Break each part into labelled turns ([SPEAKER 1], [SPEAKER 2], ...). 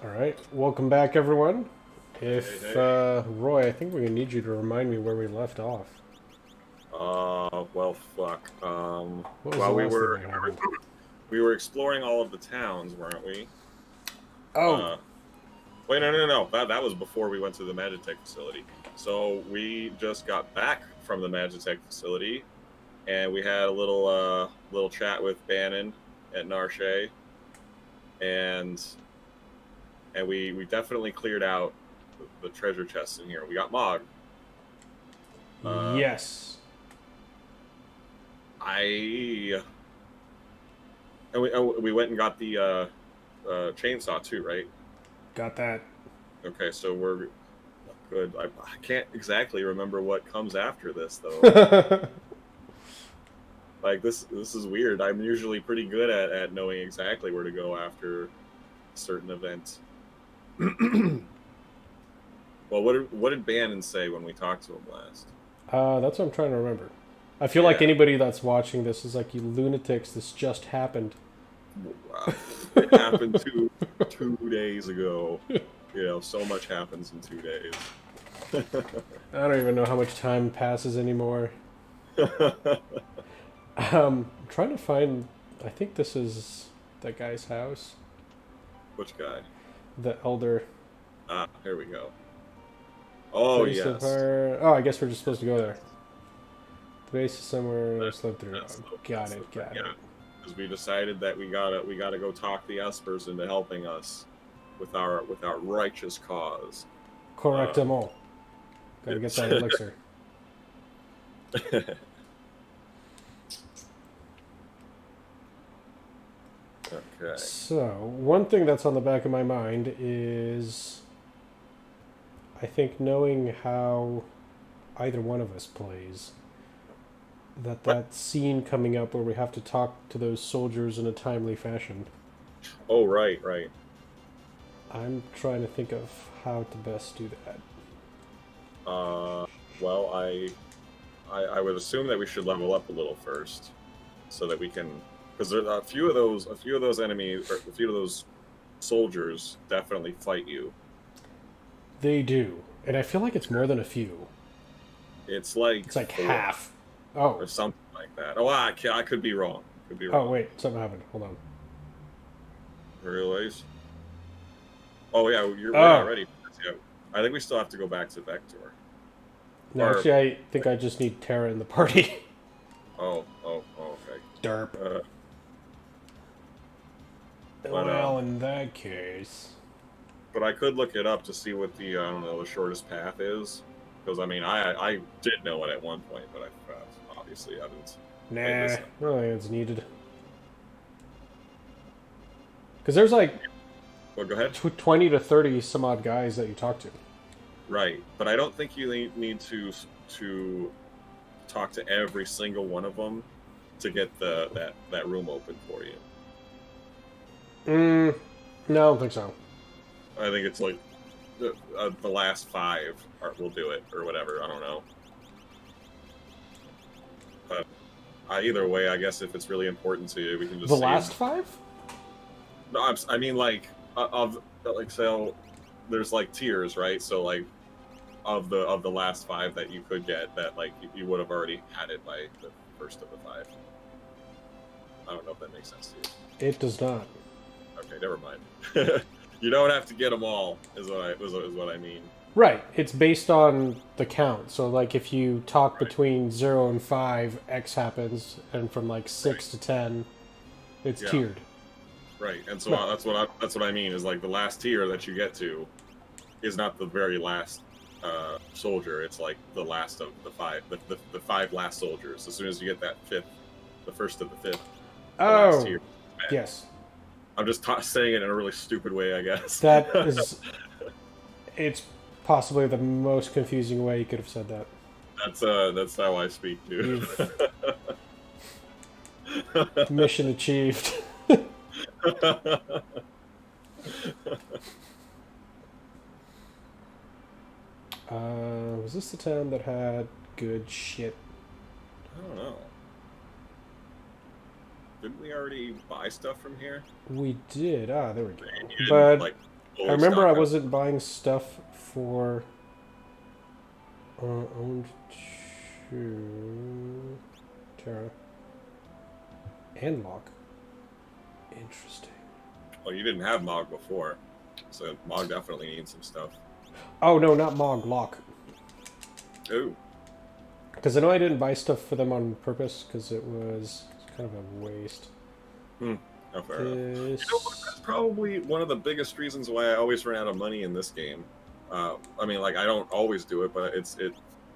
[SPEAKER 1] Alright, welcome back everyone.
[SPEAKER 2] Hey,
[SPEAKER 1] If,
[SPEAKER 2] hey.
[SPEAKER 1] Roy, I think we're gonna need you to remind me where we left off.
[SPEAKER 2] Well, fuck.
[SPEAKER 1] What was the
[SPEAKER 2] Well,
[SPEAKER 1] last thing that happened?
[SPEAKER 2] we were exploring all of the towns, weren't we?
[SPEAKER 1] Oh,
[SPEAKER 2] Uh, Wait, no. That was before we went to the Magitech facility. So we just got back from the Magitech facility, and we had a little chat with Bannon at Narshe, and we definitely cleared out the treasure chests in here. We got Mog. Uh,
[SPEAKER 1] yes.
[SPEAKER 2] I and we went and got the chainsaw too, right?
[SPEAKER 1] Got that.
[SPEAKER 2] Okay, so we're good. I can't exactly remember what comes after this though. Like this is weird. I'm usually pretty good at knowing exactly where to go after a certain event. Well, what did Bannon say when we talked to him last?
[SPEAKER 1] That's what I'm trying to remember. I feel like
[SPEAKER 2] Yeah,
[SPEAKER 1] anybody that's watching this is like, you lunatics, this just happened.
[SPEAKER 2] it happened 2 days ago. So much happens in 2 days.
[SPEAKER 1] I don't even know how much time passes anymore. I'm trying to find, I think this is that guy's house.
[SPEAKER 2] Which guy?
[SPEAKER 1] The elder.
[SPEAKER 2] Ah, here we go. Oh
[SPEAKER 1] Base of
[SPEAKER 2] yes.
[SPEAKER 1] our... Oh, I guess we're just supposed to go there. The base is somewhere
[SPEAKER 2] That,
[SPEAKER 1] slip through.
[SPEAKER 2] that's
[SPEAKER 1] Oh,
[SPEAKER 2] the
[SPEAKER 1] got
[SPEAKER 2] that's the
[SPEAKER 1] it,
[SPEAKER 2] thing.
[SPEAKER 1] got
[SPEAKER 2] Yeah,
[SPEAKER 1] it.
[SPEAKER 2] because we decided that we gotta go talk the Espers into helping us with our righteous cause. Uh,
[SPEAKER 1] Correctement. Gotta get
[SPEAKER 2] it's
[SPEAKER 1] that elixir.
[SPEAKER 2] okay.
[SPEAKER 1] So, one thing that's on the back of my mind is I think knowing how either one of us plays,
[SPEAKER 2] What?
[SPEAKER 1] that scene coming up where we have to talk to those soldiers in a timely fashion.
[SPEAKER 2] Oh, right.
[SPEAKER 1] I'm trying to think of how to best do that.
[SPEAKER 2] Uh, well, I would assume that we should level up a little first, so that we can, because there are a few of those enemies, or a few of those soldiers definitely fight you.
[SPEAKER 1] They do, and I feel like it's more than a few.
[SPEAKER 2] It's like
[SPEAKER 1] It's like
[SPEAKER 2] four
[SPEAKER 1] half. Oh,
[SPEAKER 2] or something like that. Oh, I could be wrong. Could be
[SPEAKER 1] oh
[SPEAKER 2] wrong.
[SPEAKER 1] wait, something happened. Hold on.
[SPEAKER 2] Realize? Oh yeah, we're not
[SPEAKER 1] Oh,
[SPEAKER 2] ready for this yet. I think we still have to go back to Vector.
[SPEAKER 1] no,
[SPEAKER 2] Or
[SPEAKER 1] actually, I think I just need Terra in the party.
[SPEAKER 2] okay.
[SPEAKER 1] Derp.
[SPEAKER 2] Uh, but
[SPEAKER 1] Well, in that case.
[SPEAKER 2] but I could look it up to see what the I don't know the shortest path is. Because I mean I did know it at one point, but I obviously haven't
[SPEAKER 1] Nah,
[SPEAKER 2] played
[SPEAKER 1] I
[SPEAKER 2] this.
[SPEAKER 1] don't think it's needed. Because there's like
[SPEAKER 2] Well, go ahead.
[SPEAKER 1] 20 to 30 some odd guys that you talk to.
[SPEAKER 2] Right, but I don't think you need to talk to every single one of them to get that room open for you.
[SPEAKER 1] Mm, no, I don't think so.
[SPEAKER 2] I think it's like the last five will do it or whatever. I don't know, but either way, I guess if it's really important to you, we can
[SPEAKER 1] The
[SPEAKER 2] just save.
[SPEAKER 1] last five?
[SPEAKER 2] No, I mean like of like so. There's like tiers, right? So like of the last five that you could get, that like you would have already had it by the first of the five. I don't know if that makes sense to you.
[SPEAKER 1] It does not.
[SPEAKER 2] Okay, never mind. You don't have to get them all, is what I mean.
[SPEAKER 1] Right, it's based on the count. So, like, if you talk between 0 and 5, X happens, and from like
[SPEAKER 2] Right.
[SPEAKER 1] 6 to 10, it's
[SPEAKER 2] Yeah.
[SPEAKER 1] tiered.
[SPEAKER 2] Right. And so
[SPEAKER 1] Right.
[SPEAKER 2] that's what I mean is like the last tier that you get to is not the very last soldier. It's like the last of the five, the five last soldiers. As soon as you get that fifth, the first of the fifth, the last
[SPEAKER 1] Oh,
[SPEAKER 2] tier.
[SPEAKER 1] yes.
[SPEAKER 2] I'm just saying it in a really stupid way, I guess.
[SPEAKER 1] That is. It's possibly the most confusing way you could have said that.
[SPEAKER 2] That's how I speak too.
[SPEAKER 1] You've. Mission achieved. Was this the town that had good shit?
[SPEAKER 2] I don't know. Didn't we already buy stuff from here?
[SPEAKER 1] We did. Ah, there we go.
[SPEAKER 2] You didn't
[SPEAKER 1] But
[SPEAKER 2] like.
[SPEAKER 1] I remember I wasn't buying stuff for owned to Terra and Mog. Interesting.
[SPEAKER 2] Well, you didn't have Mog before, so Mog definitely needs some stuff.
[SPEAKER 1] Oh no, not Mog, Lock.
[SPEAKER 2] Ooh.
[SPEAKER 1] Because I know I didn't buy stuff for them on purpose because it was kind of a waste.
[SPEAKER 2] Oh, fair enough. You
[SPEAKER 1] This...
[SPEAKER 2] know what? That's probably one of the biggest reasons why I always run out of money in this game. I mean, like, I don't always do it, but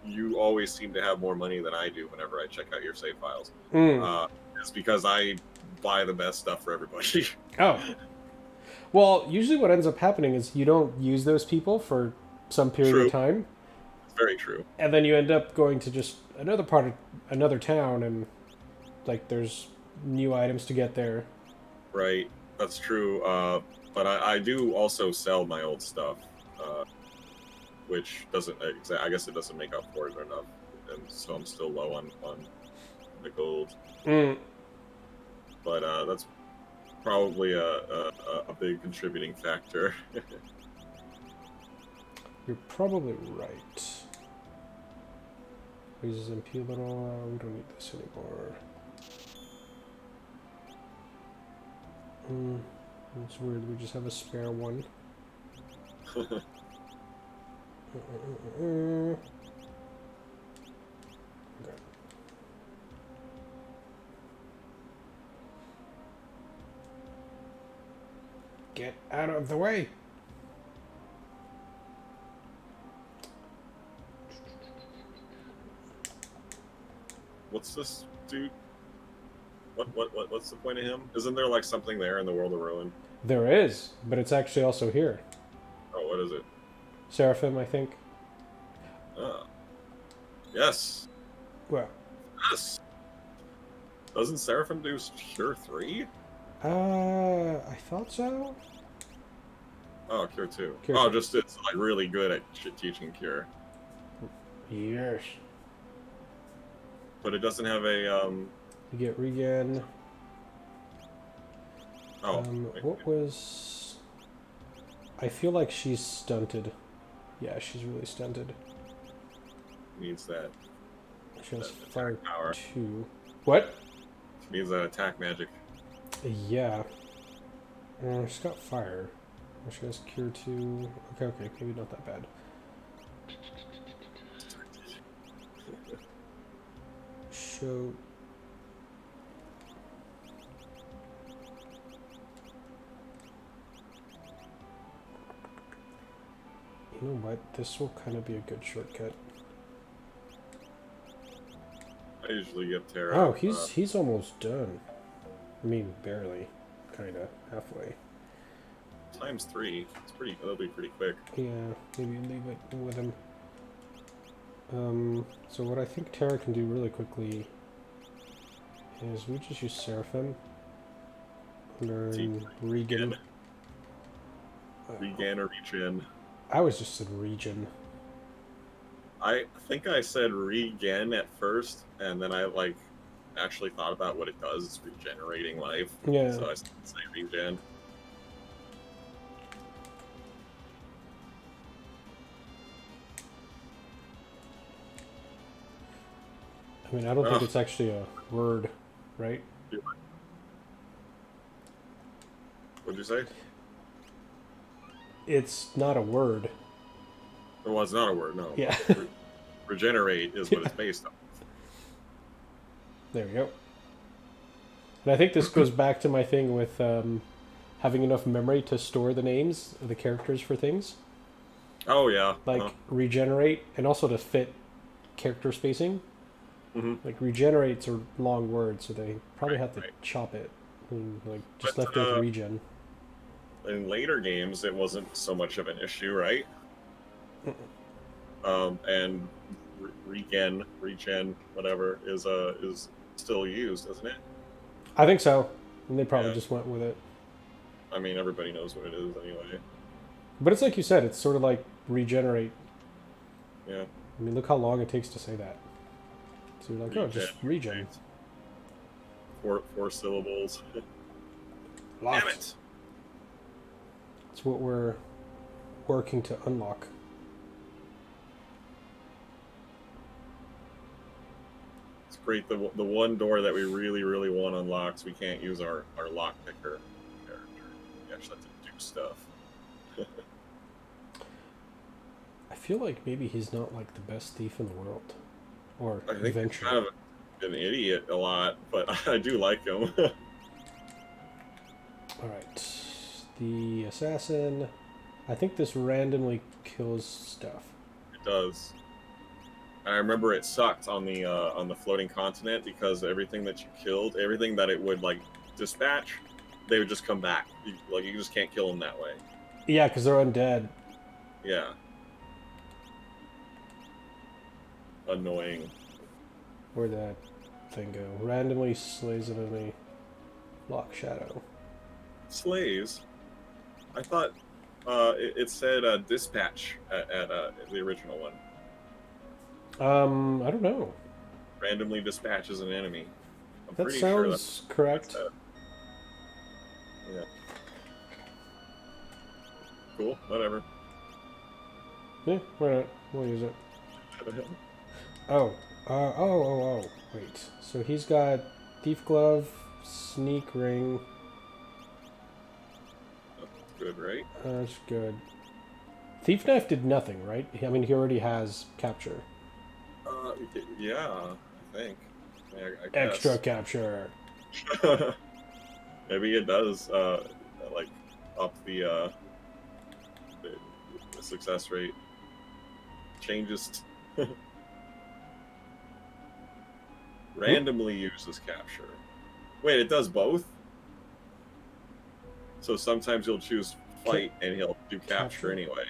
[SPEAKER 2] you always seem to have more money than I do whenever I check out your save files. It's because I buy the best stuff for everybody.
[SPEAKER 1] Oh. Well, usually what ends up happening is you don't use those people for some period
[SPEAKER 2] True.
[SPEAKER 1] of time.
[SPEAKER 2] It's very true.
[SPEAKER 1] And then you end up going to just another town, and like there's new items to get there.
[SPEAKER 2] Right, that's true. But I do also sell my old stuff, which doesn't. I guess it doesn't make up for it enough, and so I'm still low on the gold. But that's probably a big contributing factor.
[SPEAKER 1] You're probably right. Raises MP a little. We don't need this anymore. It's weird. We just have a spare one. Okay. Get out of the way!
[SPEAKER 2] What's this dude? What's the point of him? Isn't there like something there in the world of ruin?
[SPEAKER 1] There is, but it's actually also here.
[SPEAKER 2] Oh, what is it?
[SPEAKER 1] Seraphim, I think.
[SPEAKER 2] Yes.
[SPEAKER 1] Well.
[SPEAKER 2] Yes. Doesn't Seraphim do Cure 3?
[SPEAKER 1] I thought so.
[SPEAKER 2] Oh, Cure 2.
[SPEAKER 1] Cure
[SPEAKER 2] oh,
[SPEAKER 1] 2.
[SPEAKER 2] Just it's like really good at teaching Cure.
[SPEAKER 1] Yes.
[SPEAKER 2] But it doesn't have a
[SPEAKER 1] You get regen.
[SPEAKER 2] Oh.
[SPEAKER 1] What was? I feel like she's stunted. Yeah, she's really stunted.
[SPEAKER 2] Needs that.
[SPEAKER 1] She has
[SPEAKER 2] that
[SPEAKER 1] fire
[SPEAKER 2] power.
[SPEAKER 1] 2. What?
[SPEAKER 2] She needs that attack magic.
[SPEAKER 1] Yeah. She's got fire. She has cure 2. Okay, maybe not that bad. Show. You know what? This will kind of be a good shortcut.
[SPEAKER 2] I usually get Terra.
[SPEAKER 1] Oh, he's almost done. I mean, barely. Kind of halfway.
[SPEAKER 2] Times 3. It's pretty. That'll be pretty quick.
[SPEAKER 1] Yeah, maybe leave it with him. So what I think Terra can do really quickly is we just use Seraphim. Learn Regen.
[SPEAKER 2] Regen or Regen.
[SPEAKER 1] I was just said Regen.
[SPEAKER 2] I think I said Regen at first, and then I like actually thought about what it does. It's regenerating life.
[SPEAKER 1] Yeah.
[SPEAKER 2] So I say Regen.
[SPEAKER 1] I mean, I don't think it's actually a word, right?
[SPEAKER 2] What'd you say?
[SPEAKER 1] It's not a word.
[SPEAKER 2] Well, it's not a word, no.
[SPEAKER 1] Yeah.
[SPEAKER 2] Regenerate is what it's based on.
[SPEAKER 1] There we go. And I think this goes back to my thing with having enough memory to store the names of the characters for things.
[SPEAKER 2] Oh, yeah.
[SPEAKER 1] Like regenerate, and also to fit character spacing.
[SPEAKER 2] Mm-hmm.
[SPEAKER 1] Like regenerate's a long word, so they probably have to chop it and like just left it with regen.
[SPEAKER 2] In later games, it wasn't so much of an issue, right? And regen, whatever, is still used, isn't it?
[SPEAKER 1] I think so. And they probably just went with it.
[SPEAKER 2] I mean, everybody knows what it is anyway.
[SPEAKER 1] But it's like you said, it's sort of like regenerate.
[SPEAKER 2] Yeah.
[SPEAKER 1] I mean, look how long it takes to say that. So you're like, oh, just regen.
[SPEAKER 2] Four syllables.
[SPEAKER 1] Locked.
[SPEAKER 2] Damn it!
[SPEAKER 1] It's what we're working to unlock.
[SPEAKER 2] It's great. The one door that we really, really want unlocks, we can't use our lockpicker character. We actually have to do stuff.
[SPEAKER 1] I feel like maybe he's not like the best thief in the world. Or
[SPEAKER 2] I think he's
[SPEAKER 1] adventurer.
[SPEAKER 2] kind of an idiot a lot, but I do like him.
[SPEAKER 1] Alright. The assassin. I think this randomly kills stuff.
[SPEAKER 2] It does. I remember it sucked on the floating continent because everything that you killed, everything that it would like dispatch, they would just come back. You just can't kill them that way.
[SPEAKER 1] Yeah, because they're undead.
[SPEAKER 2] Yeah. Annoying.
[SPEAKER 1] Where'd that thing go? Randomly slays an enemy. Lock shadow.
[SPEAKER 2] Slays. I thought it said dispatch at the original one.
[SPEAKER 1] I don't know.
[SPEAKER 2] Randomly dispatches an enemy. I'm
[SPEAKER 1] That
[SPEAKER 2] pretty
[SPEAKER 1] sounds
[SPEAKER 2] sure
[SPEAKER 1] correct.
[SPEAKER 2] Yeah. Cool. Whatever.
[SPEAKER 1] Yeah, why not? We'll use it. Oh. Oh. Wait. So he's got Thief Glove, Sneak Ring.
[SPEAKER 2] That's good, right?
[SPEAKER 1] That's good. Thief Knife did nothing, right? I mean, he already has Capture.
[SPEAKER 2] Yeah, I think. I guess.
[SPEAKER 1] Extra Capture.
[SPEAKER 2] Maybe it does, like, up the success rate. Changes. Randomly uses capture. Wait, it does both? So sometimes you'll choose fight and he'll do capture anyway.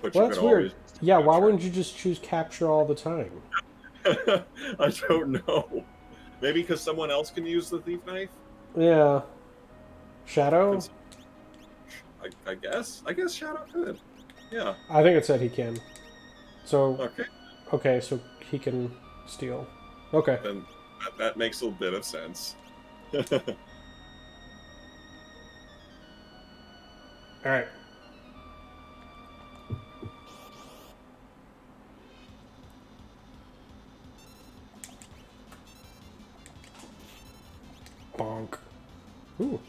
[SPEAKER 2] But
[SPEAKER 1] Well,
[SPEAKER 2] you
[SPEAKER 1] that's
[SPEAKER 2] can
[SPEAKER 1] weird.
[SPEAKER 2] always
[SPEAKER 1] Yeah, why
[SPEAKER 2] capture.
[SPEAKER 1] wouldn't you just choose Capture all the time?
[SPEAKER 2] I don't know. Maybe because someone else can use the thief knife?
[SPEAKER 1] Yeah. Shadow?
[SPEAKER 2] I guess. I guess Shadow could. Yeah.
[SPEAKER 1] I think it said he can. So,
[SPEAKER 2] Okay.
[SPEAKER 1] so he can steal. Okay.
[SPEAKER 2] Then that makes a bit of sense.
[SPEAKER 1] Alright. Bonk. Ooh.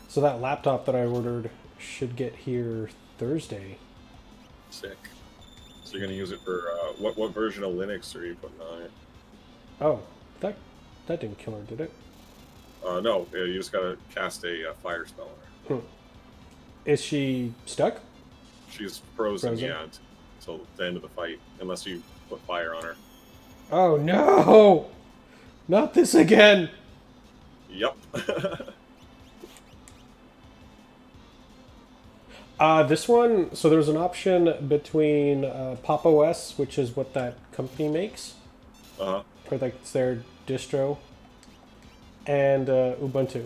[SPEAKER 1] So that laptop that I ordered should get here Thursday.
[SPEAKER 2] Sick. So you're gonna use it for what version of Linux are you putting on it?
[SPEAKER 1] Oh, that didn't kill her, did it?
[SPEAKER 2] No, you just gotta cast a fire spell on her.
[SPEAKER 1] Is she stuck?
[SPEAKER 2] She's frozen? Yeah, until the end of the fight, unless you put fire on her.
[SPEAKER 1] Oh no! Not this again!
[SPEAKER 2] Yep.
[SPEAKER 1] This one, so there's an option between Pop! OS, which is what that company makes,
[SPEAKER 2] Uh-huh.
[SPEAKER 1] or like it's their distro, and Ubuntu.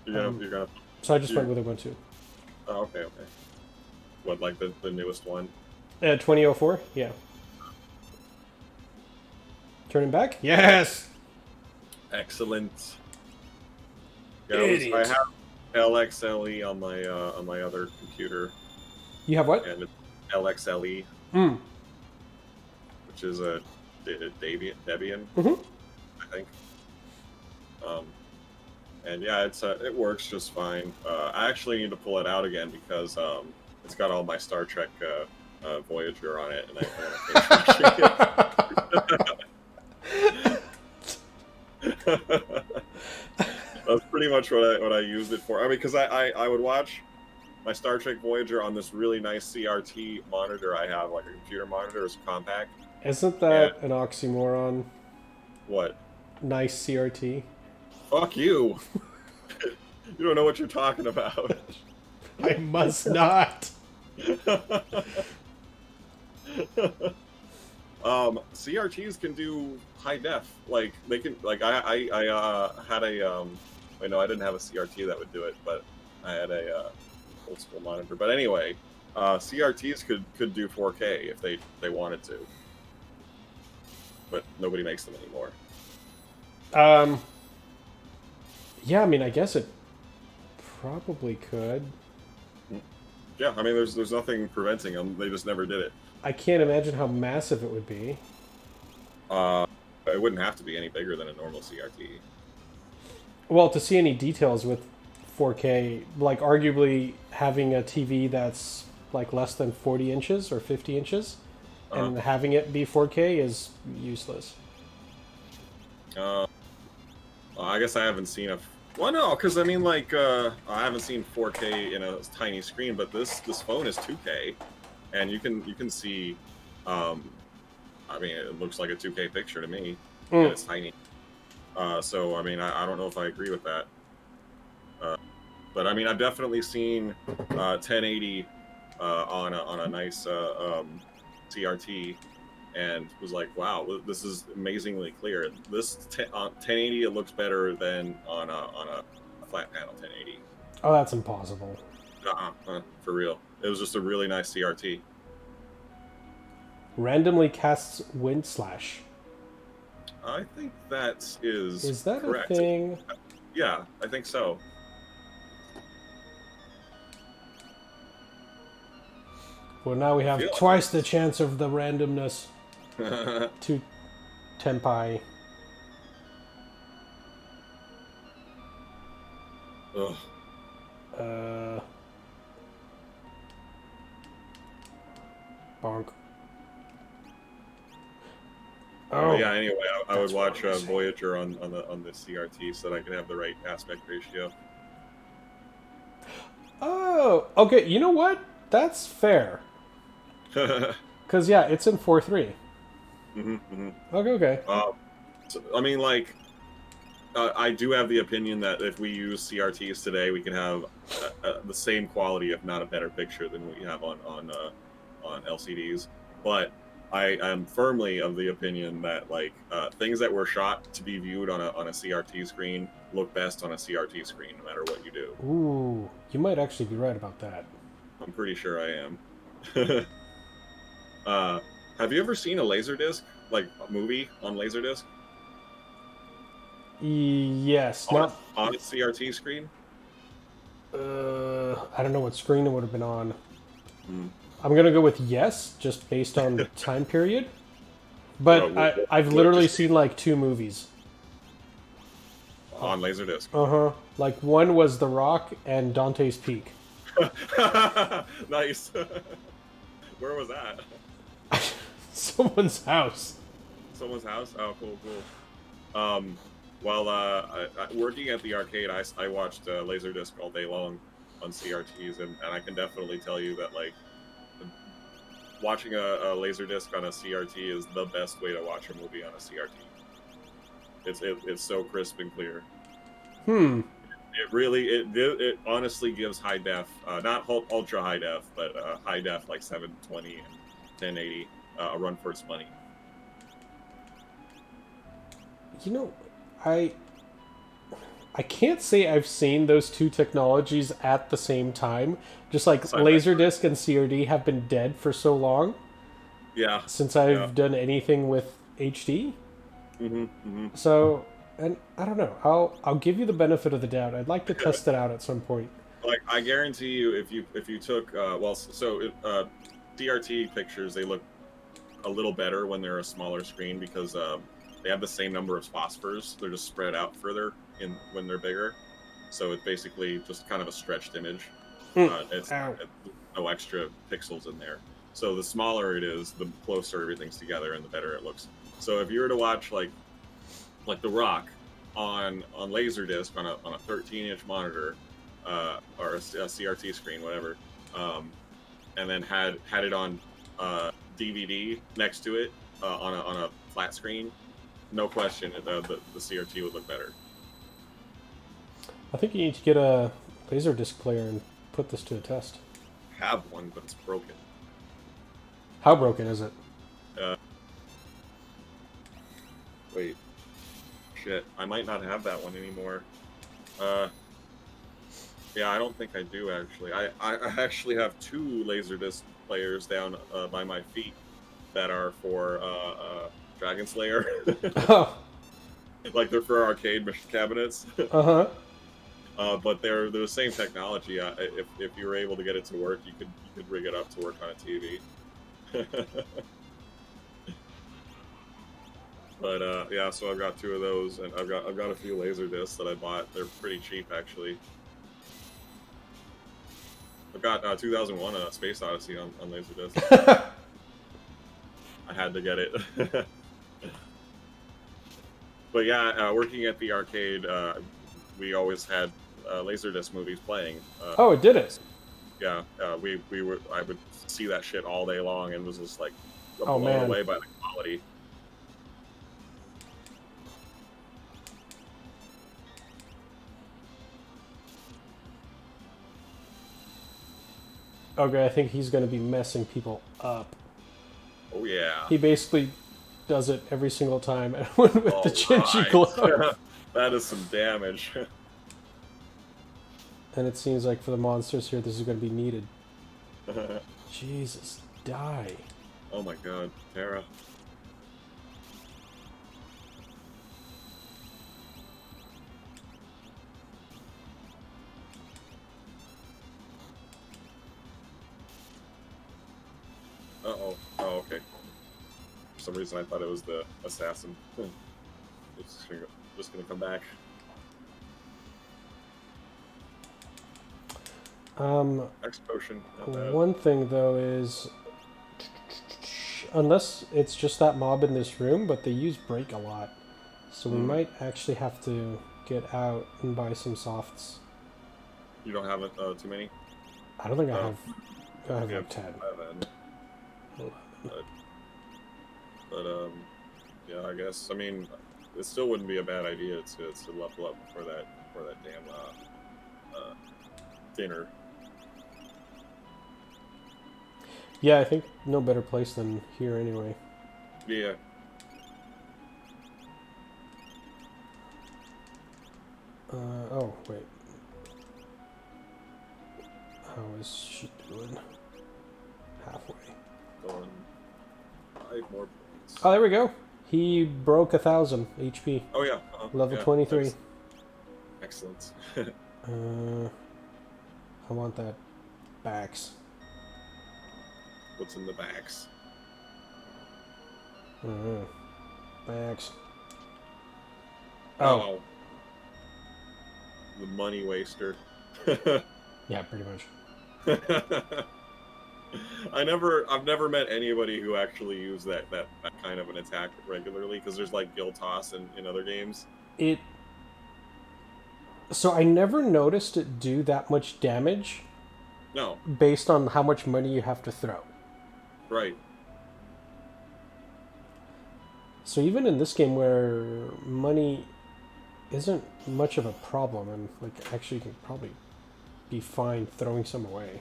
[SPEAKER 2] You're gonna.
[SPEAKER 1] So I just went with Ubuntu.
[SPEAKER 2] Oh, okay. What, like the newest one?
[SPEAKER 1] 2004? Yeah. Turning back? Yes!
[SPEAKER 2] Excellent.
[SPEAKER 1] Idiot.
[SPEAKER 2] I have LXLE on my other computer.
[SPEAKER 1] You have what?
[SPEAKER 2] And it's LXLE,
[SPEAKER 1] Mm.
[SPEAKER 2] which is a Debian,
[SPEAKER 1] Mm-hmm.
[SPEAKER 2] I think. And yeah, it works just fine. I actually need to pull it out again because it's got all my Star Trek Voyager on it, and I want to finish it. That's pretty much what I used it for. I mean, because I would watch my Star Trek Voyager on this really nice CRT monitor I have, like a computer monitor. It's compact.
[SPEAKER 1] Isn't that an oxymoron?
[SPEAKER 2] What?
[SPEAKER 1] Nice CRT.
[SPEAKER 2] Fuck you. You don't know what you're talking about.
[SPEAKER 1] I must not.
[SPEAKER 2] CRTs can do high def. Like they can. Like I had a wait, no, I didn't have a CRT that would do it, but I had a old school monitor. But anyway, CRTs could do 4K if they wanted to, but nobody makes them anymore.
[SPEAKER 1] Yeah, I mean, I guess it probably could.
[SPEAKER 2] Yeah, I mean, there's nothing preventing them. They just never did it.
[SPEAKER 1] I can't imagine how massive it would be.
[SPEAKER 2] It wouldn't have to be any bigger than a normal CRT.
[SPEAKER 1] Well, to see any details with 4K, like arguably having a TV that's like less than 40 inches or 50 inches and having it be 4K is useless.
[SPEAKER 2] I guess I haven't seen a. Well, no, because I mean, like, I haven't seen 4K in a tiny screen, but this phone is 2K, and you can see. I mean, it looks like a 2K picture to me, and it's tiny. So I mean, I don't know if I agree with that. But I mean, I've definitely seen 1080 on a nice CRT, and was like, wow, this is amazingly clear. This 1080, it looks better than on a flat panel 1080.
[SPEAKER 1] Oh, that's impossible.
[SPEAKER 2] For real. It was just a really nice CRT.
[SPEAKER 1] Randomly casts wind slash.
[SPEAKER 2] I think that is
[SPEAKER 1] that
[SPEAKER 2] correct.
[SPEAKER 1] A thing?
[SPEAKER 2] Yeah, I think so.
[SPEAKER 1] Well, now we have twice the chance of the randomness. 2 tempi.
[SPEAKER 2] Ugh.
[SPEAKER 1] Bonk.
[SPEAKER 2] Oh yeah. Anyway, I would watch Voyager on the CRT so that I could have the right aspect ratio.
[SPEAKER 1] Oh, okay. You know what? That's fair. Because yeah, it's in 4:3. Okay.
[SPEAKER 2] So, I mean, like, I do have the opinion that if we use CRTs today, we can have the same quality, if not a better picture than we have on LCDs. But I am firmly of the opinion that like things that were shot to be viewed on a CRT screen look best on a CRT screen, no matter what you do.
[SPEAKER 1] Ooh, you might actually be right about that.
[SPEAKER 2] I'm pretty sure I am. Have you ever seen a Laserdisc, like a movie on Laserdisc?
[SPEAKER 1] Yes.
[SPEAKER 2] On a CRT screen?
[SPEAKER 1] I don't know what screen it would have been on. I'm going to go with yes, just based on the time period. But I've literally seen like 2 movies.
[SPEAKER 2] On Laserdisc?
[SPEAKER 1] Like one was The Rock and Dante's Peak.
[SPEAKER 2] Nice. Where was that?
[SPEAKER 1] Someone's house.
[SPEAKER 2] Someone's house? Oh, cool. While working at the arcade, I watched Laserdisc all day long on CRTs, and I can definitely tell you that like watching a Laserdisc on a CRT is the best way to watch a movie on a CRT. It's so crisp and clear. It honestly gives high def, not ultra high def, but high def like 720 and 1080 a run for its money.
[SPEAKER 1] You know, I can't say I've seen those 2 technologies at the same time. Just like Laserdisc and CRT have been dead for so long.
[SPEAKER 2] Yeah.
[SPEAKER 1] Since I've done anything with HD. So, and I don't know. I'll give you the benefit of the doubt. I'd like to test it out at some point.
[SPEAKER 2] Like I guarantee you, if you took CRT pictures, they look a little better when they're a smaller screen because they have the same number of phosphors. They're just spread out further when they're bigger. So it's basically just kind of a stretched image. It's no extra pixels in there. So the smaller it is, the closer everything's together and the better it looks. So if you were to watch like The Rock on Laserdisc on a 13-inch monitor or a CRT screen, whatever, and then had it on DVD next to it on a flat screen, no question, the CRT would look better.
[SPEAKER 1] I think you need to get a Laserdisc player and put this to a test.
[SPEAKER 2] I have one, but it's broken.
[SPEAKER 1] How broken is it?
[SPEAKER 2] Wait. Shit, I might not have that one anymore. Yeah, I don't think I do, actually. I actually have 2 Laserdisc players down by my feet that are for Dragon Slayer.
[SPEAKER 1] Oh.
[SPEAKER 2] Like they're for arcade cabinets. But they're the same technology. If you were able to get it to work, you could rig it up to work on a TV. But yeah, so I've got 2 of those, and I've got a few laser discs that I bought. They're pretty cheap, actually. I've got 2001 Space Odyssey on Laserdisc. I had to get it. But yeah, working at the arcade, we always had Laserdisc movies playing.
[SPEAKER 1] Oh, it did it.
[SPEAKER 2] Yeah, I would see that shit all day long and was just like
[SPEAKER 1] Oh,
[SPEAKER 2] blown
[SPEAKER 1] man.
[SPEAKER 2] away by the quality.
[SPEAKER 1] Okay, I think he's going to be messing people up.
[SPEAKER 2] Oh yeah.
[SPEAKER 1] He basically does it every single time with the Chinchy glove.
[SPEAKER 2] That is some damage.
[SPEAKER 1] And it seems like for the monsters here, this is going to be needed. Jesus, die.
[SPEAKER 2] Oh my god, Terra. Uh-oh. Oh, okay. For some reason I thought it was the assassin. It's just gonna come back. X potion.
[SPEAKER 1] One thing though is, unless it's just that mob in this room, but they use break a lot, so we might actually have to get out and buy some softs.
[SPEAKER 2] You don't have too many?
[SPEAKER 1] I don't think I have. I have like 10.
[SPEAKER 2] 11. But yeah, I guess. I mean, it still wouldn't be a bad idea to level up before that damn dinner.
[SPEAKER 1] Yeah, I think no better place than here anyway.
[SPEAKER 2] Yeah.
[SPEAKER 1] Oh, wait. How is she doing? Halfway.
[SPEAKER 2] Going 5 more points.
[SPEAKER 1] Oh, there we go. He broke 1,000 HP.
[SPEAKER 2] Oh yeah.
[SPEAKER 1] Level
[SPEAKER 2] yeah,
[SPEAKER 1] 23.
[SPEAKER 2] nice. Excellent.
[SPEAKER 1] I want that backs.
[SPEAKER 2] What's in the backs?
[SPEAKER 1] Backs.
[SPEAKER 2] Oh. The money waster.
[SPEAKER 1] Yeah, pretty much.
[SPEAKER 2] I've never met anybody who actually used that kind of an attack regularly, because there's like guild toss in other games.
[SPEAKER 1] So I never noticed it do that much damage.
[SPEAKER 2] No.
[SPEAKER 1] Based on how much money you have to throw.
[SPEAKER 2] Right.
[SPEAKER 1] So even in this game where money isn't much of a problem, and like actually you can probably be fine throwing some away.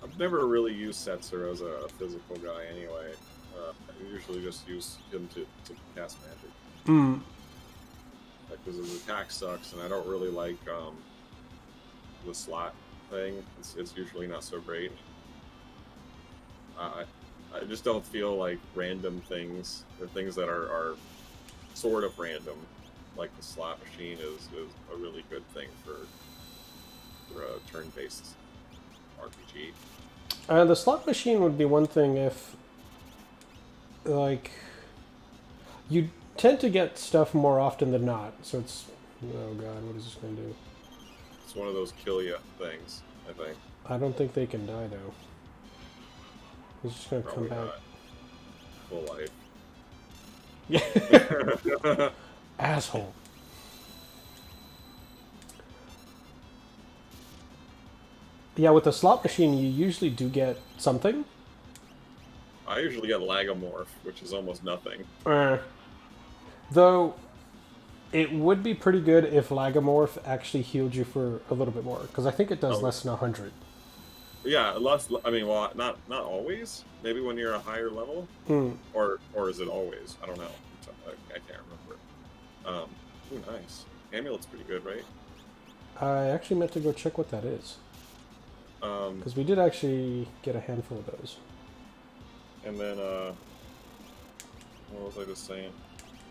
[SPEAKER 2] I've never really used Setzer as a physical guy anyway. I usually just use him to cast magic. Because his attack sucks, and I don't really like the slot thing. It's usually not so great. I just don't feel like random things, or things that are sort of random, like the slot machine is a really good thing for a turn-based RPG.
[SPEAKER 1] The slot machine would be one thing if, like, you tend to get stuff more often than not. So it's, oh god, what is this going to do?
[SPEAKER 2] It's one of those kill ya things, I think.
[SPEAKER 1] I don't think they can die though. He's just going to come back.
[SPEAKER 2] Full life.
[SPEAKER 1] Yeah. Asshole. Yeah, with the slot machine, you usually do get something.
[SPEAKER 2] I usually get Lagomorph, which is almost nothing.
[SPEAKER 1] Though, it would be pretty good if Lagomorph actually healed you for a little bit more, because I think it does less than 100.
[SPEAKER 2] Yeah, less. I mean, well, not always. Maybe when you're a higher level, or is it always? I don't know. I can't remember. Ooh, nice. Amulet's pretty good, right?
[SPEAKER 1] I actually meant to go check what that is. Because we did actually get a handful of those.
[SPEAKER 2] And then, what was I just saying?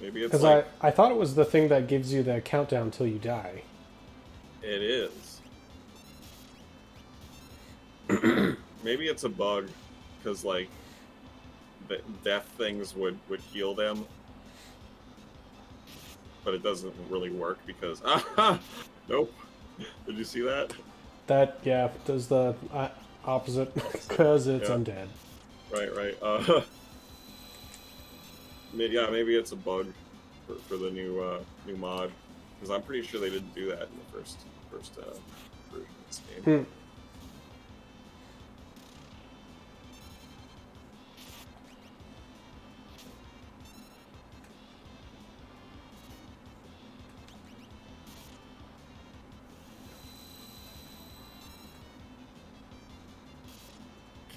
[SPEAKER 2] Maybe it's
[SPEAKER 1] Because
[SPEAKER 2] like
[SPEAKER 1] I thought it was the thing that gives you the countdown till you die.
[SPEAKER 2] it is. Maybe it's a bug, because like the death things would heal them, but it doesn't really work because nope. Did you see that?
[SPEAKER 1] That, yeah, does the opposite, because it's
[SPEAKER 2] Yeah.
[SPEAKER 1] undead.
[SPEAKER 2] Right. Yeah, maybe it's a bug for the new mod, because I'm pretty sure they didn't do that in the first version of this game.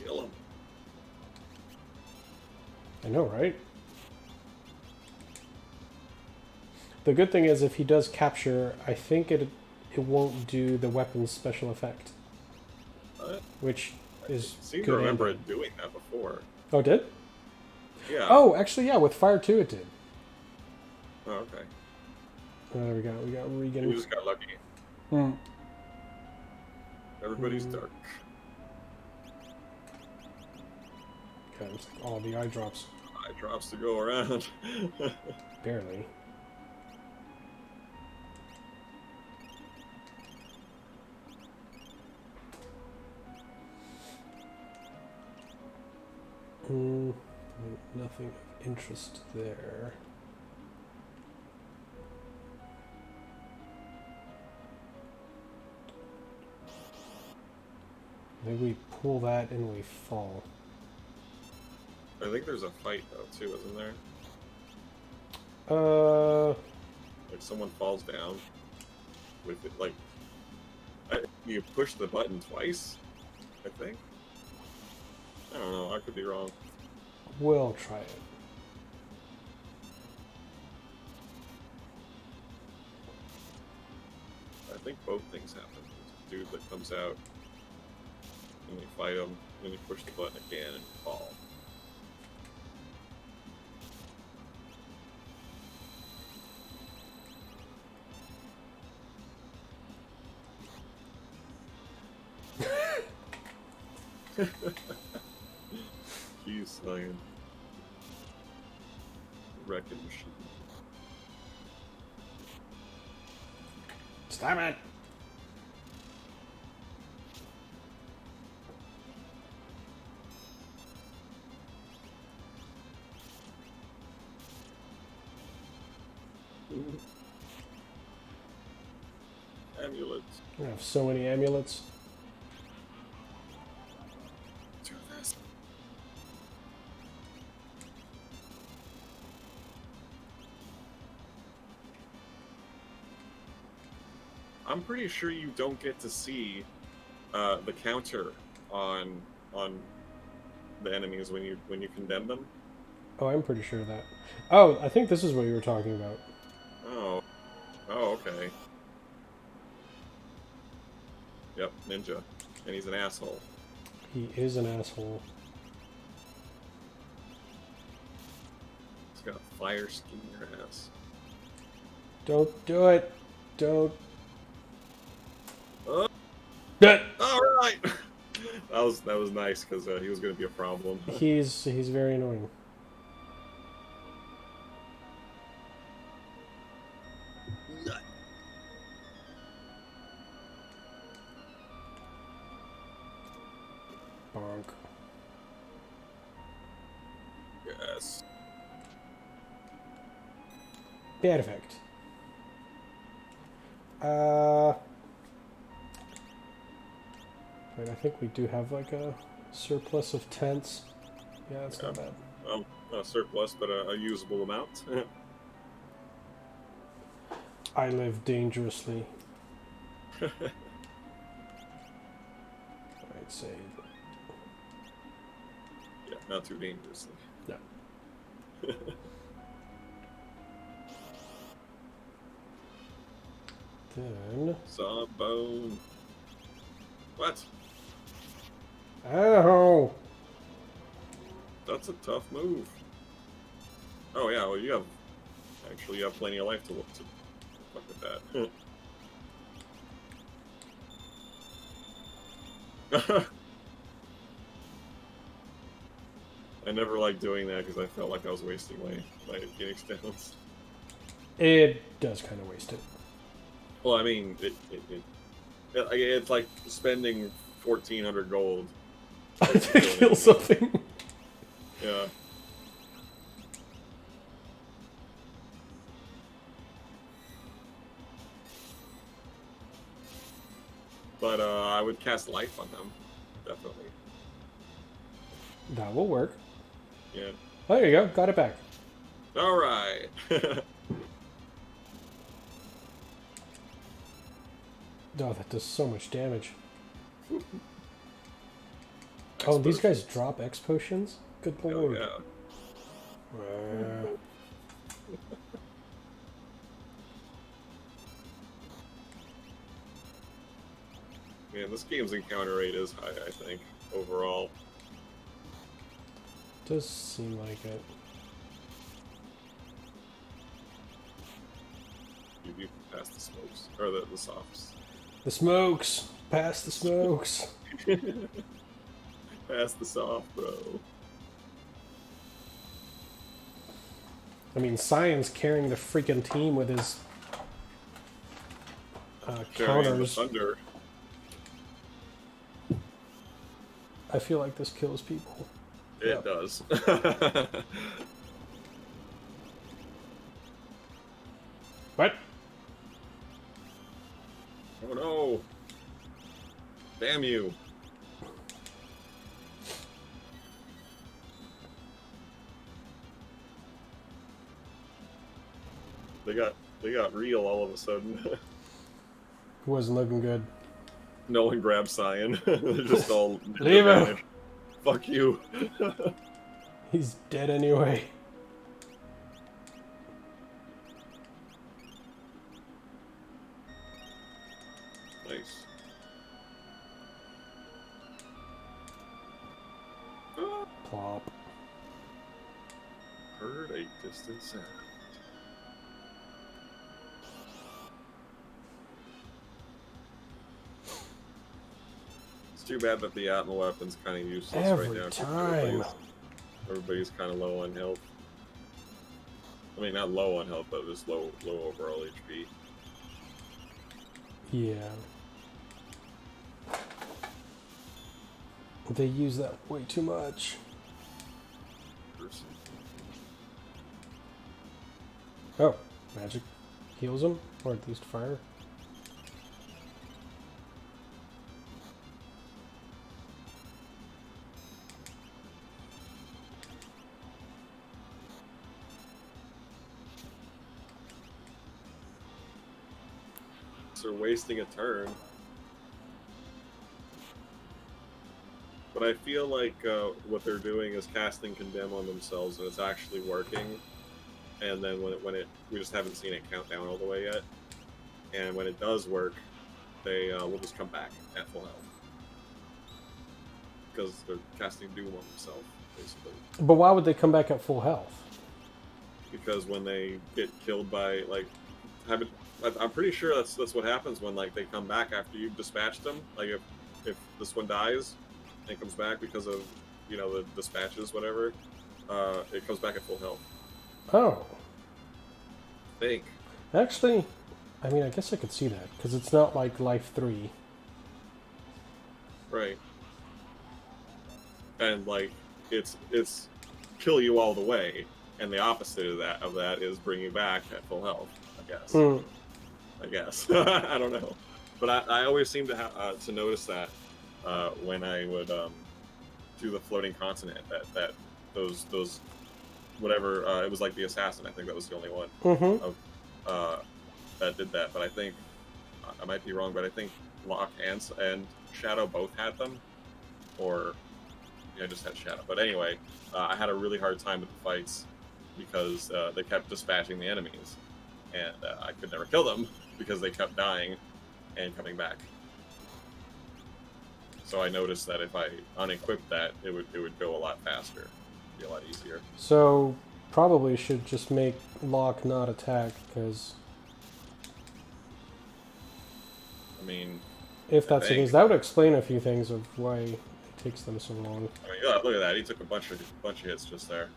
[SPEAKER 2] Kill him.
[SPEAKER 1] I know, right? The good thing is if he does capture, I think it won't do the weapon's special effect. Which is
[SPEAKER 2] I seem
[SPEAKER 1] good
[SPEAKER 2] to remember
[SPEAKER 1] and
[SPEAKER 2] it doing that before.
[SPEAKER 1] Oh, it did?
[SPEAKER 2] Yeah.
[SPEAKER 1] Oh, actually, yeah, with Fire 2 it did.
[SPEAKER 2] Oh, okay.
[SPEAKER 1] There we go. We got Regan.
[SPEAKER 2] We just got lucky. Everybody's dark.
[SPEAKER 1] Okay, all the eye drops.
[SPEAKER 2] Eye drops to go around.
[SPEAKER 1] Barely. Nothing of interest there. Maybe we pull that and we fall.
[SPEAKER 2] I think there's a fight though too, isn't there? Like someone falls down with it, like you push the button twice, I think. I don't know. I could be wrong.
[SPEAKER 1] We'll try it.
[SPEAKER 2] I think both things happen. There's a dude that comes out, and you fight him, then you push the button again and you fall. He's saying wrecking machine.
[SPEAKER 1] Stop it!
[SPEAKER 2] Amulets.
[SPEAKER 1] I have so many amulets.
[SPEAKER 2] Do this. I'm pretty sure you don't get to see the counter on the enemies when you condemn them.
[SPEAKER 1] Oh, I'm pretty sure of that. Oh, I think this is what you were talking about.
[SPEAKER 2] Oh, okay. Yep, ninja, and he's an asshole.
[SPEAKER 1] He is an asshole.
[SPEAKER 2] He's got a fire skin in your ass.
[SPEAKER 1] Don't do it. Don't.
[SPEAKER 2] All right. That was nice because he was going to be a problem.
[SPEAKER 1] He's very annoying. Bonk.
[SPEAKER 2] Yes.
[SPEAKER 1] Bad effect. Wait, I think we do have like a surplus of tents. Yeah, that's not bad.
[SPEAKER 2] A surplus, but a usable amount.
[SPEAKER 1] I live dangerously. Alright, save.
[SPEAKER 2] Yeah, not too dangerously.
[SPEAKER 1] No. Then...
[SPEAKER 2] Sawbone. What?
[SPEAKER 1] Ow!
[SPEAKER 2] That's a tough move. Oh yeah, well you have Actually, you have plenty of life to fuck with that. I never liked doing that because I felt like I was wasting my Phoenix Downs.
[SPEAKER 1] It does kind of waste it.
[SPEAKER 2] Well, I mean, it's like spending 1,400 gold
[SPEAKER 1] to kill something.
[SPEAKER 2] Yeah. But I would cast life on them, definitely.
[SPEAKER 1] That will work.
[SPEAKER 2] Yeah.
[SPEAKER 1] Oh, there you go. Got it back.
[SPEAKER 2] All right.
[SPEAKER 1] Oh, that does so much damage. Oh, these guys drop X potions? Good lord.
[SPEAKER 2] Hell yeah. Man, this game's encounter rate is high, I think, overall.
[SPEAKER 1] Does seem like it.
[SPEAKER 2] You pass the smokes. Or the softs.
[SPEAKER 1] The smokes! Pass the smokes!
[SPEAKER 2] Pass the soft, bro.
[SPEAKER 1] I mean, Cyan's carrying the freaking team with his counters.
[SPEAKER 2] Thunder.
[SPEAKER 1] I feel like this kills people.
[SPEAKER 2] It does.
[SPEAKER 1] What?
[SPEAKER 2] Oh no! Damn you! They got real all of a sudden.
[SPEAKER 1] Wasn't looking good.
[SPEAKER 2] No one grabs Cyan. They're just all
[SPEAKER 1] Leave him.
[SPEAKER 2] Fuck you.
[SPEAKER 1] He's dead anyway.
[SPEAKER 2] Nice.
[SPEAKER 1] Plop.
[SPEAKER 2] Heard a distant sound. It's too bad that the Atma weapon's kind of useless
[SPEAKER 1] Every
[SPEAKER 2] right now.
[SPEAKER 1] time.
[SPEAKER 2] Everybody's kind of low on health. I mean, not low on health, but just low overall HP.
[SPEAKER 1] Yeah. They use that way too much. Oh, magic heals them, or at least fire.
[SPEAKER 2] They're wasting a turn. But I feel like what they're doing is casting Condemn on themselves, and it's actually working. And then we just haven't seen it count down all the way yet. And when it does work, they will just come back at full health. Because they're casting Doom on themselves, basically.
[SPEAKER 1] But why would they come back at full health?
[SPEAKER 2] Because when they get killed by, like, I'm pretty sure that's what happens when, like, they come back after you've dispatched them. Like, if this one dies and comes back because of, you know, the dispatches, whatever, it comes back at full health.
[SPEAKER 1] Oh.
[SPEAKER 2] I think.
[SPEAKER 1] Actually, I mean, I guess I could see that, because it's not like Life 3.
[SPEAKER 2] Right. And, like, it's kill you all the way, and the opposite of that is bring you back at full health, I guess. I guess. I don't know. But I always seem to notice that when I would do the floating continent, that those whatever, it was like the assassin, I think that was the only one that did that. But I think, I might be wrong, but I think Locke and Shadow both had them. Or, yeah, I just had Shadow. But anyway, I had a really hard time with the fights because they kept dispatching the enemies. And I could never kill them because they kept dying and coming back. So I noticed that if I unequipped that, it would go a lot faster. Be a lot easier.
[SPEAKER 1] So, probably should just make lock not attack, because
[SPEAKER 2] I mean,
[SPEAKER 1] if that's the case, that would explain a few things of why it takes them so long.
[SPEAKER 2] I mean, yeah, look at that. He took a bunch of hits just there.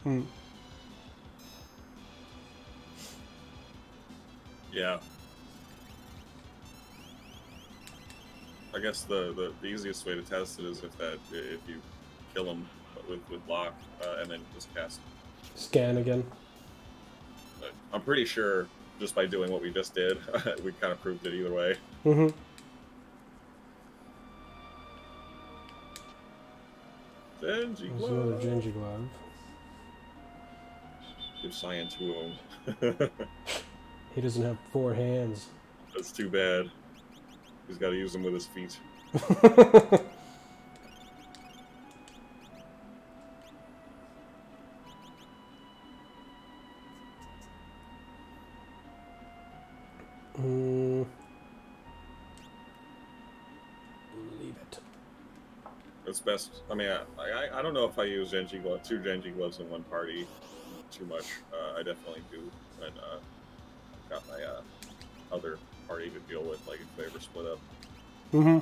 [SPEAKER 2] Yeah. I guess the easiest way to test it is if you kill him with lock and then just cast
[SPEAKER 1] Scan again.
[SPEAKER 2] But I'm pretty sure just by doing what we just did, we kind of proved it either way.
[SPEAKER 1] Mm-hmm.
[SPEAKER 2] Genji glove.
[SPEAKER 1] There's another Genji glove.
[SPEAKER 2] Give Cyan to him.
[SPEAKER 1] He doesn't have 4 hands.
[SPEAKER 2] That's too bad. He's got to use them with his feet.
[SPEAKER 1] Leave it.
[SPEAKER 2] It's best. I mean, I don't know if I use two Genji gloves in one party too much. I definitely do when I've got my other party to deal with, like if they ever split up.
[SPEAKER 1] Mm-hmm.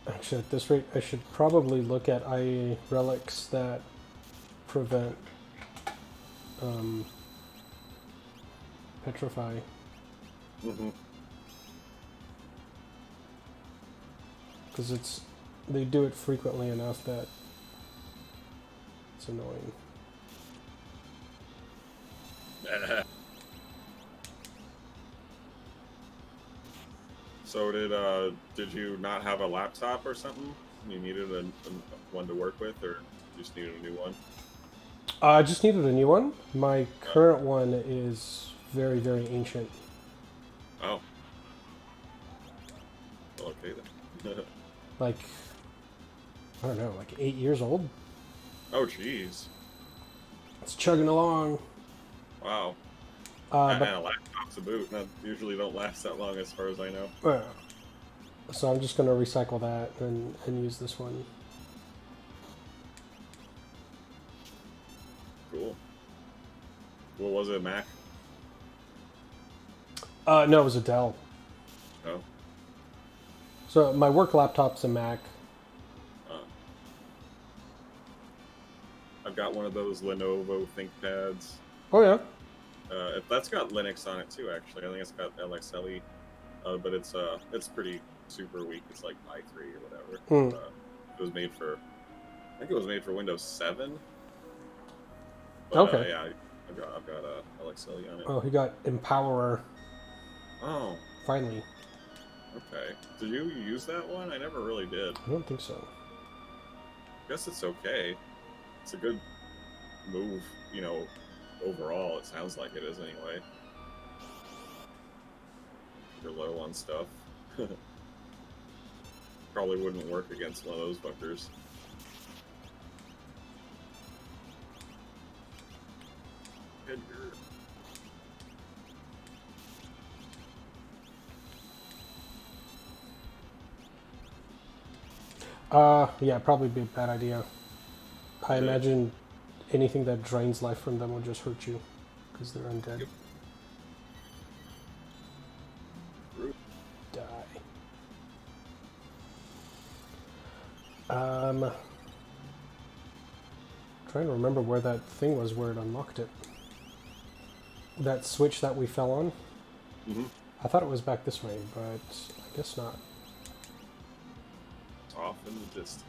[SPEAKER 1] Actually, at this rate, I should probably look at IA relics that prevent petrify.
[SPEAKER 2] Mm-hmm.
[SPEAKER 1] Because they do it frequently enough that it's annoying.
[SPEAKER 2] So did you not have a laptop or something? You needed a one to work with, or you just needed a new one?
[SPEAKER 1] I just needed a new one. My current one is very, very ancient.
[SPEAKER 2] Oh. Okay then.
[SPEAKER 1] Like, I don't know, like 8 years old.
[SPEAKER 2] Oh jeez.
[SPEAKER 1] It's chugging along.
[SPEAKER 2] Wow.
[SPEAKER 1] But
[SPEAKER 2] a laptop's a boot. That usually don't last that long, as far as I know.
[SPEAKER 1] So I'm just gonna recycle that and use this one.
[SPEAKER 2] Cool. What was it, Mac?
[SPEAKER 1] No, it was a Dell.
[SPEAKER 2] Oh.
[SPEAKER 1] So my work laptop's a Mac.
[SPEAKER 2] I've got one of those Lenovo ThinkPads.
[SPEAKER 1] Oh yeah.
[SPEAKER 2] That's got Linux on it too. Actually, I think it's got LXLE, but it's pretty super weak. It's like i3 or whatever. It was made for, I think it was made for Windows 7. But,
[SPEAKER 1] okay.
[SPEAKER 2] Yeah, I've got LXLE on it.
[SPEAKER 1] Oh, he got Empowerer.
[SPEAKER 2] Oh.
[SPEAKER 1] Finally.
[SPEAKER 2] Okay. Did you use that one? I never really did.
[SPEAKER 1] I don't think so.
[SPEAKER 2] I guess it's okay. It's a good move, overall. It sounds like it is anyway. You're low on stuff. Probably wouldn't work against one of those fuckers.
[SPEAKER 1] Yeah, probably be a bad idea. I imagine anything that drains life from them will just hurt you, because they're undead.
[SPEAKER 2] Yep.
[SPEAKER 1] Die. Trying to remember where that thing was where it unlocked it. That switch that we fell on?
[SPEAKER 2] Mm-hmm.
[SPEAKER 1] I thought it was back this way, but I guess not.
[SPEAKER 2] It's off in the distance.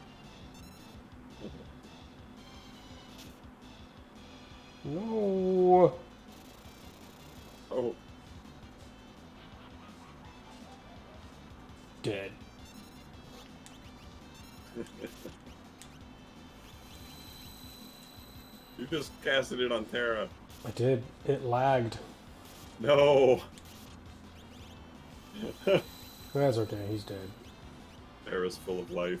[SPEAKER 1] No.
[SPEAKER 2] Oh.
[SPEAKER 1] Dead.
[SPEAKER 2] You just casted it on Terra.
[SPEAKER 1] I did. It lagged.
[SPEAKER 2] No.
[SPEAKER 1] That's okay. He's dead.
[SPEAKER 2] Terra's full of life.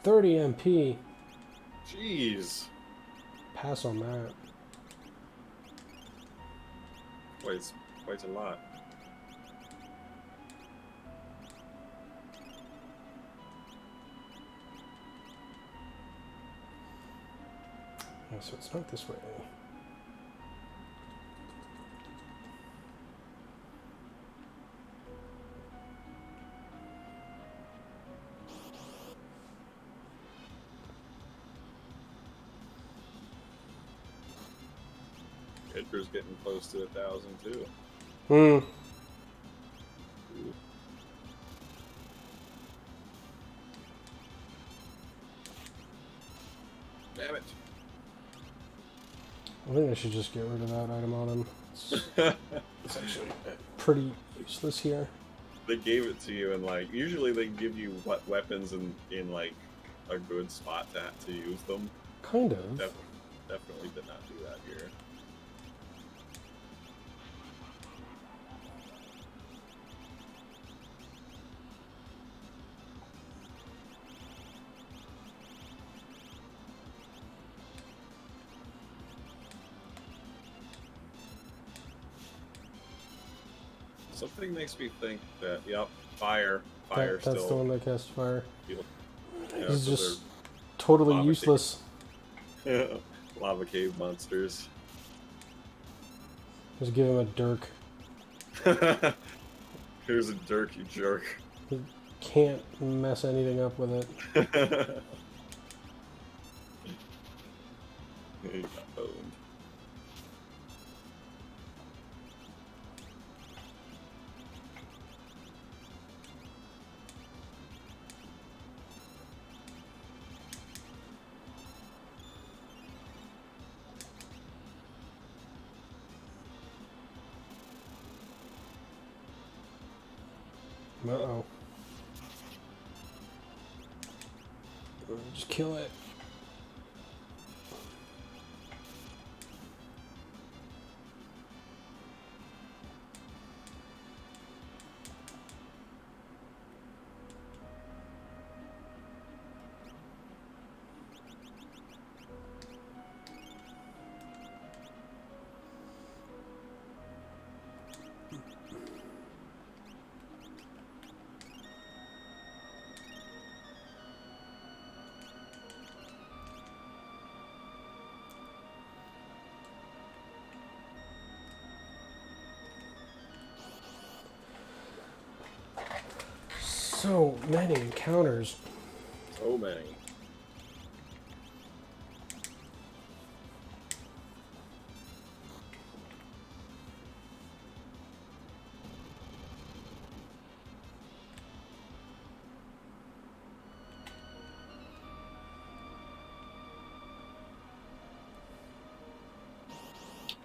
[SPEAKER 1] 30 MP.
[SPEAKER 2] Jeez.
[SPEAKER 1] Pass on that.
[SPEAKER 2] Quite a lot.
[SPEAKER 1] Yeah, so it's not this way.
[SPEAKER 2] Edgar's getting close to 1,000 too.
[SPEAKER 1] Hmm.
[SPEAKER 2] Damn it.
[SPEAKER 1] I think I should just get rid of that item on him. It's actually pretty useless here.
[SPEAKER 2] They gave it to you, and like usually they give you weapons in like a good spot to use them.
[SPEAKER 1] Kind of.
[SPEAKER 2] Definitely did not do that here. Something makes me think that, yep, fire
[SPEAKER 1] That's
[SPEAKER 2] still.
[SPEAKER 1] the one that casts fire.
[SPEAKER 2] You know,
[SPEAKER 1] He's
[SPEAKER 2] so
[SPEAKER 1] just totally
[SPEAKER 2] lava
[SPEAKER 1] useless.
[SPEAKER 2] lava cave monsters.
[SPEAKER 1] Just give him a dirk.
[SPEAKER 2] Here's a dirk, you jerk.
[SPEAKER 1] He can't mess anything up with it.
[SPEAKER 2] He got boned.
[SPEAKER 1] Uh-oh. Just kill it. So many encounters.
[SPEAKER 2] So many.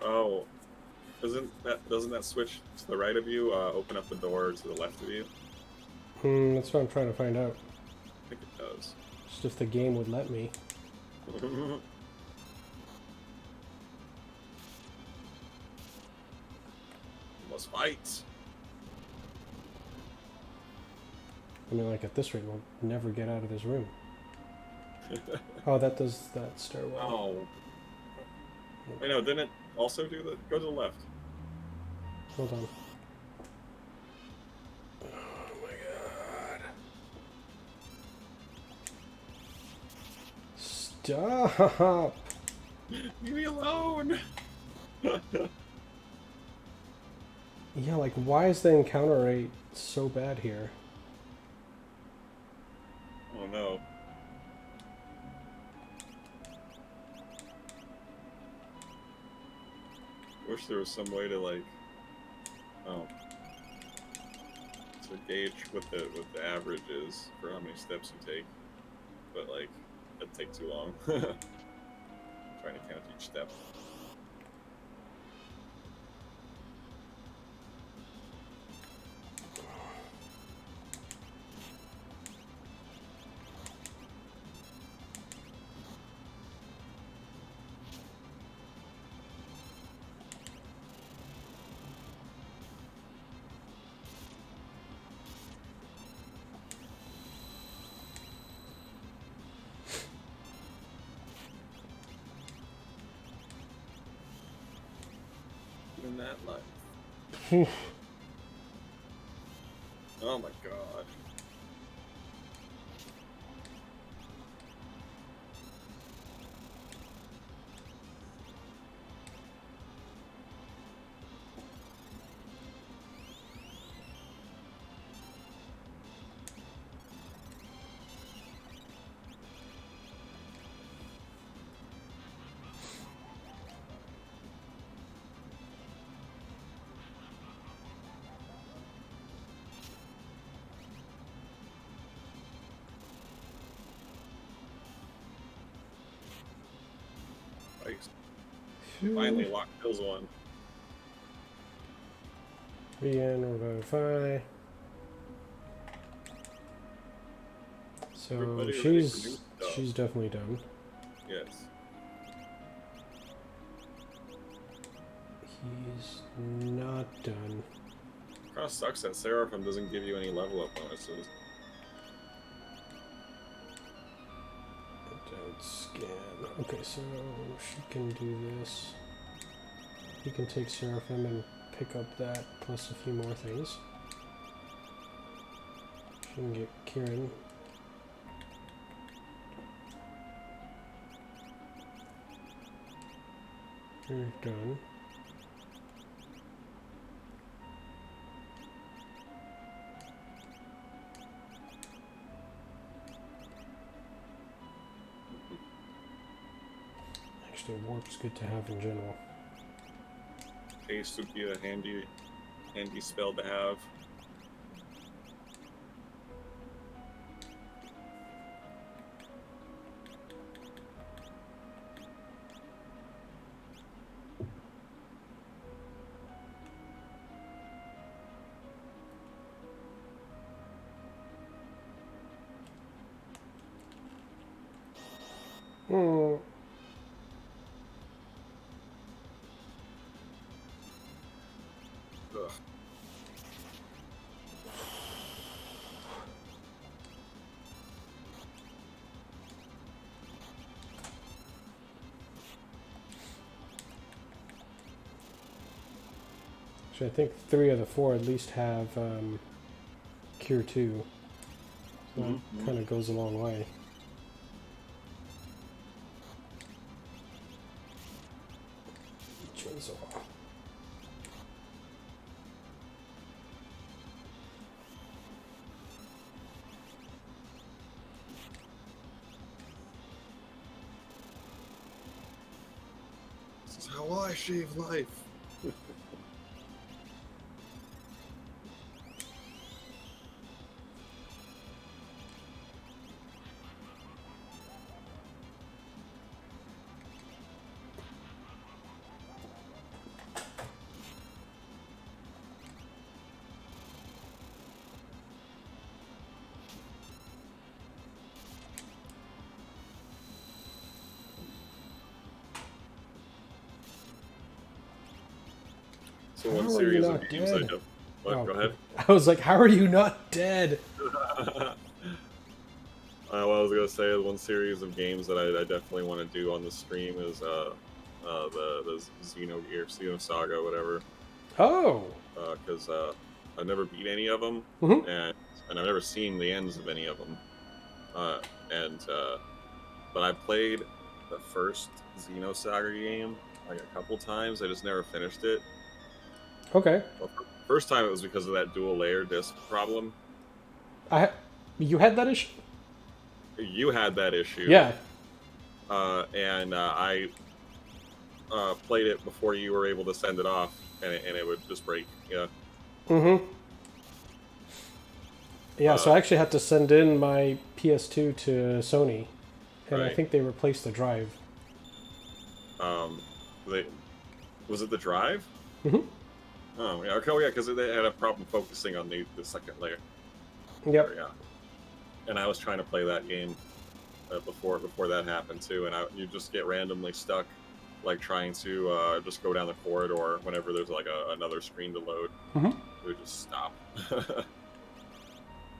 [SPEAKER 2] Oh, doesn't that switch to the right of you open up the door to the left of you?
[SPEAKER 1] That's what I'm trying to find out.
[SPEAKER 2] I think it does.
[SPEAKER 1] Just if the game would let me.
[SPEAKER 2] Must fight.
[SPEAKER 1] I mean, like at this rate, we'll never get out of this room. Oh, that does that stairwell.
[SPEAKER 2] Oh. Wait, no, didn't it also do the go to the left?
[SPEAKER 1] Hold on. Oh my god. Stop!
[SPEAKER 2] Leave me alone!
[SPEAKER 1] Yeah, like, why is the encounter rate so bad here?
[SPEAKER 2] Oh no. Wish there was some way to like, to gauge what the average is for how many steps you take, but like that'd take too long. Trying to count each step. in that life. Oh my god. Nice. Finally kills one.
[SPEAKER 1] Verify. So
[SPEAKER 2] Everybody
[SPEAKER 1] she's definitely done.
[SPEAKER 2] Yes.
[SPEAKER 1] He's not done.
[SPEAKER 2] Kind of sucks that Seraphim doesn't give you any level up bonuses.
[SPEAKER 1] Don't scan. Okay, so she can do this. He can take Seraphim and pick up that plus a few more things. She can get Kieran. You're done. Actually, warp's good to have in general.
[SPEAKER 2] Hey, Suki, a handy spell to have.
[SPEAKER 1] Hmm.
[SPEAKER 2] Ugh.
[SPEAKER 1] Actually, I think 3 of the 4 at least have Cure 2. So that kind of goes a long way. Chainsaw.
[SPEAKER 2] This is how I shave life. So one
[SPEAKER 1] How are
[SPEAKER 2] series
[SPEAKER 1] you
[SPEAKER 2] of
[SPEAKER 1] not
[SPEAKER 2] games
[SPEAKER 1] dead?
[SPEAKER 2] I have. What?
[SPEAKER 1] Oh,
[SPEAKER 2] Go ahead.
[SPEAKER 1] I was like, how are you not dead?
[SPEAKER 2] What I was gonna say is one series of games that I definitely want to do on the stream is the Xeno Saga, whatever.
[SPEAKER 1] Oh.
[SPEAKER 2] Because I've never beat any of them,
[SPEAKER 1] Mm-hmm.
[SPEAKER 2] and I've never seen the ends of any of them. But I played the first Xeno Saga game like a couple times. I just never finished it.
[SPEAKER 1] Okay.
[SPEAKER 2] Well, first time it was because of that dual layer disc problem.
[SPEAKER 1] You had that issue?
[SPEAKER 2] You had that issue.
[SPEAKER 1] Yeah.
[SPEAKER 2] I played it before you were able to send it off, and it would just break. Yeah.
[SPEAKER 1] Mm-hmm. Yeah, so I actually had to send in my PS2 to Sony, and
[SPEAKER 2] Right.
[SPEAKER 1] I think they replaced the drive.
[SPEAKER 2] Was it the drive?
[SPEAKER 1] Mm-hmm.
[SPEAKER 2] Oh yeah, okay, yeah, because they had a problem focusing on the second layer.
[SPEAKER 1] Yep.
[SPEAKER 2] Yeah. And I was trying to play that game before that happened too, and you just get randomly stuck, like trying to just go down the corridor whenever there's like another screen to load.
[SPEAKER 1] Mm-hmm.
[SPEAKER 2] It would just stop.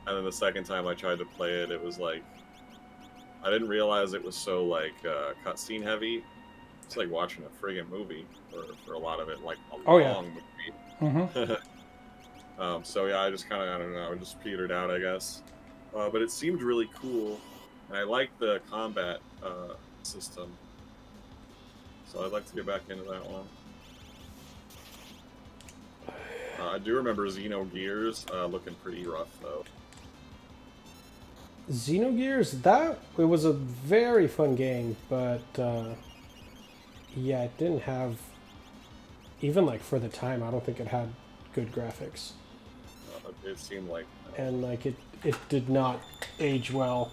[SPEAKER 2] And then the second time I tried to play it, it was like I didn't realize it was so like cutscene heavy. It's like watching a friggin' movie for a lot of it, like a
[SPEAKER 1] Oh, yeah.
[SPEAKER 2] long movie. So yeah, I just kind of, I don't know, just petered out, I guess. But it seemed really cool, and I like the combat system. So I'd like to get back into that one. I do remember Xenogears looking pretty rough, though.
[SPEAKER 1] Xenogears, it was a very fun game, but yeah, it didn't have, even like for the time, I don't think it had good graphics.
[SPEAKER 2] It seemed like...
[SPEAKER 1] And like it did not age well.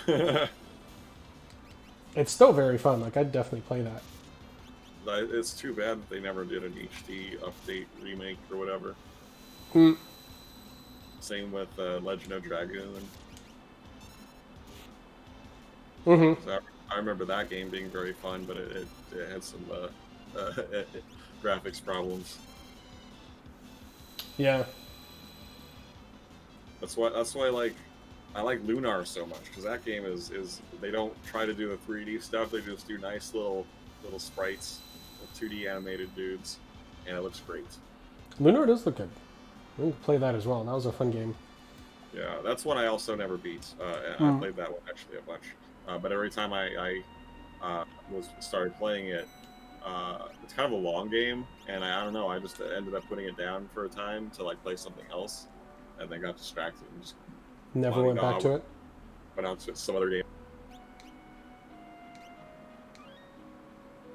[SPEAKER 2] Yeah.
[SPEAKER 1] It's still very fun, like I'd definitely play that.
[SPEAKER 2] It's too bad that they never did an HD update remake or whatever. Same with Legend of Dragoon. So I remember that game being very fun, but it had some graphics problems.
[SPEAKER 1] Yeah.
[SPEAKER 2] That's why I like Lunar so much, because that game is they don't try to do the 3D stuff. They just do nice little sprites, 2D animated dudes, and it looks great.
[SPEAKER 1] Lunar does look good. We can play that as well. That was a fun game.
[SPEAKER 2] Yeah, that's one I also never beat. I played that one actually a bunch, but every time I started playing it, it's kind of a long game, and I don't know. I just ended up putting it down for a time to like play something else, and then got distracted and just
[SPEAKER 1] never went back to it.
[SPEAKER 2] Went out to some other game.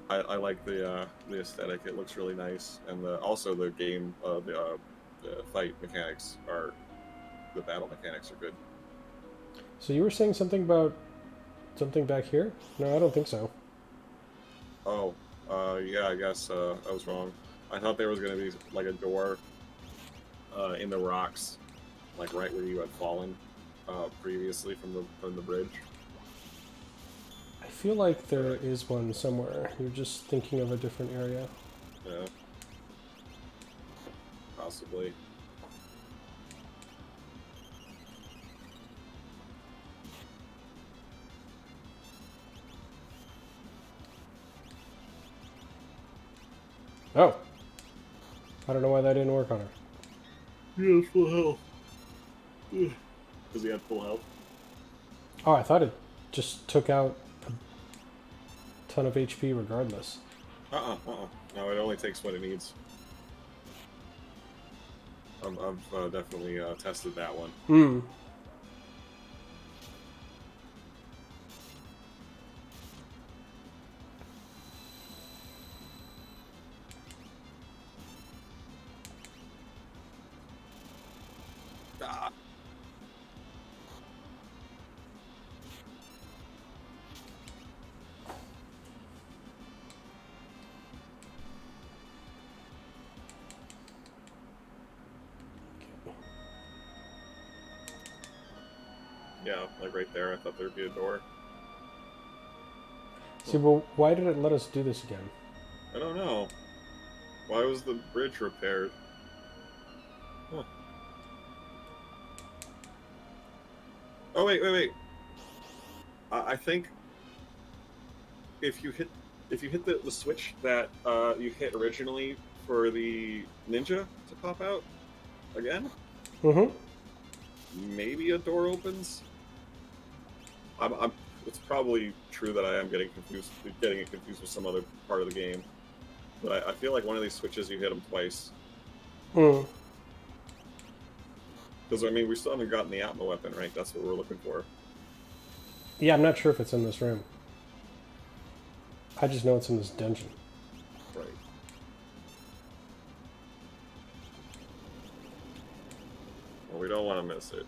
[SPEAKER 2] I like the aesthetic. It looks really nice, and also the game the fight mechanics are the battle mechanics are good.
[SPEAKER 1] So you were saying something about something back here? No, I don't think so.
[SPEAKER 2] Oh, yeah, I guess I was wrong. I thought there was going to be like a door in the rocks, like right where you had fallen previously from the bridge.
[SPEAKER 1] I feel like there is one somewhere. You're just thinking of a different area.
[SPEAKER 2] Yeah, possibly.
[SPEAKER 1] Oh. I don't know why that didn't work on her.
[SPEAKER 2] He has full health. Does he have full health?
[SPEAKER 1] Oh, I thought it just took out a ton of HP regardless.
[SPEAKER 2] No, it only takes what it needs. I've definitely tested that one. Yeah, like right there. I thought there'd be a door.
[SPEAKER 1] See, well, why did it let us do this again?
[SPEAKER 2] I don't know. Why was the bridge repaired? Huh. Oh wait. I think if you hit the switch that you hit originally for the ninja to pop out again, maybe a door opens. It's probably true that I am getting it confused with some other part of the game, but I feel like one of these switches you hit them twice. Because I mean, we still haven't gotten the Atma weapon, right? That's what we're looking for.
[SPEAKER 1] Yeah, I'm not sure if it's in this room. I just know it's in this dungeon.
[SPEAKER 2] Right. Well, we don't want to miss it.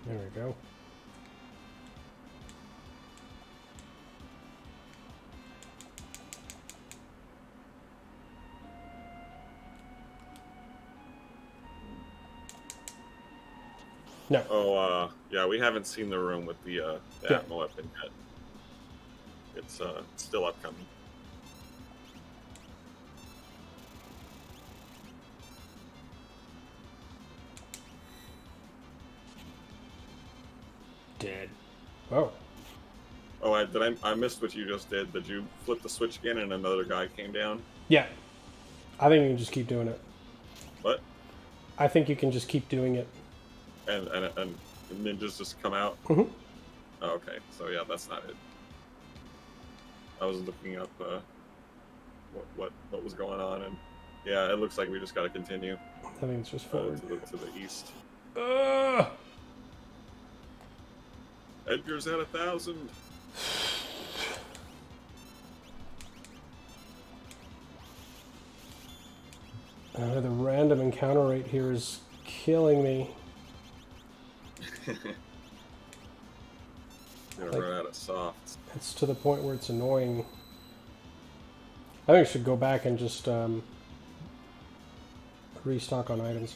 [SPEAKER 1] There we go. No.
[SPEAKER 2] Oh, yeah, we haven't seen the room with the
[SPEAKER 1] Yeah.
[SPEAKER 2] Atmo weapon yet. It's still upcoming.
[SPEAKER 1] Dead. Oh.
[SPEAKER 2] Oh, I missed what you just did. Did you flip the switch again and another guy came down?
[SPEAKER 1] Yeah. I think you can just keep doing it.
[SPEAKER 2] What?
[SPEAKER 1] I think you can just keep doing it.
[SPEAKER 2] And ninjas just come out?
[SPEAKER 1] Mm-hmm.
[SPEAKER 2] Oh, okay, so yeah, that's not it. I was looking up what was going on, and yeah, it looks like we just got to continue.
[SPEAKER 1] I think it's just forward.
[SPEAKER 2] To the east.
[SPEAKER 1] Ugh!
[SPEAKER 2] Edgar's at 1,000.
[SPEAKER 1] The random encounter rate here is killing me.
[SPEAKER 2] Gonna run out of softs.
[SPEAKER 1] It's to the point where it's annoying. I think I should go back and just restock on items.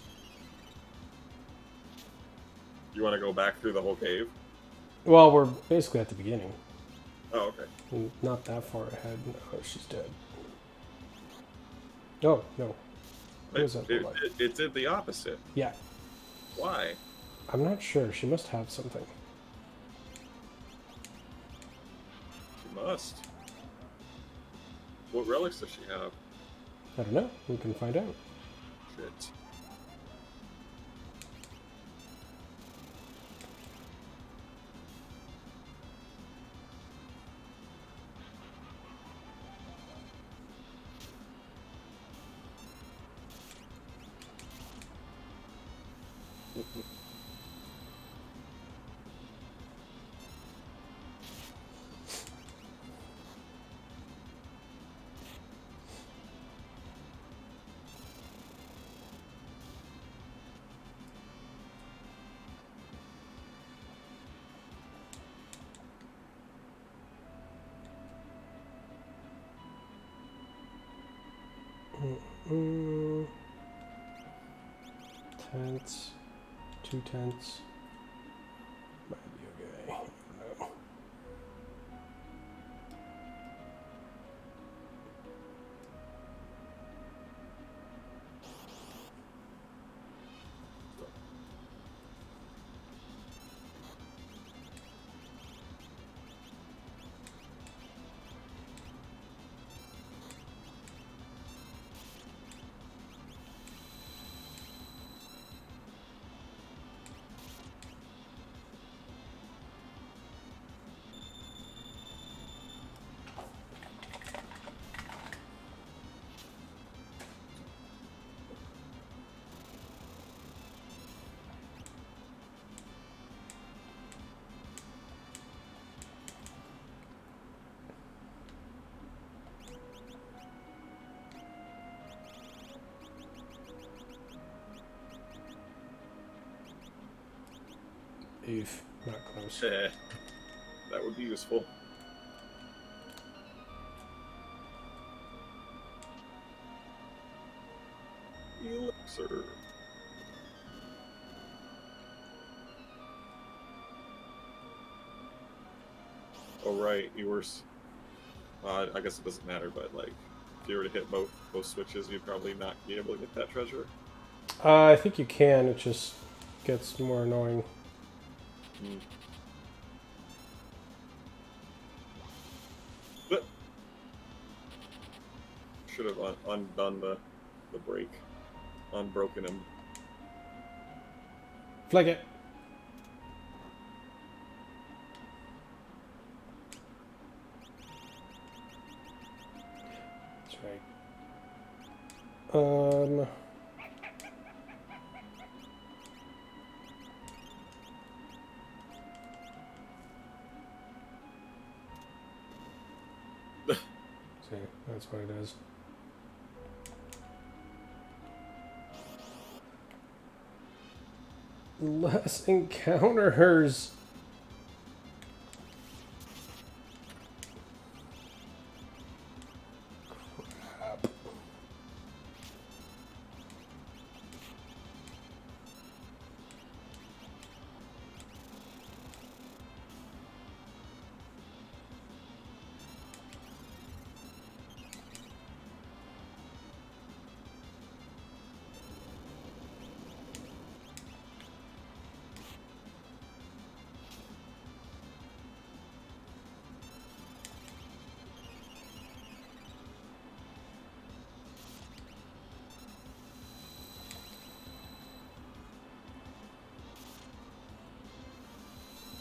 [SPEAKER 2] You want to go back through the whole cave?
[SPEAKER 1] Well, we're basically at the beginning.
[SPEAKER 2] Oh, okay.
[SPEAKER 1] Not that far ahead. Oh, she's dead. Oh, no. What is that like?
[SPEAKER 2] It did the opposite.
[SPEAKER 1] Yeah.
[SPEAKER 2] Why?
[SPEAKER 1] I'm not sure. She must have something.
[SPEAKER 2] She must. What relics does she have?
[SPEAKER 1] I don't know. We can find out.
[SPEAKER 2] Shit.
[SPEAKER 1] Tents. 2 tents. Might be okay. I don't know. Oof, not close.
[SPEAKER 2] That would be useful. Elixir. Oh right, you were. I guess it doesn't matter, but like, if you were to hit both switches, you'd probably not be able to get that treasure.
[SPEAKER 1] I think you can. It just gets more annoying.
[SPEAKER 2] But should have undone the break, unbroken him.
[SPEAKER 1] Flag it. That's right. See, that's what it is. Less encounters. Crap.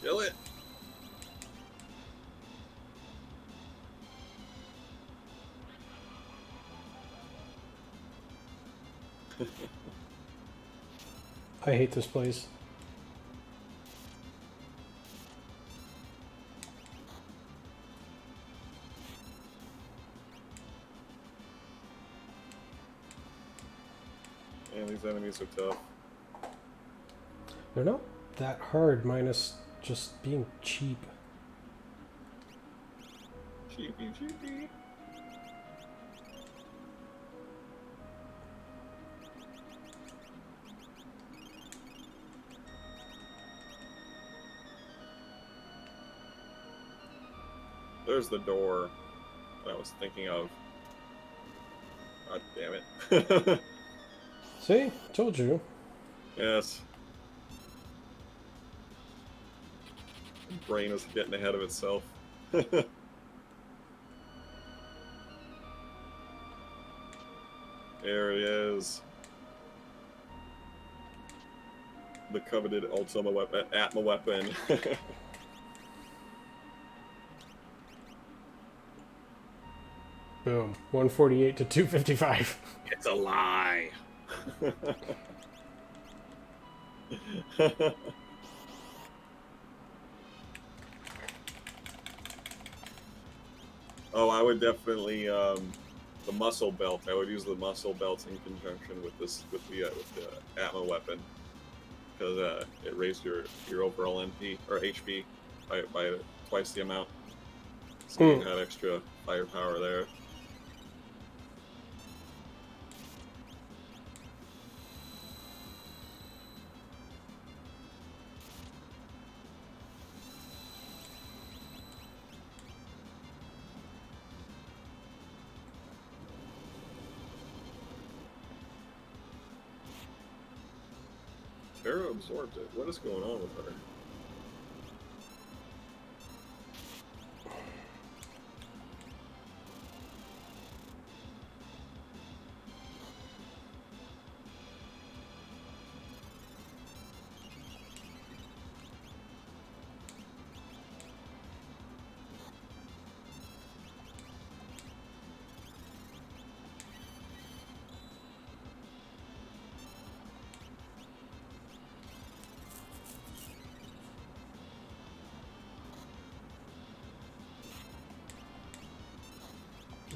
[SPEAKER 2] Kill it.
[SPEAKER 1] I hate this place.
[SPEAKER 2] Man, these enemies are tough.
[SPEAKER 1] They're not that hard, minus just being cheap.
[SPEAKER 2] Cheapy, cheapy. There's the door that I was thinking of. God damn it.
[SPEAKER 1] See? Told you.
[SPEAKER 2] Yes. Brain is getting ahead of itself. There it is. The coveted Ultima weapon, Atma weapon.
[SPEAKER 1] Boom. 148 to 255.
[SPEAKER 2] It's a lie. Oh, I would definitely the muscle belt. I would use the muscle belt in conjunction with this with the Atma weapon, because it raised your overall MP or HP by twice the amount. So you had extra firepower there. Terra absorbed it. What is going on with her?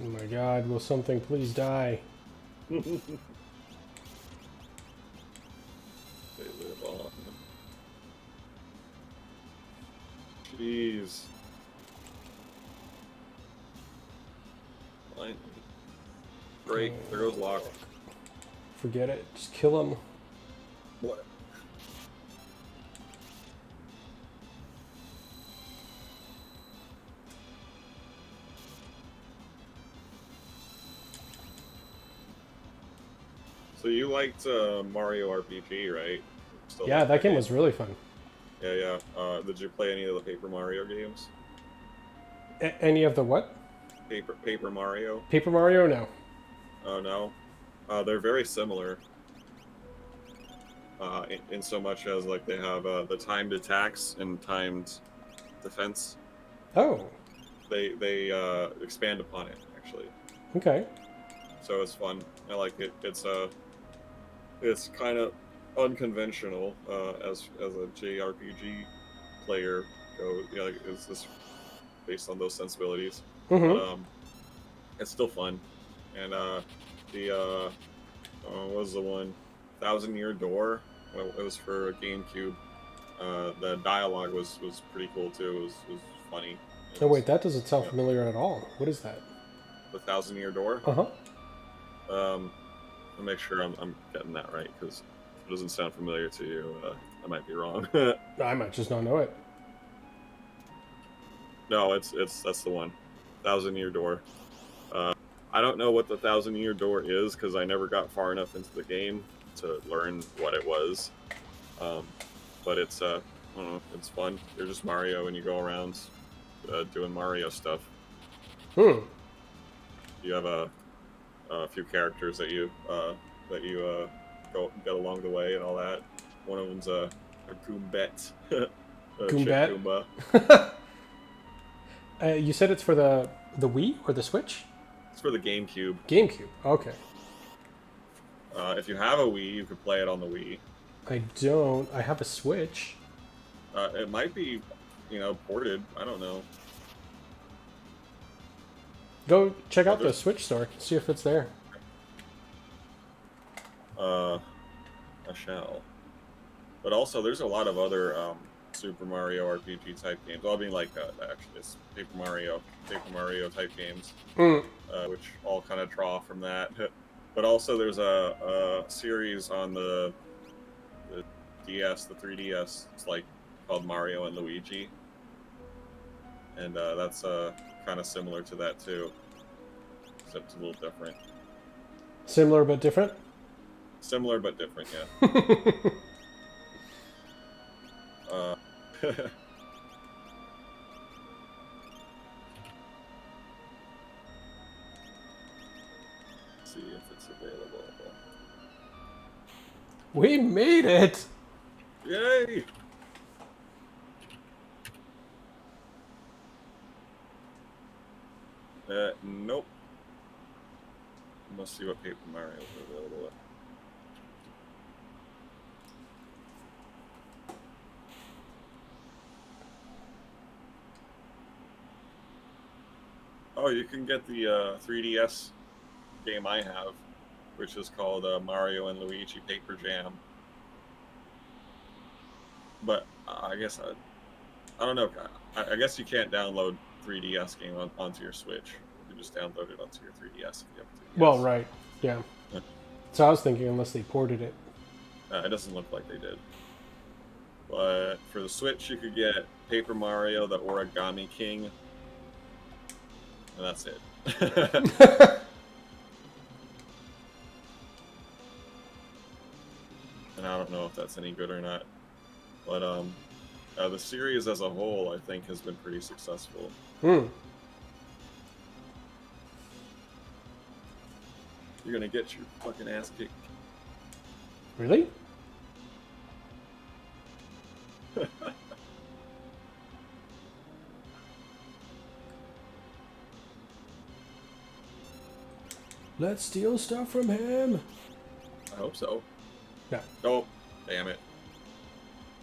[SPEAKER 1] Oh my god, will something please die?
[SPEAKER 2] They live on. Jeez. Finally. Great. There goes Locke.
[SPEAKER 1] Forget it. Just kill him.
[SPEAKER 2] What? So you liked Mario RPG, right? Still
[SPEAKER 1] Yeah,
[SPEAKER 2] like
[SPEAKER 1] that game was really fun.
[SPEAKER 2] Yeah, yeah. Did you play any of the Paper Mario games?
[SPEAKER 1] Any of the what?
[SPEAKER 2] Paper Mario?
[SPEAKER 1] Paper Mario? No.
[SPEAKER 2] Oh no. They're very similar. In so much as like they have the timed attacks and timed defense.
[SPEAKER 1] Oh.
[SPEAKER 2] They expand upon it actually.
[SPEAKER 1] Okay.
[SPEAKER 2] So it's fun. I like it. It's kind of unconventional as a JRPG player goes. You know, like, it's just based on those sensibilities.
[SPEAKER 1] Mm-hmm.
[SPEAKER 2] But it's still fun. And what was the one? 1,000 Year Door It was for a GameCube. The dialogue was pretty cool too. It was funny.
[SPEAKER 1] Oh wait, that doesn't sound familiar at all. What is that?
[SPEAKER 2] The Thousand Year Door.
[SPEAKER 1] Uh-huh.
[SPEAKER 2] I'll make sure I'm getting that right, because if it doesn't sound familiar to you, I might be wrong.
[SPEAKER 1] I might just not know it.
[SPEAKER 2] No, it's that's the one. Thousand Year Door. I don't know what the Thousand Year Door is, because I never got far enough into the game to learn what it was. But it's I don't know, it's fun. You're just Mario and you go around doing Mario stuff. You have a few characters that you go get along the way and all that. One of them's a Goombet.
[SPEAKER 1] Goombet? You said it's for the Wii or the Switch?
[SPEAKER 2] It's for the GameCube.
[SPEAKER 1] GameCube. Okay.
[SPEAKER 2] If you have a Wii, you could play it on the Wii.
[SPEAKER 1] I don't. I have a Switch.
[SPEAKER 2] It might be, ported. I don't know.
[SPEAKER 1] Go check out the Switch store. See if it's there.
[SPEAKER 2] I shall. But also, there's a lot of other Super Mario RPG type games. Well, I mean, like actually, it's Paper Mario type games, which all kind of draw from that. But also, there's a series on the DS, the 3DS. It's like called Mario and Luigi, and that's kind of similar to that too, except it's a little different.
[SPEAKER 1] Similar but different.
[SPEAKER 2] Similar but different, yeah. See if it's available.
[SPEAKER 1] We made it!
[SPEAKER 2] Yay! Nope. Must see what Paper Mario is available at. Oh, you can get the 3DS game I have, which is called Mario and Luigi Paper Jam. But I guess I don't know. I guess you can't download 3DS game onto your Switch. You can just download it onto your 3DS if you have 3DS.
[SPEAKER 1] Well, right, yeah. So I was thinking unless they ported it.
[SPEAKER 2] It doesn't look like they did. But for the Switch, you could get Paper Mario, the Origami King, and that's it. And I don't know if that's any good or not. But the series as a whole, I think, has been pretty successful. You're gonna get your fucking ass kicked.
[SPEAKER 1] Really? Let's steal stuff from him.
[SPEAKER 2] I hope so.
[SPEAKER 1] Yeah.
[SPEAKER 2] Oh, damn it.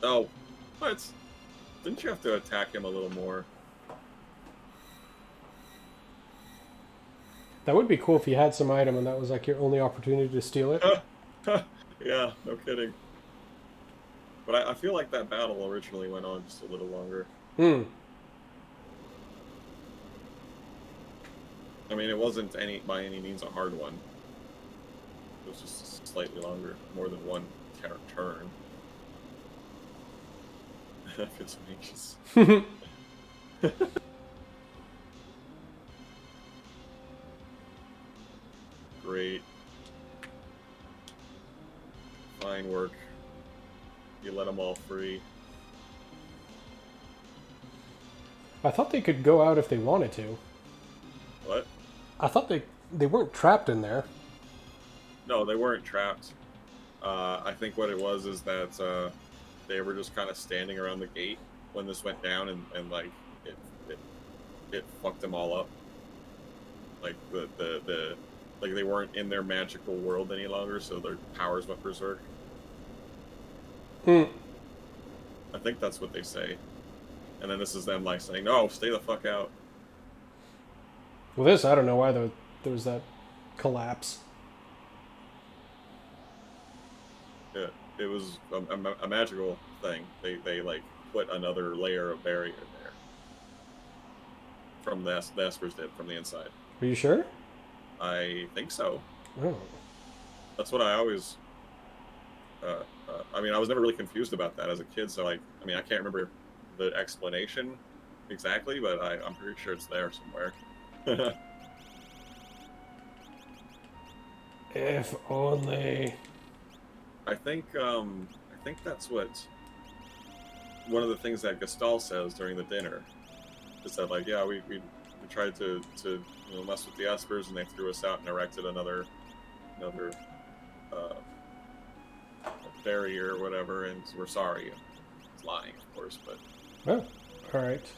[SPEAKER 2] Oh, what? Didn't you have to attack him a little more?
[SPEAKER 1] That would be cool if you had some item and that was like your only opportunity to steal it.
[SPEAKER 2] Yeah, no kidding. But I feel like that battle originally went on just a little longer. I mean, it wasn't by any means a hard one. It was just slightly longer, more than one turn. I feel so anxious. Great. Fine work. You let them all free.
[SPEAKER 1] I thought they could go out if they wanted to.
[SPEAKER 2] What?
[SPEAKER 1] I thought they weren't trapped in there.
[SPEAKER 2] No, they weren't trapped. I think what it was is that they were just kind of standing around the gate when this went down, and like it fucked them all up. Like the like they weren't in their magical world any longer, so their powers went berserk. I think that's what they say. And then this is them like saying, "No, stay the fuck out."
[SPEAKER 1] Well, this, I don't know why there was that collapse.
[SPEAKER 2] Yeah, it was a magical thing. They like put another layer of barrier there from the Espers did from the inside.
[SPEAKER 1] Are you sure?
[SPEAKER 2] I think so.
[SPEAKER 1] Oh.
[SPEAKER 2] That's what I always. I mean, I was never really confused about that as a kid. So, like, I mean, I can't remember the explanation exactly, but I'm pretty sure it's there somewhere.
[SPEAKER 1] If only.
[SPEAKER 2] I think that's what one of the things that Gastal says during the dinner is that, like, yeah, we tried to mess with the Espers, and they threw us out and erected another barrier or whatever, and we're sorry. It's lying, of course, but
[SPEAKER 1] Oh, all right.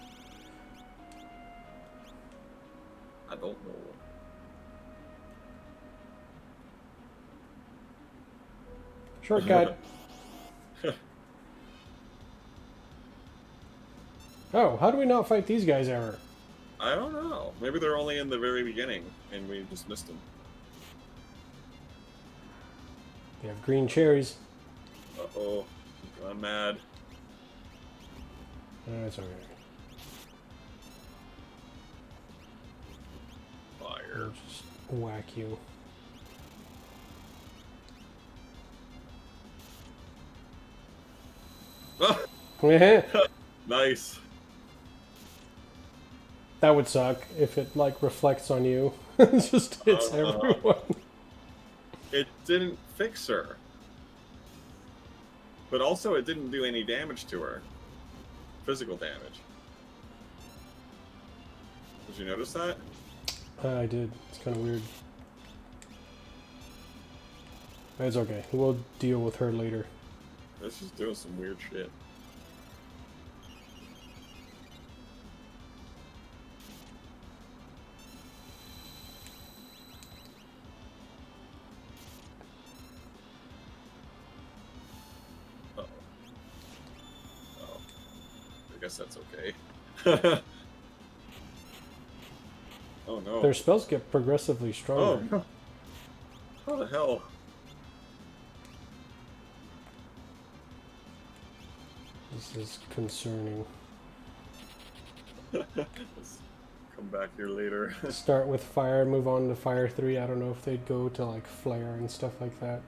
[SPEAKER 2] I don't know.
[SPEAKER 1] Shortcut. Oh, how do we not fight these guys ever?
[SPEAKER 2] I don't know. Maybe they're only in the very beginning, and we just missed them.
[SPEAKER 1] They have green cherries.
[SPEAKER 2] Uh-oh. I'm gone mad.
[SPEAKER 1] That's okay.
[SPEAKER 2] Fire.
[SPEAKER 1] I'll just whack you.
[SPEAKER 2] Nice.
[SPEAKER 1] That would suck if it like reflects on you. It just hits everyone.
[SPEAKER 2] It didn't fix her. But also it didn't do any damage to her. Physical damage. Did you notice that?
[SPEAKER 1] I did. It's kind of weird. It's okay. We'll deal with her later.
[SPEAKER 2] It's just doing some weird shit. Uh-oh. Oh. I guess that's okay. Oh no.
[SPEAKER 1] Their spells get progressively stronger.
[SPEAKER 2] Oh. How the hell?
[SPEAKER 1] This is concerning.
[SPEAKER 2] Let's come back here later.
[SPEAKER 1] Start with fire, move on to fire 3. I don't know if they'd go to like flare and stuff like that.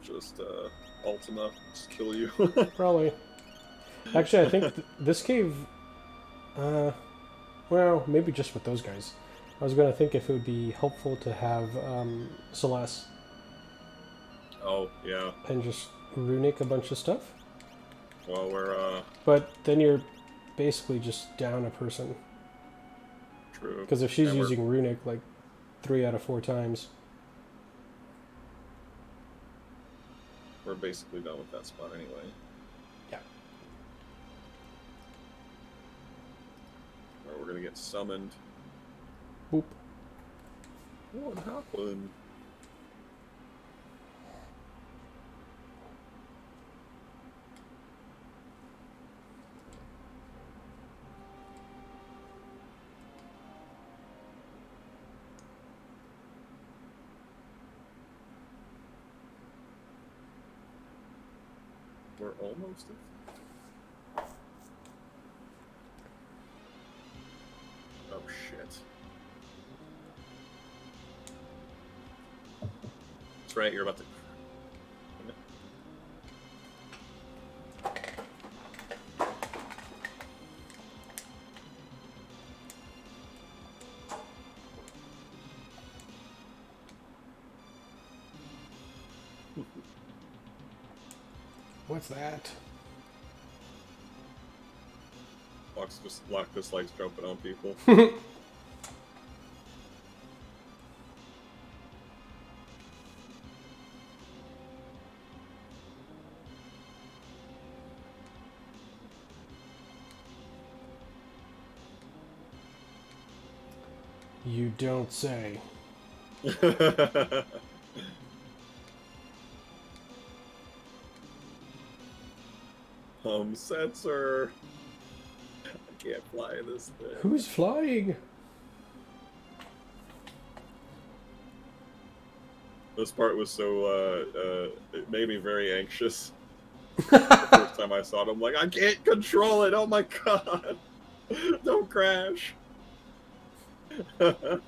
[SPEAKER 2] Just Ultima, just kill you.
[SPEAKER 1] Probably. Actually, I think this cave. Well, maybe just with those guys. I was gonna think if it would be helpful to have Celeste
[SPEAKER 2] Oh yeah.
[SPEAKER 1] and just runic a bunch of stuff.
[SPEAKER 2] Well, we're
[SPEAKER 1] But then you're basically just down a person.
[SPEAKER 2] true.
[SPEAKER 1] Because if she's
[SPEAKER 2] And
[SPEAKER 1] using runic like 3 out of 4 times.
[SPEAKER 2] we're basically done with that spot anyway.
[SPEAKER 1] Yeah.
[SPEAKER 2] Or we're gonna get summoned.
[SPEAKER 1] Boop.
[SPEAKER 2] What happened? We're almost at... Oh shit. That's right, you're about to...
[SPEAKER 1] What's that?
[SPEAKER 2] Lock just likes jumping on people.
[SPEAKER 1] You don't say.
[SPEAKER 2] Sensor. I can't fly this thing.
[SPEAKER 1] Who's flying?
[SPEAKER 2] This part was so it made me very anxious. The first time I saw it, I'm like, I can't control it. Oh my god! Don't crash.
[SPEAKER 1] I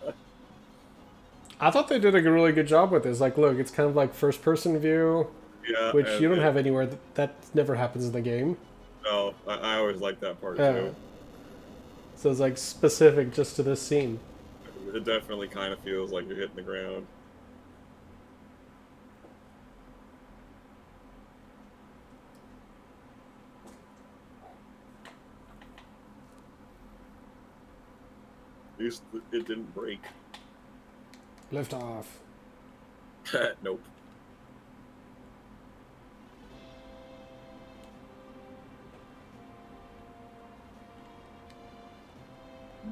[SPEAKER 1] thought they did a really good job with this. Like, look, it's kind of like first-person view,
[SPEAKER 2] Yeah,
[SPEAKER 1] which you don't
[SPEAKER 2] and
[SPEAKER 1] have anywhere. That never happens in the game.
[SPEAKER 2] no, I always like that part too.
[SPEAKER 1] So it's like specific just to this scene.
[SPEAKER 2] It definitely kind of feels like you're hitting the ground. At least it didn't break.
[SPEAKER 1] Lift off.
[SPEAKER 2] Nope.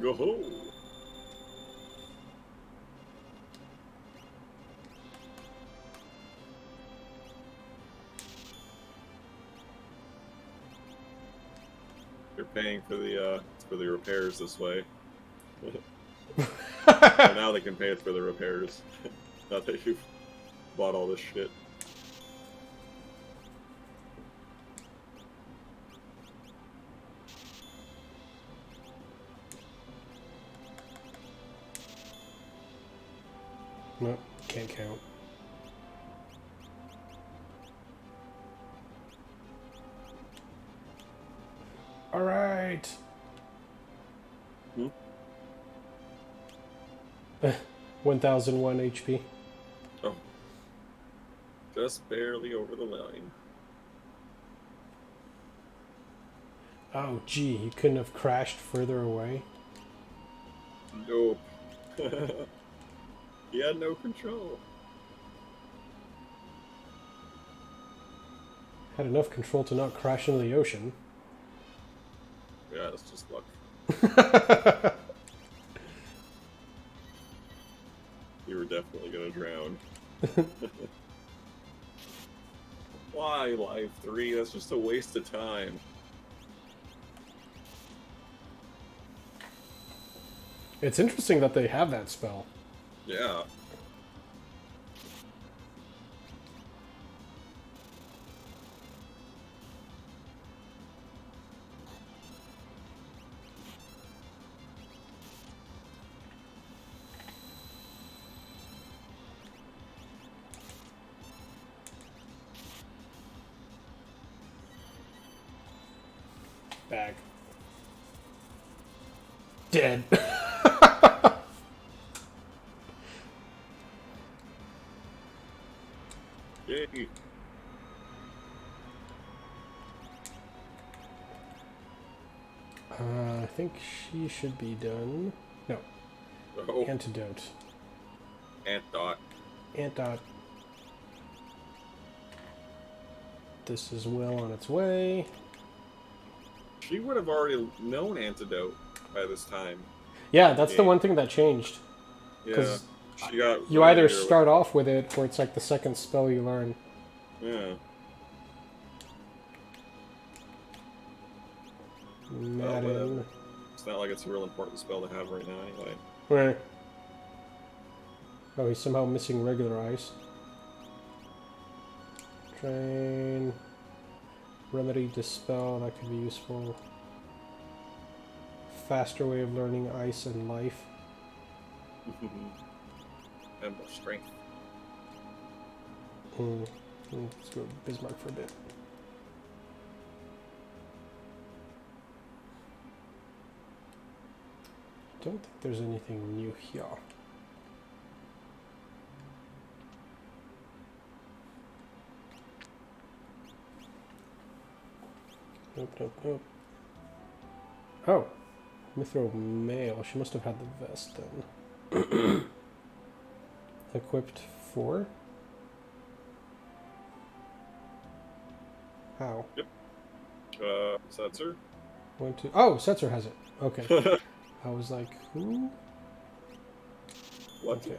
[SPEAKER 2] Go-ho! You're paying for the repairs this way. And now they can pay us for the repairs. Now that you've bought all this shit.
[SPEAKER 1] Nope, can't count. All right. 1001 HP.
[SPEAKER 2] Oh. Just barely over the line.
[SPEAKER 1] Oh, gee, you couldn't have crashed further away?
[SPEAKER 2] Nope. He had no control.
[SPEAKER 1] Had enough control to not crash into the ocean.
[SPEAKER 2] Yeah, it's just luck. You were definitely gonna drown. Why Life 3? That's just a waste of time.
[SPEAKER 1] It's interesting that they have that spell.
[SPEAKER 2] Yeah.
[SPEAKER 1] Bag. Dead.
[SPEAKER 2] Yay.
[SPEAKER 1] I think she should be done. No.
[SPEAKER 2] Oh,
[SPEAKER 1] Antidote.
[SPEAKER 2] Ant Dot.
[SPEAKER 1] Antdot. This is well on its way.
[SPEAKER 2] She would have already known Antidote by this time.
[SPEAKER 1] Yeah, that's the one thing that changed.
[SPEAKER 2] Yeah. She got
[SPEAKER 1] You either start off with it, or it's like the second spell you learn.
[SPEAKER 2] Yeah.
[SPEAKER 1] Madden.
[SPEAKER 2] It's not like it's a real important spell to have right now, anyway.
[SPEAKER 1] Right. Oh, he's somehow missing regular ice. Train. Remedy, dispel, that could be useful. Faster way of learning ice and life.
[SPEAKER 2] And more strength.
[SPEAKER 1] Let's go Bismarck for a bit. Don't think there's anything new here. Nope. Oh, Mithro male. She must have had the vest then. Equipped 4? How?
[SPEAKER 2] Yep. Setzer?
[SPEAKER 1] 1, 2. Oh, Setzer has it. Okay. I was like, who?
[SPEAKER 2] What?
[SPEAKER 1] Okay.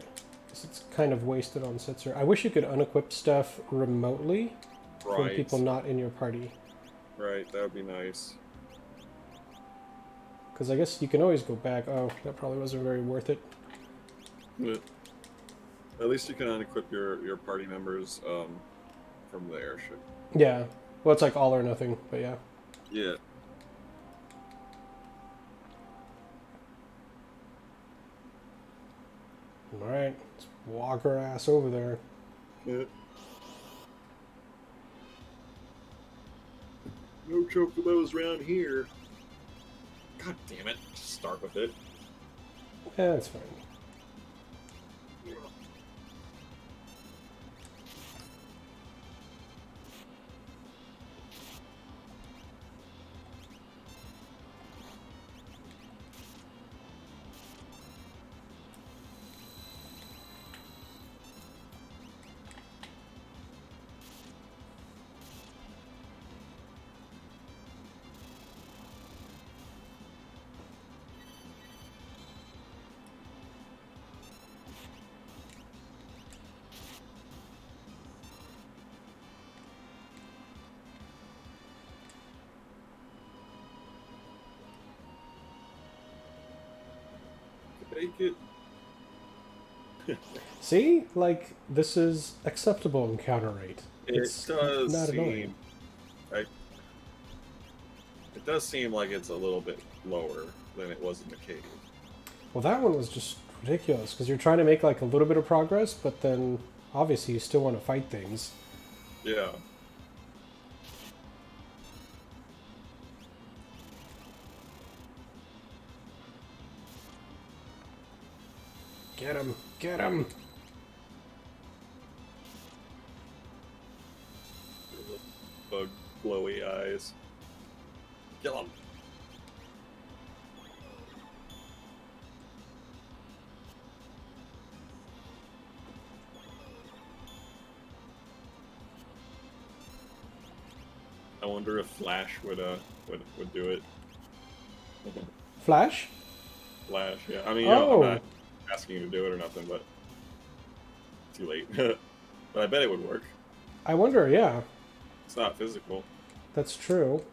[SPEAKER 1] Guess it's kind of wasted on Setzer. I wish you could unequip stuff remotely from people not in your party.
[SPEAKER 2] Right, that would be nice.
[SPEAKER 1] Because I guess you can always go back. Oh, that probably wasn't very worth it.
[SPEAKER 2] At least you can unequip your party members from the airship.
[SPEAKER 1] Yeah. Well, it's like all or nothing, but yeah.
[SPEAKER 2] Yeah.
[SPEAKER 1] All right, let's walk her ass over there.
[SPEAKER 2] Yeah. No chocobos around here. God damn it! Just start with it.
[SPEAKER 1] Yeah, that's fine.
[SPEAKER 2] Make it.
[SPEAKER 1] See, like this is acceptable encounter rate.
[SPEAKER 2] It
[SPEAKER 1] It's
[SPEAKER 2] does
[SPEAKER 1] not
[SPEAKER 2] seem.
[SPEAKER 1] annoying.
[SPEAKER 2] It does seem like it's a little bit lower than it was in the cave.
[SPEAKER 1] Well, that one was just ridiculous because you're trying to make like a little bit of progress, but then obviously you still want to fight things.
[SPEAKER 2] Yeah.
[SPEAKER 1] Get him! Get him!
[SPEAKER 2] Bug glowy eyes. Kill him. I wonder if Flash would do it.
[SPEAKER 1] Flash?
[SPEAKER 2] Flash, yeah. I mean,
[SPEAKER 1] Oh.
[SPEAKER 2] I'm not asking you to do it or nothing, but too late. But I bet it would work.
[SPEAKER 1] I wonder. Yeah,
[SPEAKER 2] It's not physical,
[SPEAKER 1] that's true.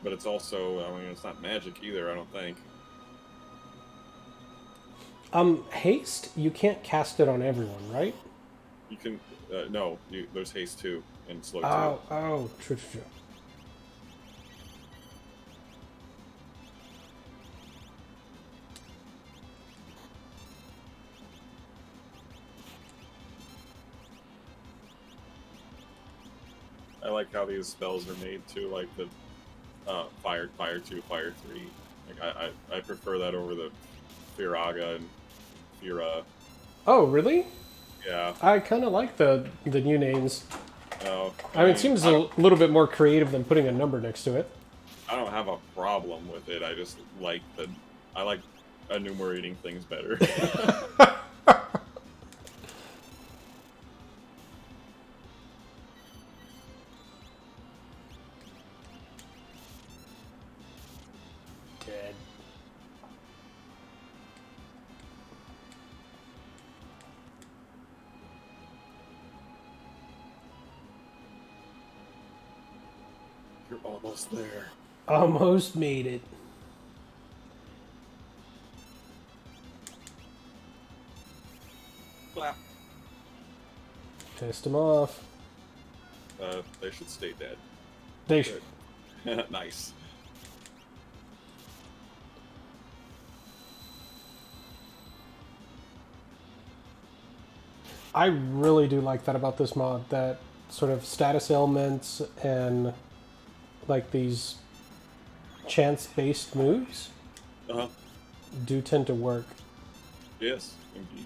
[SPEAKER 2] but it's also, I mean, it's not magic either. I don't think.
[SPEAKER 1] Haste. You can't cast it on everyone, right?
[SPEAKER 2] You can no. There's haste too and slow
[SPEAKER 1] Oh,
[SPEAKER 2] too.
[SPEAKER 1] oh, true, true, true.
[SPEAKER 2] I like how these spells are made too, like the fire 2, fire 3. Like I prefer that over the Firaga and Fira.
[SPEAKER 1] Oh, really?
[SPEAKER 2] Yeah.
[SPEAKER 1] I kind of like the new names.
[SPEAKER 2] No.
[SPEAKER 1] I mean, it seems a little bit more creative than putting a number next to it.
[SPEAKER 2] I don't have a problem with it. I just like I like enumerating things better.
[SPEAKER 1] Dead.
[SPEAKER 2] You're almost there.
[SPEAKER 1] Almost made it.
[SPEAKER 2] Clap.
[SPEAKER 1] Pissed him off.
[SPEAKER 2] They should stay dead.
[SPEAKER 1] They should.
[SPEAKER 2] Nice.
[SPEAKER 1] I really do like that about this mod, that sort of status elements and like these chance-based moves
[SPEAKER 2] Uh-huh.
[SPEAKER 1] do tend to work.
[SPEAKER 2] Yes, indeed.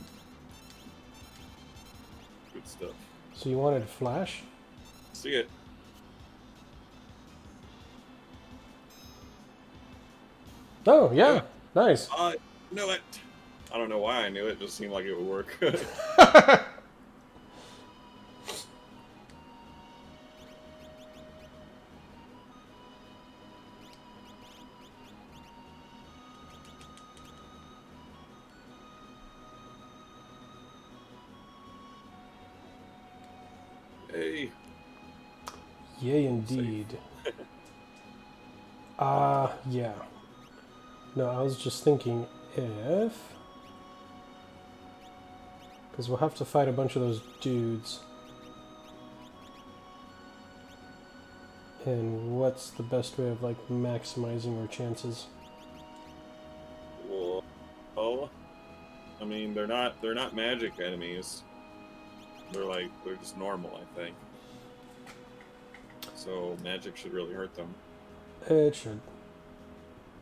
[SPEAKER 2] Good stuff.
[SPEAKER 1] So you wanted Flash?
[SPEAKER 2] See it.
[SPEAKER 1] Oh, yeah.
[SPEAKER 2] Yeah.
[SPEAKER 1] Nice.
[SPEAKER 2] I knew it. I don't know why I knew it. Just seemed like it would work. Hey.
[SPEAKER 1] Yay, indeed. Yeah. No, I was just thinking if... Because we'll have to fight a bunch of those dudes. And what's the best way of, like, maximizing our chances?
[SPEAKER 2] Well, I mean, they're not magic enemies. They're just normal, I think. So magic should really hurt them.
[SPEAKER 1] It should.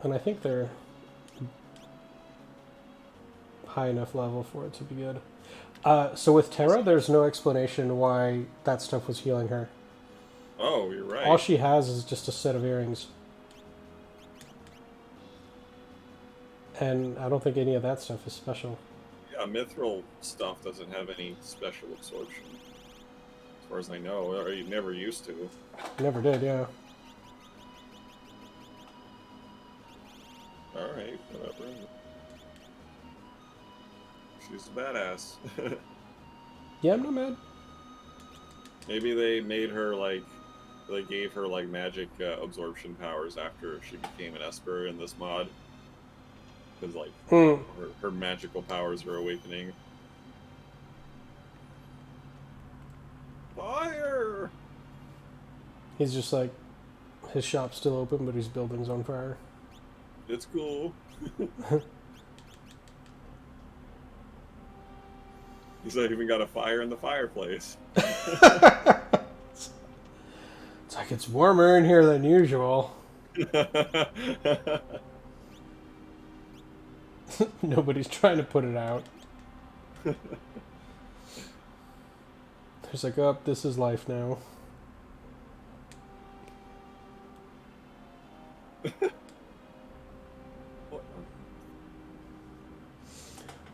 [SPEAKER 1] And I think they're high enough level for it to be good. So with Terra, there's no explanation why that stuff was healing her.
[SPEAKER 2] Oh, you're right.
[SPEAKER 1] All she has is just a set of earrings. And I don't think any of that stuff is special.
[SPEAKER 2] Yeah, mithril stuff doesn't have any special absorption. As far as I know, or you never used to.
[SPEAKER 1] Never did, yeah.
[SPEAKER 2] Alright, whatever. She's a badass.
[SPEAKER 1] Yeah, I'm not mad.
[SPEAKER 2] Maybe they made her, like, they gave her, like, magic absorption powers after she became an Esper in this mod. Because, like, her magical powers are awakening. Fire!
[SPEAKER 1] He's just like, his shop's still open, but his building's on fire.
[SPEAKER 2] It's cool. He's even got a fire in the fireplace.
[SPEAKER 1] It's like, it's warmer in here than usual. Nobody's trying to put it out. There's like, oh, this is life now.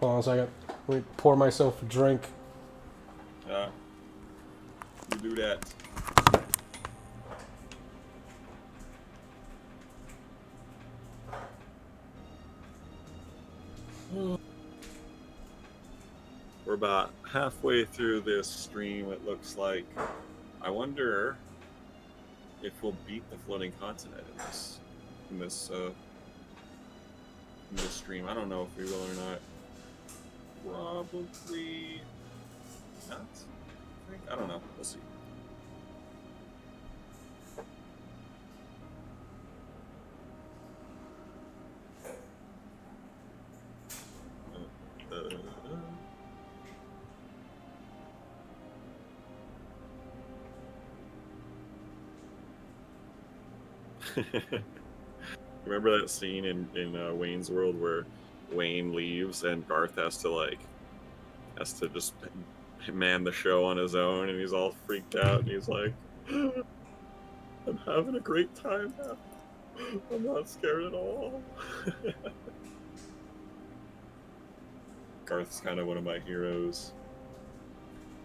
[SPEAKER 1] Hold on a second. Let me pour myself a drink.
[SPEAKER 2] Yeah. You do that. We're about halfway through this stream, it looks like. I wonder if we'll beat the floating continent in this stream. I don't know if we will or not. Probably not. I don't know. We'll see. Remember that scene in Wayne's World where Wayne leaves and Garth has to just man the show on his own, and he's all freaked out, and he's like, I'm having a great time now. I'm not scared at all. Garth's kind of one of my heroes.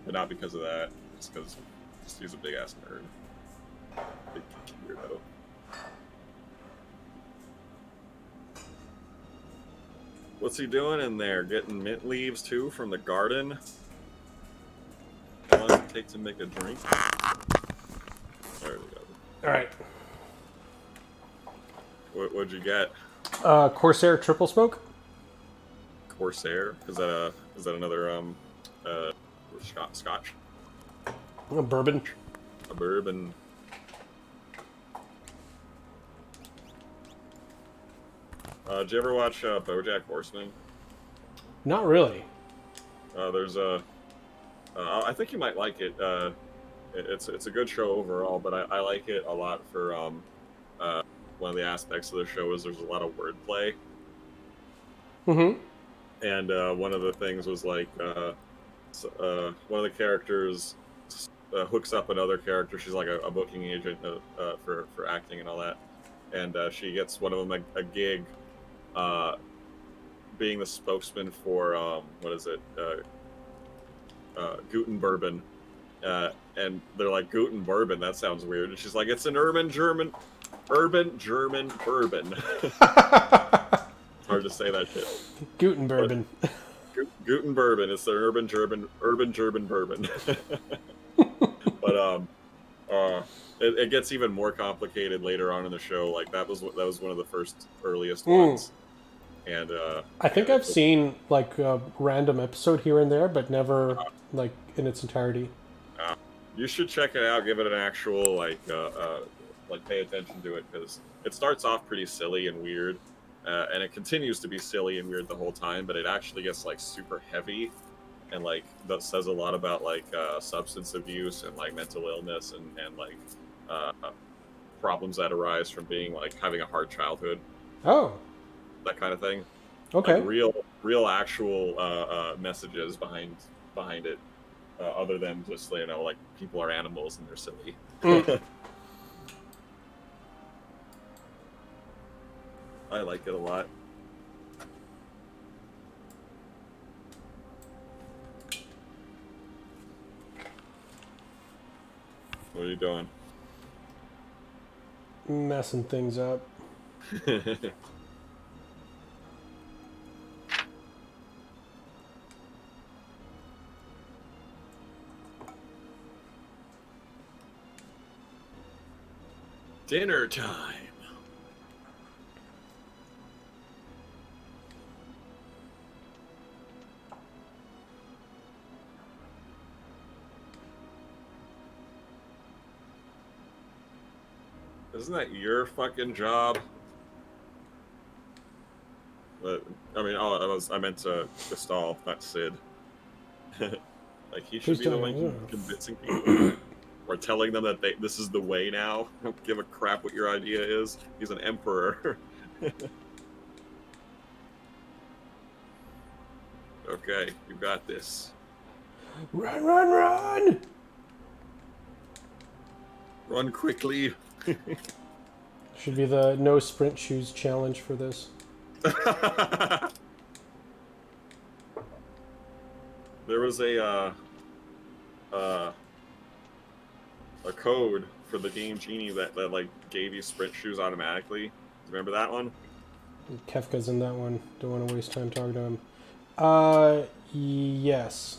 [SPEAKER 2] But not because of that. It's because he's a big ass nerd. Big weirdo. What's he doing in there? Getting mint leaves too from the garden? How long does it take to make a drink? There we go.
[SPEAKER 1] Alright.
[SPEAKER 2] What'd you get?
[SPEAKER 1] Corsair Triple Smoke?
[SPEAKER 2] Corsair? Is that another Scotch?
[SPEAKER 1] A bourbon.
[SPEAKER 2] A bourbon. Did you ever watch BoJack Horseman?
[SPEAKER 1] Not really.
[SPEAKER 2] There's a. I think you might like it. It's a good show overall, but I like it a lot for one of the aspects of the show is there's a lot of wordplay.
[SPEAKER 1] Mm-hmm.
[SPEAKER 2] And one of the things was like one of the characters hooks up another character. She's like a booking agent for acting and all that, and she gets one of them a gig being the spokesman for what is it? Guten Bourbon. And they're like, Guten Bourbon, that sounds weird. And she's like, it's an urban German bourbon. It's hard to say that shit.
[SPEAKER 1] Guten Bourbon.
[SPEAKER 2] Guten Bourbon. It's the urban German bourbon. But it gets even more complicated later on in the show. Like that was one of the earliest ones. and
[SPEAKER 1] I think I've seen like a random episode here and there, but never like in its entirety.
[SPEAKER 2] You should check it out. Give it an actual like pay attention to it, because it starts off pretty silly and weird, and it continues to be silly and weird the whole time. But it actually gets like super heavy, and like that says a lot about like substance abuse and like mental illness and like uh, problems that arise from being like having a hard childhood,
[SPEAKER 1] Oh,
[SPEAKER 2] that kind of thing.
[SPEAKER 1] okay.
[SPEAKER 2] Like real actual messages behind it, other than just like people are animals and they're silly. I like it a lot. What are you doing?
[SPEAKER 1] Messing things up.
[SPEAKER 2] Dinner time. Isn't that your fucking job? But I mean, I meant to stall, not Sid. Like he should be the one convincing people or telling them that this is the way now. Don't give a crap what your idea is. He's an emperor. Okay, you got this.
[SPEAKER 1] Run, run, run!
[SPEAKER 2] Run quickly.
[SPEAKER 1] Should be the no sprint shoes challenge for this.
[SPEAKER 2] There was a code for the game Genie that like gave you sprint shoes automatically. Remember that one?
[SPEAKER 1] Kefka's in that one. Don't want to waste time talking to him. Yes.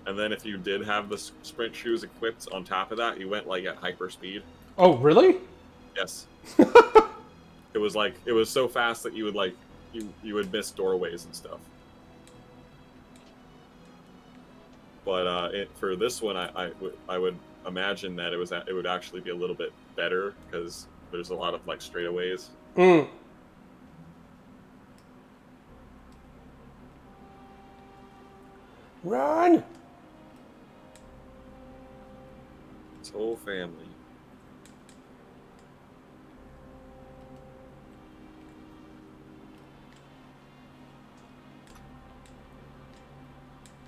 [SPEAKER 2] And then if you did have the sprint shoes equipped on top of that, you went like at hyper speed.
[SPEAKER 1] Oh, really?
[SPEAKER 2] Yes. It was so fast that you would like you would miss doorways and stuff. But for this one, I would imagine that it would actually be a little bit better, because there's a lot of like straightaways.
[SPEAKER 1] Mm. Run!
[SPEAKER 2] This whole family.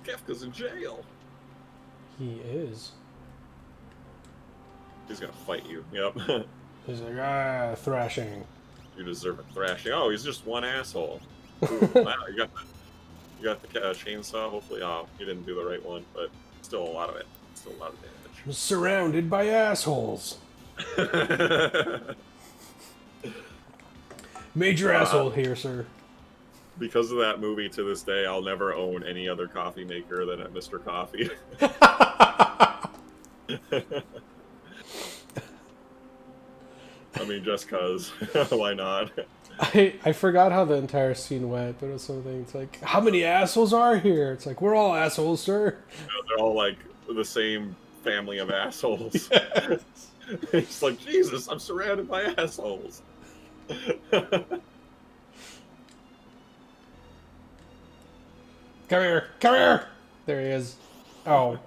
[SPEAKER 2] Kefka's in jail.
[SPEAKER 1] He is.
[SPEAKER 2] He's gonna fight you. Yep.
[SPEAKER 1] He's like, thrashing.
[SPEAKER 2] You deserve a thrashing. Oh, he's just one asshole. Ooh, wow, you got the chainsaw. Hopefully, you didn't do the right one, but still a lot of it. Still a lot of damage.
[SPEAKER 1] I'm surrounded by assholes. Major asshole here, sir.
[SPEAKER 2] Because of that movie, to this day, I'll never own any other coffee maker than a Mr. Coffee. I mean, just cause. Why not?
[SPEAKER 1] I forgot how the entire scene went, but it was something. It's like, how many assholes are here? It's like, we're all assholes, sir.
[SPEAKER 2] They're all like the same family of assholes.
[SPEAKER 1] Yes.
[SPEAKER 2] It's like, Jesus, I'm surrounded by assholes.
[SPEAKER 1] Come here, come here! There he is. Oh.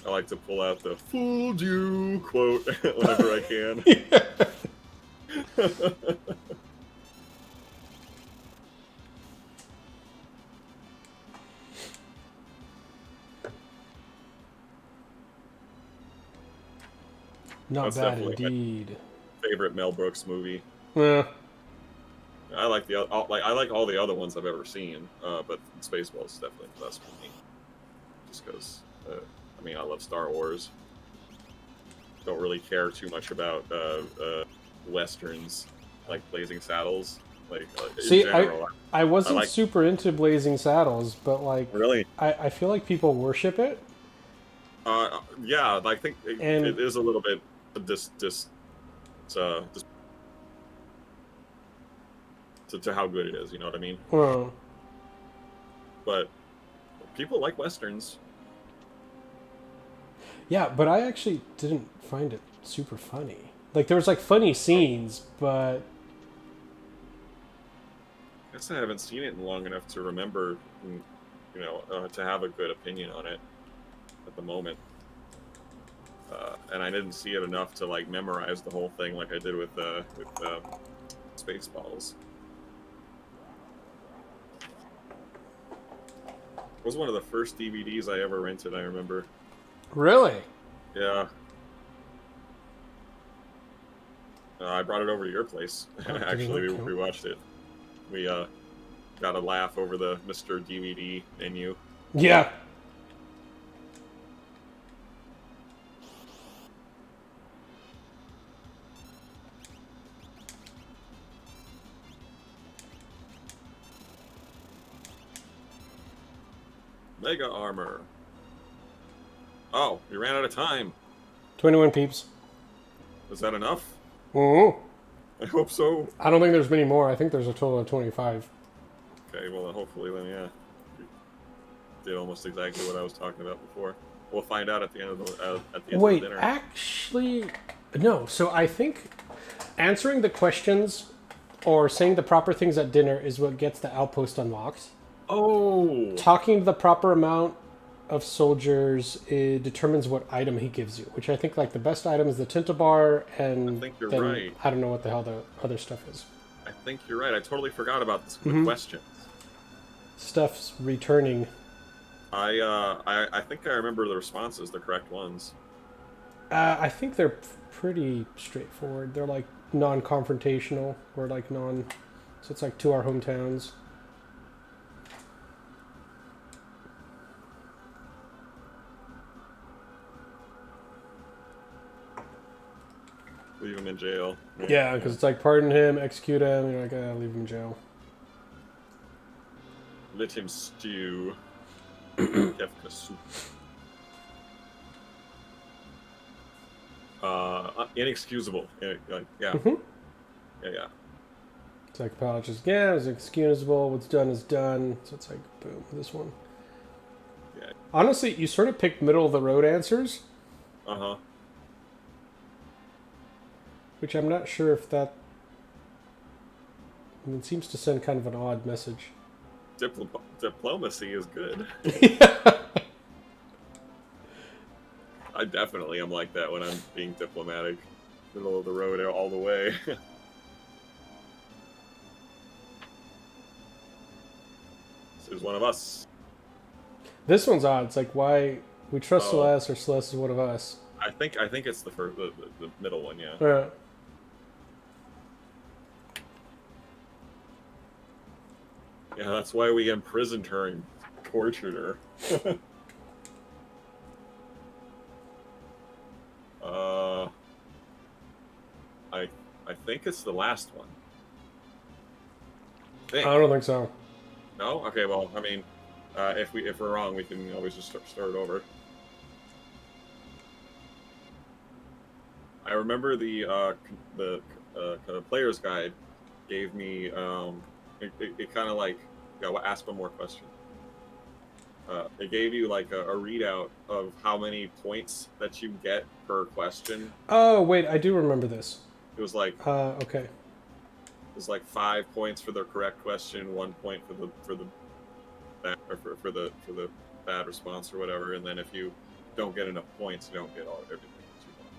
[SPEAKER 2] I like to pull out the "fooled you" quote whenever I can.
[SPEAKER 1] Not
[SPEAKER 2] That's
[SPEAKER 1] bad
[SPEAKER 2] definitely
[SPEAKER 1] indeed.
[SPEAKER 2] Favorite Mel Brooks movie.
[SPEAKER 1] Yeah.
[SPEAKER 2] I like I like all the other ones I've ever seen, but Spaceballs is definitely the best for me. Just because, I mean, I love Star Wars. Don't really care too much about westerns like Blazing Saddles. Like,
[SPEAKER 1] see,
[SPEAKER 2] in general,
[SPEAKER 1] I wasn't super into Blazing Saddles, but like,
[SPEAKER 2] really,
[SPEAKER 1] I feel like people worship it.
[SPEAKER 2] yeah, I think it is a little bit to how good it is. You know what I mean?
[SPEAKER 1] Well,
[SPEAKER 2] But people like westerns.
[SPEAKER 1] yeah, but I actually didn't find it super funny. Like there was like funny scenes, but
[SPEAKER 2] I guess I haven't seen it in long enough to remember, to have a good opinion on it at the moment. And I didn't see it enough to like memorize the whole thing like I did with Spaceballs. It was one of the first DVDs I ever rented, I remember.
[SPEAKER 1] really,
[SPEAKER 2] Yeah. I brought it over to your place.
[SPEAKER 1] Oh,
[SPEAKER 2] Actually, we watched it. We got a laugh over the Mr. DVD menu.
[SPEAKER 1] yeah.
[SPEAKER 2] Mega Armor. Oh, we ran out of time.
[SPEAKER 1] 21 peeps.
[SPEAKER 2] Is that enough?
[SPEAKER 1] Mm-hmm.
[SPEAKER 2] I hope so.
[SPEAKER 1] I don't think there's many more. I think there's a total of 25.
[SPEAKER 2] Okay, well, hopefully then, yeah. You did almost exactly what I was talking about before. We'll find out at the end of the
[SPEAKER 1] Wait,
[SPEAKER 2] dinner.
[SPEAKER 1] actually, no. So I think answering the questions or saying the proper things at dinner is what gets the outpost unlocked.
[SPEAKER 2] Oh!
[SPEAKER 1] Talking to the proper amount of soldiers, it determines what item he gives you, which I think like the best item is the Tinta Bar, and
[SPEAKER 2] I think you're
[SPEAKER 1] then
[SPEAKER 2] right.
[SPEAKER 1] I don't know what the hell the other stuff is.
[SPEAKER 2] I think you're right. I totally forgot about the questions.
[SPEAKER 1] Stuff's returning.
[SPEAKER 2] I think I remember the responses, the correct ones.
[SPEAKER 1] I think they're pretty straightforward. They're like non-confrontational or like non. So it's like to our hometowns.
[SPEAKER 2] Leave him in jail.
[SPEAKER 1] Yeah, because it's like pardon him, execute him. You're like, leave him in jail.
[SPEAKER 2] Let him stew. Kefka soup. Inexcusable. Yeah.
[SPEAKER 1] Mm-hmm.
[SPEAKER 2] Yeah.
[SPEAKER 1] Psychopathologist, yeah, it's excusable. What's done is done. So it's like, boom, this one.
[SPEAKER 2] Yeah.
[SPEAKER 1] Honestly, you sort of picked middle of the road answers.
[SPEAKER 2] Uh-huh.
[SPEAKER 1] Which I'm not sure if that... I mean, it seems to send kind of an odd message.
[SPEAKER 2] Diplomacy is good.
[SPEAKER 1] Yeah.
[SPEAKER 2] I definitely am like that when I'm being diplomatic. Middle of the road all the way. This is one of us.
[SPEAKER 1] This one's odd. It's like, why... We trust
[SPEAKER 2] Oh.
[SPEAKER 1] Celeste, or Celeste is one of us.
[SPEAKER 2] I think it's the first, the middle one, yeah.
[SPEAKER 1] Yeah.
[SPEAKER 2] Yeah, that's why we imprisoned her and tortured her. I think it's the last one.
[SPEAKER 1] I don't think so.
[SPEAKER 2] No? Okay, well, I mean, if we're wrong, we can always just start over. I remember the player's guide gave me it kind of like ask one more question. It gave you like a readout of how many points that you get per question.
[SPEAKER 1] Oh, wait, I do remember this.
[SPEAKER 2] It was like
[SPEAKER 1] okay.
[SPEAKER 2] It was like 5 points for the correct question, 1 point for the bad response or whatever, and then if you don't get enough points, you don't get everything that you want.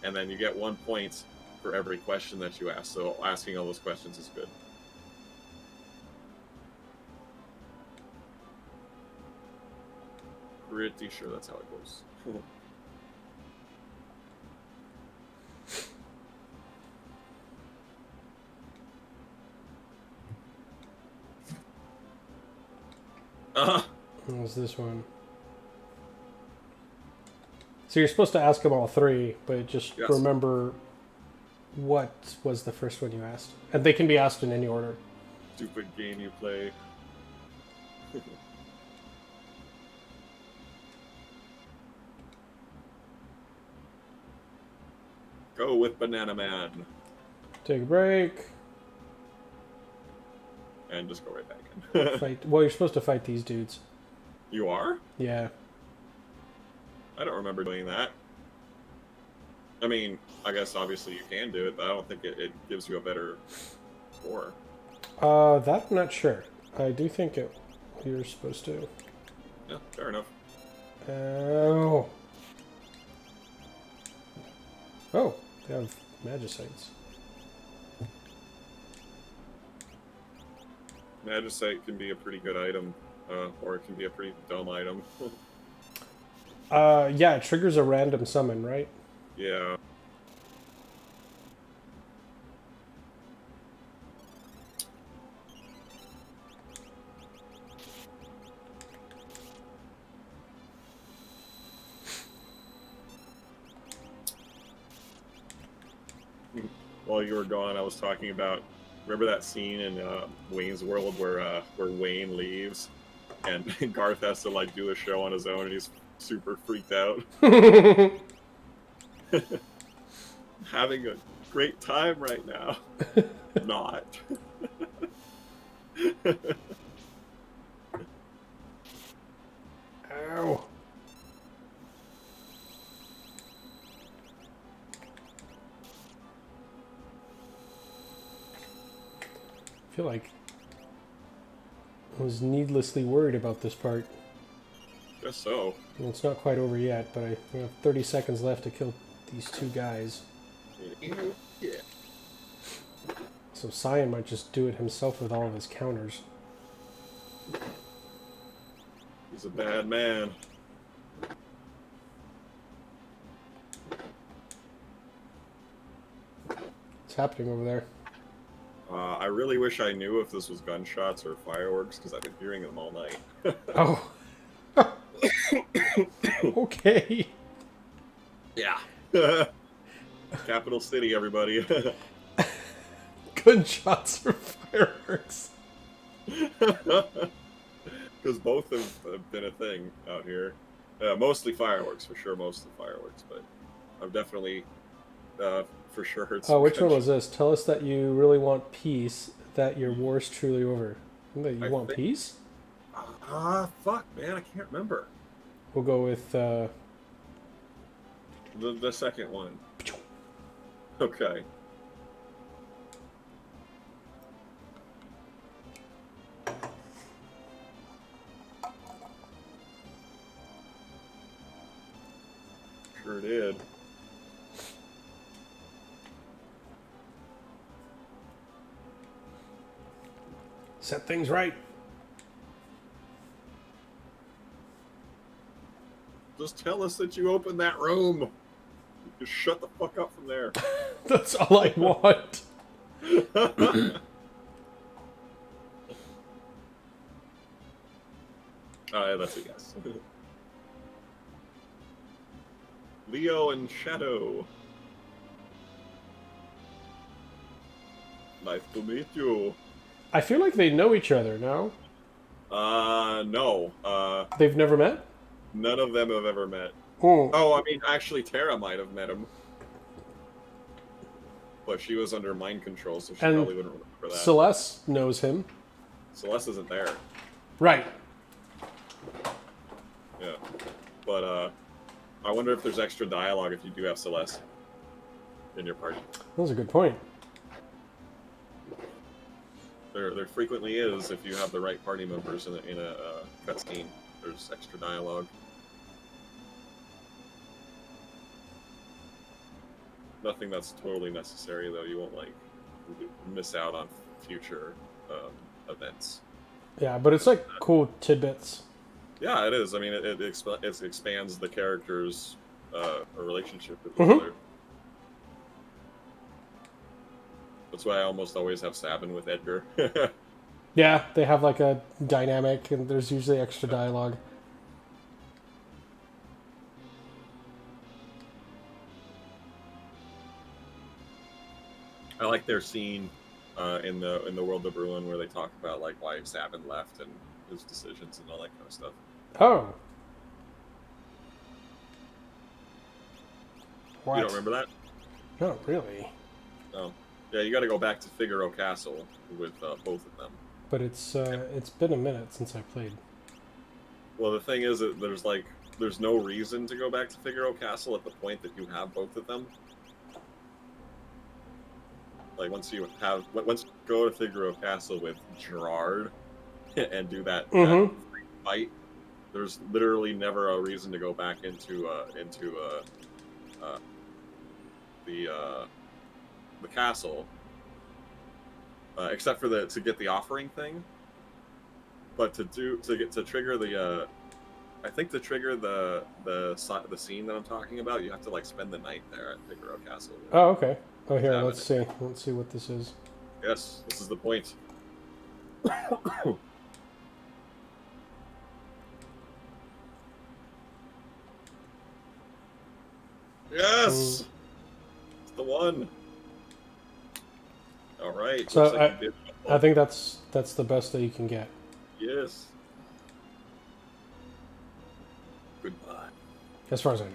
[SPEAKER 2] And then you get 1 point for every question that you ask. So asking all those questions is good. Pretty sure that's how it goes.
[SPEAKER 1] What was this one? So you're supposed to ask them all 3, but just remember what was the first one you asked. And they can be asked in any order.
[SPEAKER 2] Stupid game you play. Go with Banana Man.
[SPEAKER 1] Take a break.
[SPEAKER 2] And just go right back in.
[SPEAKER 1] Fight. Well, you're supposed to fight these dudes.
[SPEAKER 2] You are?
[SPEAKER 1] Yeah.
[SPEAKER 2] I don't remember doing that. I mean, I guess obviously you can do it, but I don't think it gives you a better score.
[SPEAKER 1] That I'm not sure. I do think you're supposed to.
[SPEAKER 2] Yeah, fair enough.
[SPEAKER 1] Oh. Oh, they have magicites.
[SPEAKER 2] Magicite can be a pretty good item, or it can be a pretty dumb item.
[SPEAKER 1] Yeah, it triggers a random summon, right?
[SPEAKER 2] Yeah. While you were gone, I was talking about. Remember that scene in Wayne's World where Wayne leaves, and Garth has to like do a show on his own, and he's super freaked out. Having a great time right now. Not.
[SPEAKER 1] Ow. I feel like I was needlessly worried about this part.
[SPEAKER 2] Guess so.
[SPEAKER 1] Well, it's not quite over yet, but I have 30 seconds left to kill these two guys.
[SPEAKER 2] Yeah.
[SPEAKER 1] So Cyan might just do it himself with all of his counters.
[SPEAKER 2] He's a bad man.
[SPEAKER 1] What's happening over there?
[SPEAKER 2] I really wish I knew if this was gunshots or fireworks, because I've been hearing them all night.
[SPEAKER 1] Oh. Okay.
[SPEAKER 2] Yeah. Capital City, everybody.
[SPEAKER 1] Gunshots or fireworks.
[SPEAKER 2] Because both have been a thing out here. Mostly fireworks, for sure, mostly fireworks, but I've definitely, for sure, heard some
[SPEAKER 1] Which one
[SPEAKER 2] gunshots.
[SPEAKER 1] was this? Tell us that you really want peace, that your war's truly over. That you want peace?
[SPEAKER 2] Fuck, man, I can't remember.
[SPEAKER 1] We'll go with,
[SPEAKER 2] The second one. Okay. Sure did.
[SPEAKER 1] set things right.
[SPEAKER 2] Just tell us that you opened that room. Just shut the fuck up from there.
[SPEAKER 1] That's all I want.
[SPEAKER 2] That's a yes. Leo and Shadow. Nice to meet you.
[SPEAKER 1] I feel like they know each other, no?
[SPEAKER 2] No.
[SPEAKER 1] They've never met?
[SPEAKER 2] None of them have ever met.
[SPEAKER 1] Oh.
[SPEAKER 2] Oh, I mean, actually, Tara might have met him. But she was under mind control, so she probably wouldn't remember that.
[SPEAKER 1] Celeste knows him.
[SPEAKER 2] Celeste isn't there.
[SPEAKER 1] Right.
[SPEAKER 2] Yeah. But, I wonder if there's extra dialogue if you do have Celeste in your party.
[SPEAKER 1] That's a good point.
[SPEAKER 2] There frequently is if you have the right party members in a cutscene. There's extra dialogue. Nothing that's totally necessary, though. You won't, like, miss out on future events.
[SPEAKER 1] Yeah, but it's like cool tidbits.
[SPEAKER 2] Yeah, it is. I mean, it expands the characters' relationship with each
[SPEAKER 1] Mhm.
[SPEAKER 2] other. That's why I almost always have Sabin with Edgar.
[SPEAKER 1] Yeah, they have like a dynamic, and there's usually extra dialogue.
[SPEAKER 2] I like their scene in the World of Ruin where they talk about like why Sabin left and his decisions and all that kind of stuff.
[SPEAKER 1] Oh. What?
[SPEAKER 2] You don't remember that?
[SPEAKER 1] Not really.
[SPEAKER 2] No. Yeah, you got to go back to Figaro Castle with both of them.
[SPEAKER 1] But it's been a minute since I played.
[SPEAKER 2] Well, the thing is that there's no reason to go back to Figaro Castle at the point that you have both of them. Like once you go to Figaro Castle with Gerard and do that fight, there's literally never a reason to go back into the castle, except for to get the offering thing. But to trigger the I think to trigger the scene that I'm talking about, you have to like spend the night there at Figaro Castle.
[SPEAKER 1] Oh, okay. Oh, here, let's see. Let's see what this is.
[SPEAKER 2] Yes, this is the point. Yes! It's the one. All right.
[SPEAKER 1] So I think that's the best that you can get.
[SPEAKER 2] Yes. Goodbye.
[SPEAKER 1] As far as I know.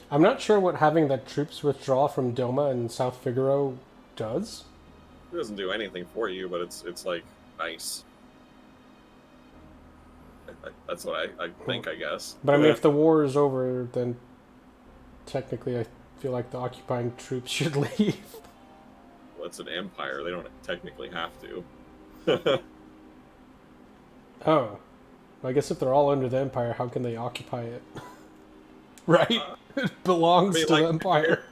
[SPEAKER 1] I'm not sure what having that troops withdraw from Doma and South Figaro does.
[SPEAKER 2] It doesn't do anything for you, but it's like nice. That's what I think, I guess.
[SPEAKER 1] But I mean, if the war is over, then technically I feel like the occupying troops should leave.
[SPEAKER 2] Well, it's an empire. They don't technically have to.
[SPEAKER 1] Oh. Well, I guess if they're all under the empire, how can they occupy it? Right? It belongs to the empire.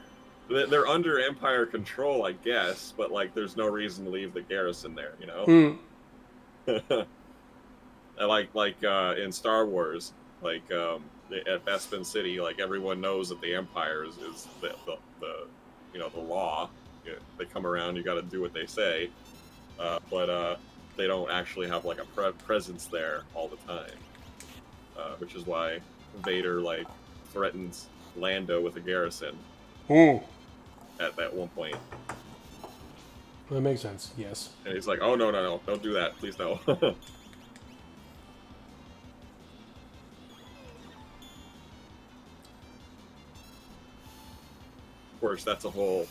[SPEAKER 2] They're under empire control, I guess, but like there's no reason to leave the garrison there, you know? Like in Star Wars, like at Bespin City, like everyone knows that the Empire is the the law. They come around, you got to do what they say, but they don't actually have like a presence there all the time, which is why Vader like threatens Lando with a garrison at that one point.
[SPEAKER 1] That makes sense. Yes.
[SPEAKER 2] And he's like, "Oh no, don't do that, please no." Of course, that's a whole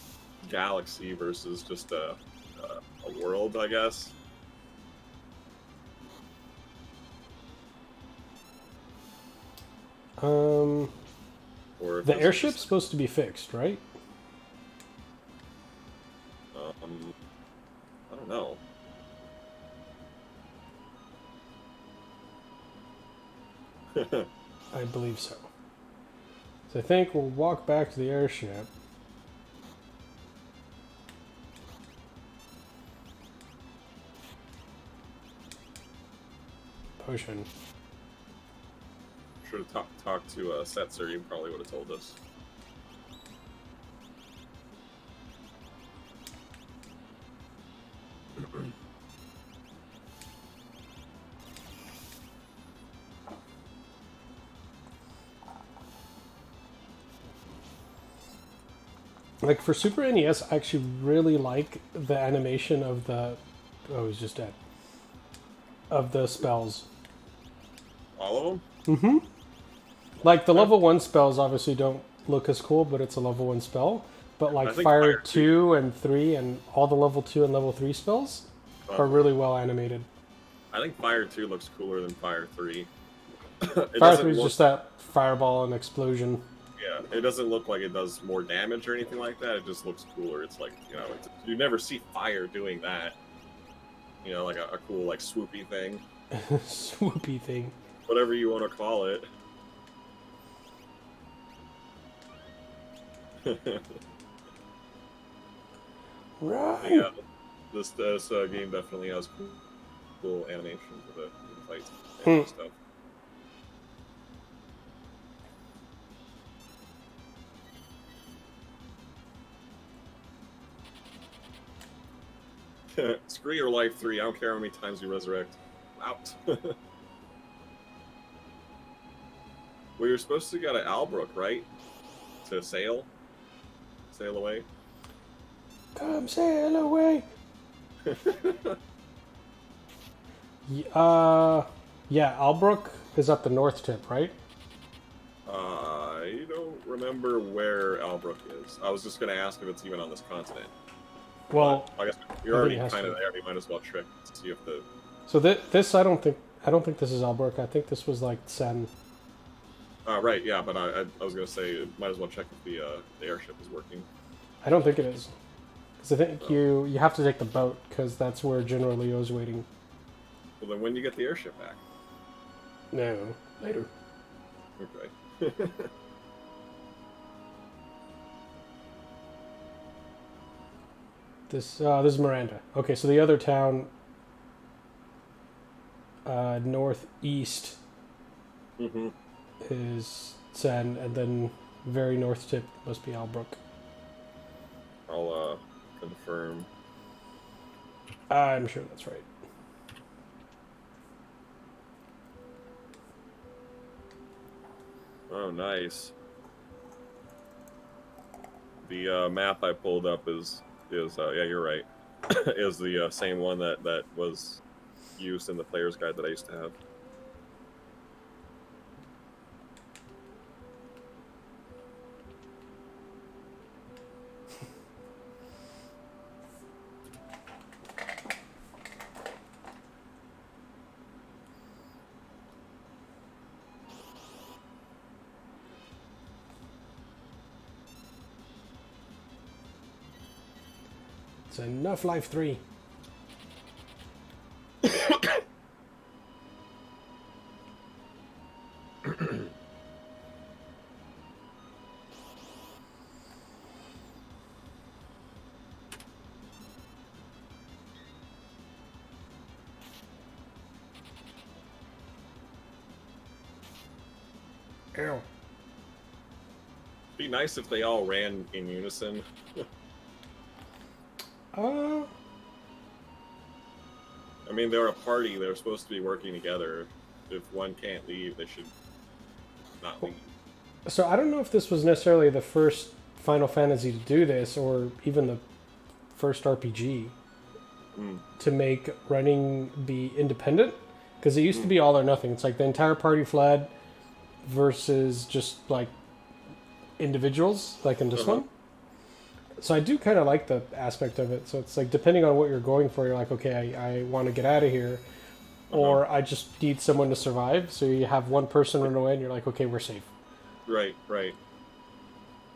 [SPEAKER 2] galaxy versus just a world, I guess.
[SPEAKER 1] Or the airship's supposed to be fixed, right?
[SPEAKER 2] I don't know.
[SPEAKER 1] I believe so. So I think we'll walk back to the airship. Potion.
[SPEAKER 2] Should have talked to Setzer. He probably would have told us.
[SPEAKER 1] Like for Super NES, I actually really like the animation of the. Oh, he's just dead. Of the spells.
[SPEAKER 2] All of them?
[SPEAKER 1] Mm-hmm. Like the level 1 spells obviously don't look as cool, but it's a level 1 spell. But like Fire 2 and 3 and all the level 2 and level 3 spells are really well animated.
[SPEAKER 2] I think Fire 2 looks cooler than Fire 3.
[SPEAKER 1] Fire 3 is just that fireball and explosion.
[SPEAKER 2] Yeah, it doesn't look like it does more damage or anything like that. It just looks cooler. It's like, you never see fire doing that. Like a cool, like, swoopy thing.
[SPEAKER 1] Swoopy thing.
[SPEAKER 2] Whatever you want to call it.
[SPEAKER 1] Right.
[SPEAKER 2] Yeah, this game definitely has cool animation for the fights and stuff. Screw your life 3. I don't care how many times you resurrect. Out. Well, you're supposed to go to Albrook, right? To sail away.
[SPEAKER 1] Come sail away. Yeah, Albrook is at the north tip, right?
[SPEAKER 2] I don't remember where Albrook is. I was just going to ask if it's even on this continent.
[SPEAKER 1] Well,
[SPEAKER 2] but I guess you're already kind of there. You might as well check to see if the.
[SPEAKER 1] So this I don't think this is Albrook. I think this was like Sen.
[SPEAKER 2] Right, yeah, but I was going to say might as well check if the airship is working.
[SPEAKER 1] I don't think it is, because I think you have to take the boat because that's where General Leo's waiting.
[SPEAKER 2] Well, then when you get the airship back?
[SPEAKER 1] No, later.
[SPEAKER 2] Okay.
[SPEAKER 1] This is Miranda. Okay, so the other town, northeast, is Sen, and then very north tip must be Albrook.
[SPEAKER 2] I'll confirm.
[SPEAKER 1] I'm sure that's right.
[SPEAKER 2] Oh, nice. The map I pulled up is yeah, you're right. Is the same one that was used in the player's guide that I used to have.
[SPEAKER 1] It's enough Life 3. Ow.
[SPEAKER 2] Be nice if they all ran in unison. I mean, they're a party. They're supposed to be working together. If one can't leave, they should not leave.
[SPEAKER 1] So I don't know if this was necessarily the first Final Fantasy to do this, or even the first RPG to make running be independent. Because it used to be all or nothing. It's like the entire party fled versus just like individuals, like in this one. So I do kind of like the aspect of it. So it's like, depending on what you're going for, you're like, okay, I want to get out of here. Or I just need someone to survive. So you have one person run away and you're like, okay, we're safe.
[SPEAKER 2] Right, right.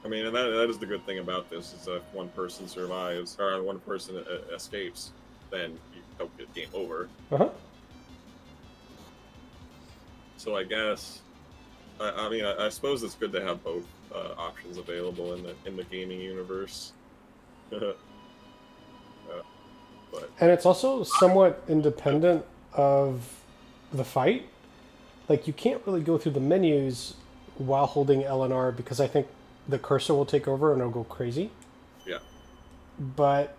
[SPEAKER 2] I mean, and that is the good thing about this, is if one person survives, or one person escapes, then you don't get game over. So I guess, I mean, I suppose it's good to have both options available in the gaming universe. But
[SPEAKER 1] and it's also somewhat independent of the fight. Like, you can't really go through the menus while holding L and R, because I think the cursor will take over and it'll go crazy.
[SPEAKER 2] Yeah.
[SPEAKER 1] But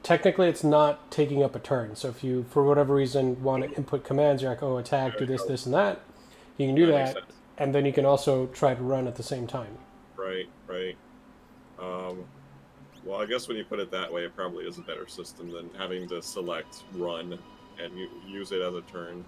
[SPEAKER 1] technically it's not taking up a turn. So if you, for whatever reason, want to input commands, you're like, oh, attack, do this, this, and that. You can do that, and then you can also try to run at the same time.
[SPEAKER 2] Right, right. Well, I guess when you put it that way, it probably is a better system than having to select run and you use it as a turn.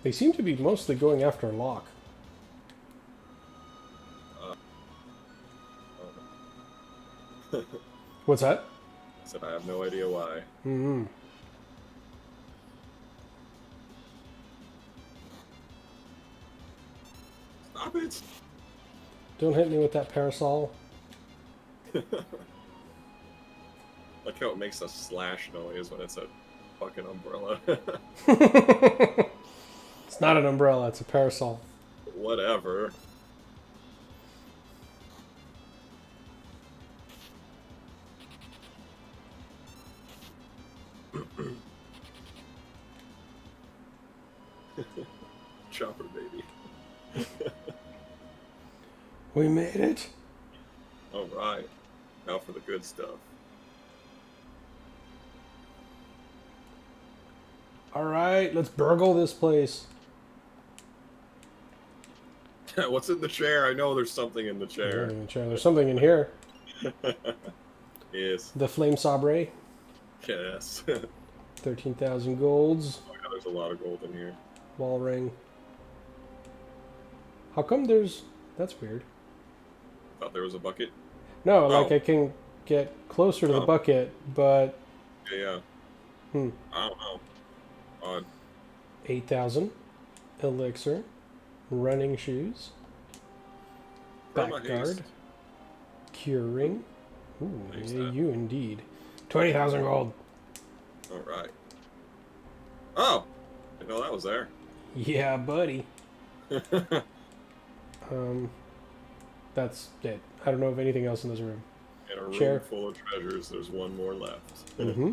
[SPEAKER 1] They seem to be mostly going after Locke. What's that?
[SPEAKER 2] I said I have no idea why. Stop it!
[SPEAKER 1] Don't hit me with that parasol.
[SPEAKER 2] Like how it makes a slash noise when it's a fucking umbrella.
[SPEAKER 1] It's not an umbrella, it's a parasol.
[SPEAKER 2] Whatever. Chopper baby.
[SPEAKER 1] We made it.
[SPEAKER 2] All right. Now for the good stuff.
[SPEAKER 1] All right, let's burgle this place.
[SPEAKER 2] What's in the chair? I know there's something in the chair.
[SPEAKER 1] There's something in here.
[SPEAKER 2] Yes.
[SPEAKER 1] The Flame Sabre.
[SPEAKER 2] Yes.
[SPEAKER 1] 13,000 golds.
[SPEAKER 2] Oh, yeah, there's a lot of gold in here.
[SPEAKER 1] Wall ring. How come there's... That's weird.
[SPEAKER 2] Thought there was a bucket.
[SPEAKER 1] No, like I can get closer to the bucket, but...
[SPEAKER 2] Yeah. I don't know. Odd.
[SPEAKER 1] 8,000. Elixir. Running shoes. Back guard. Curing. Ooh, yeah, you indeed. 20,000 gold.
[SPEAKER 2] Alright. Oh! I didn't know that was there.
[SPEAKER 1] Yeah, buddy. That's it. I don't know of anything else in this room.
[SPEAKER 2] In a room full of treasures, there's one more left.
[SPEAKER 1] Mm-hmm.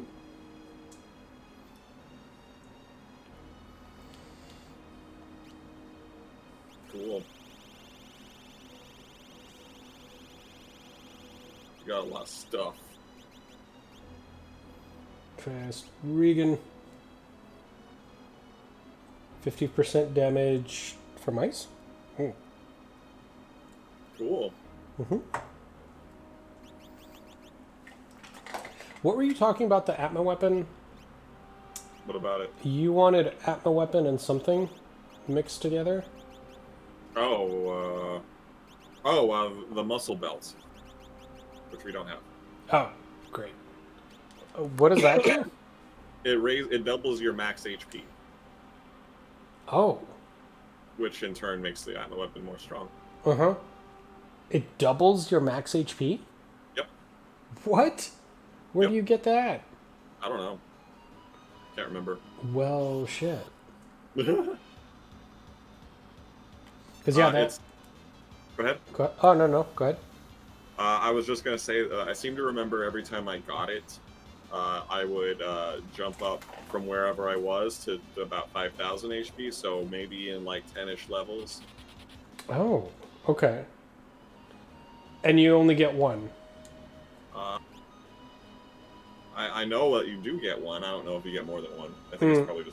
[SPEAKER 2] Cool. You got a lot of stuff.
[SPEAKER 1] Fast Regan. 50% damage from ice. Oh.
[SPEAKER 2] Cool.
[SPEAKER 1] Mm-hmm. What were you talking about, the Atma weapon?
[SPEAKER 2] What about it?
[SPEAKER 1] You wanted Atma weapon and something mixed together?
[SPEAKER 2] The muscle belt, which we don't have.
[SPEAKER 1] Oh, great. What does that do?
[SPEAKER 2] It doubles your max HP.
[SPEAKER 1] Oh.
[SPEAKER 2] Which in turn makes the Atma weapon more strong.
[SPEAKER 1] Uh-huh. It doubles your max HP?
[SPEAKER 2] Yep.
[SPEAKER 1] What? Where do you get that?
[SPEAKER 2] I don't know. Can't remember.
[SPEAKER 1] Well, shit. Because
[SPEAKER 2] Go ahead.
[SPEAKER 1] Oh, no. Go ahead.
[SPEAKER 2] I was just going to say, I seem to remember every time I got it, I would jump up from wherever I was to about 5,000 HP, so maybe in like 10-ish levels.
[SPEAKER 1] Oh, okay. And you only get one?
[SPEAKER 2] I know that you do get one. I don't know if you get more than one. I think it's probably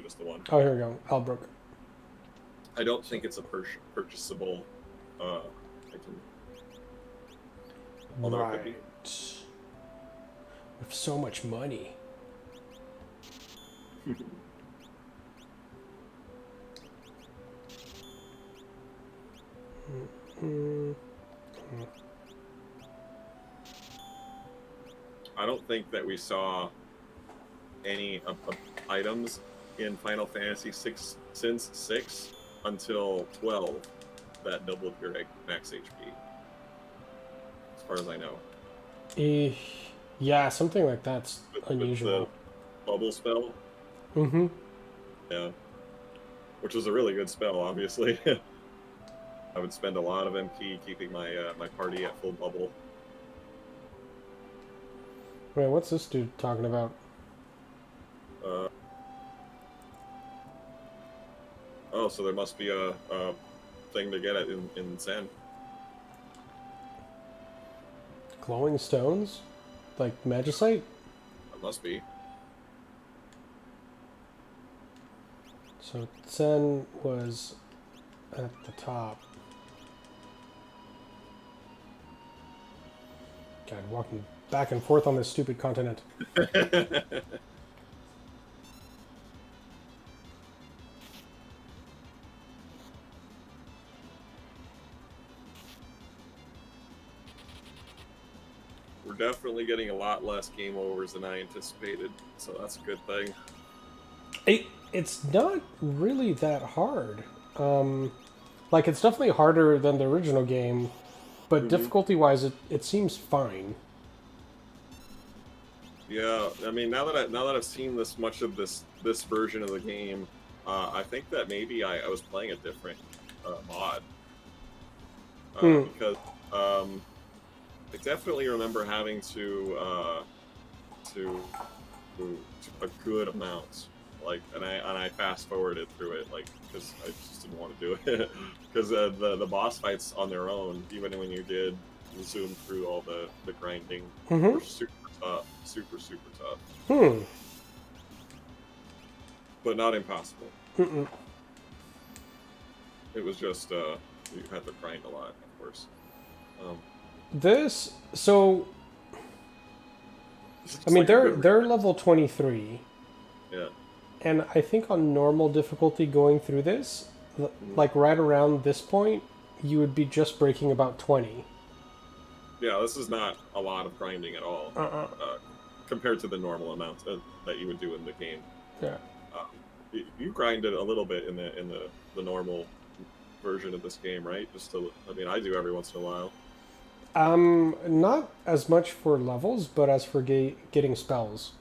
[SPEAKER 2] just the one.
[SPEAKER 1] Oh, here we go. Albrook.
[SPEAKER 2] I don't think it's a purchasable item. Although it could be.
[SPEAKER 1] With so much money.
[SPEAKER 2] I don't think that we saw any items in Final Fantasy VI since 6 until 12 that doubled your max HP. As far as I know.
[SPEAKER 1] Yeah, something like that's unusual.
[SPEAKER 2] With the bubble spell.
[SPEAKER 1] Mm-hmm.
[SPEAKER 2] Yeah. Which was a really good spell, obviously. I would spend a lot of MP keeping my my party at full bubble.
[SPEAKER 1] Wait, what's this dude talking about?
[SPEAKER 2] Oh, so there must be a thing to get it in Zen.
[SPEAKER 1] Glowing stones? Like magicite?
[SPEAKER 2] It must be.
[SPEAKER 1] So Zen was at the top. God, walking back and forth on this stupid continent.
[SPEAKER 2] We're definitely getting a lot less game overs than I anticipated, so that's a good thing.
[SPEAKER 1] It's not really that hard. Like, it's definitely harder than the original game, but difficulty-wise, it seems fine.
[SPEAKER 2] Yeah, I mean, now that I've seen this much of this version of the game, I think that maybe I was playing a different mod. Because I definitely remember having to a good amount, like, and I fast forwarded through it, like, because I just didn't want to do it, because the boss fights on their own, even when you did zoom through all the grinding, were super tough, super tough. But not impossible. It was just you had to grind a lot, of course.
[SPEAKER 1] This so I mean they're level 23.
[SPEAKER 2] Yeah.
[SPEAKER 1] And I think on normal difficulty going through this, like right around this point, you would be just breaking about 20.
[SPEAKER 2] Yeah, this is not a lot of grinding at all compared to the normal amount that you would do in the game.
[SPEAKER 1] Yeah.
[SPEAKER 2] You grinded a little bit in the normal version of this game, right? I mean, I do every once in a while.
[SPEAKER 1] Not as much for levels, but as for getting spells.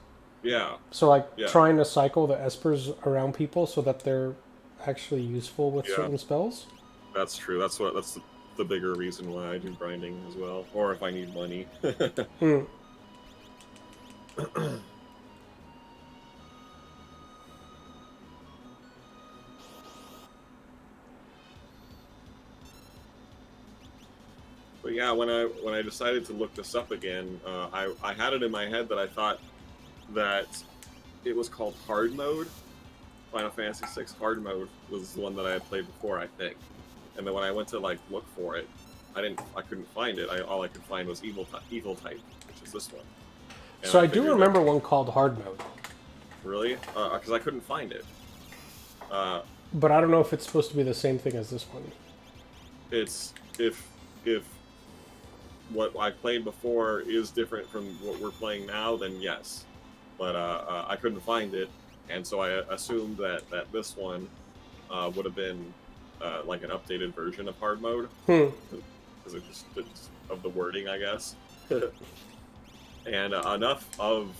[SPEAKER 2] Yeah.
[SPEAKER 1] So trying to cycle the Espers around people so that they're actually useful with certain spells.
[SPEAKER 2] That's true. That's the bigger reason why I do grinding as well, or if I need money. But yeah, when I decided to look this up again, I had it in my head that I thought that it was called hard mode. Final Fantasy VI hard mode was the one that I had played before, I think. And then when I went to like look for it, I couldn't find it. All I could find was EvilType, which is this one. And
[SPEAKER 1] so I do remember one called hard mode.
[SPEAKER 2] Really? Because I couldn't find it.
[SPEAKER 1] But I don't know if it's supposed to be the same thing as this one.
[SPEAKER 2] It's if what I played before is different from what we're playing now, then yes. But I couldn't find it, and so I assumed that this one would have been like an updated version of hard mode because it's of the wording, I guess. And enough of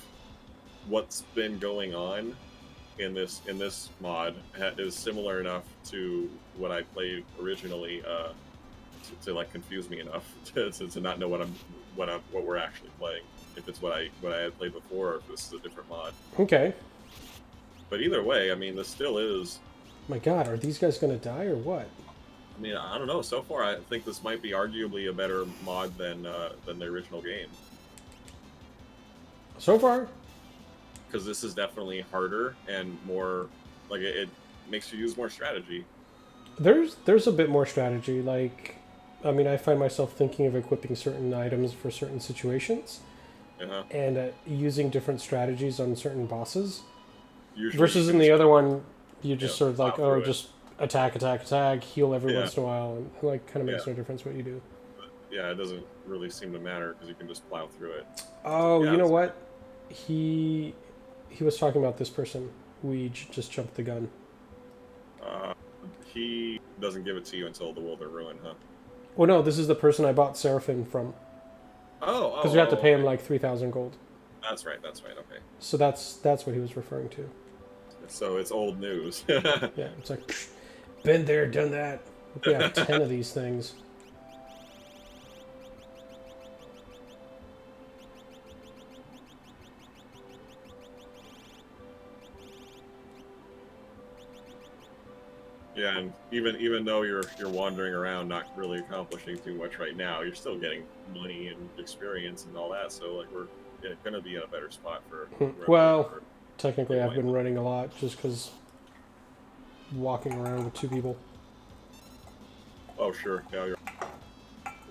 [SPEAKER 2] what's been going on in this mod is similar enough to what I played originally to like confuse me enough to not know what we're actually playing. If it's what I had played before, or if this is a different mod.
[SPEAKER 1] Okay.
[SPEAKER 2] But either way, I mean, this still is.
[SPEAKER 1] My God, are these guys gonna die or what?
[SPEAKER 2] I mean, I don't know. So far, I think this might be arguably a better mod than the original game.
[SPEAKER 1] So far.
[SPEAKER 2] Because this is definitely harder and more like it makes you use more strategy.
[SPEAKER 1] There's a bit more strategy. Like, I mean, I find myself thinking of equipping certain items for certain situations. And using different strategies on certain bosses. Usually versus in the other one, you just sort of like, just attack, heal every once in a while, and like kind of makes no difference what you do.
[SPEAKER 2] But, yeah, it doesn't really seem to matter because you can just plow through it.
[SPEAKER 1] Oh, you know what? He was talking about this person. We just jumped the gun.
[SPEAKER 2] He doesn't give it to you until the World of Ruin, huh?
[SPEAKER 1] Well, no, this is the person I bought Seraphim from.
[SPEAKER 2] Oh,
[SPEAKER 1] because we have to pay him like 3,000 gold.
[SPEAKER 2] That's right. Okay.
[SPEAKER 1] So that's what he was referring to.
[SPEAKER 2] So it's old news.
[SPEAKER 1] Yeah, it's like been there, done that. We have 10 of these things.
[SPEAKER 2] Yeah, and even though you're wandering around, not really accomplishing too much right now, you're still getting money and experience and all that. So like we're going to be in a better spot for.
[SPEAKER 1] Well, technically, I've been running a lot just because walking around with two people.
[SPEAKER 2] Oh sure, yeah, you're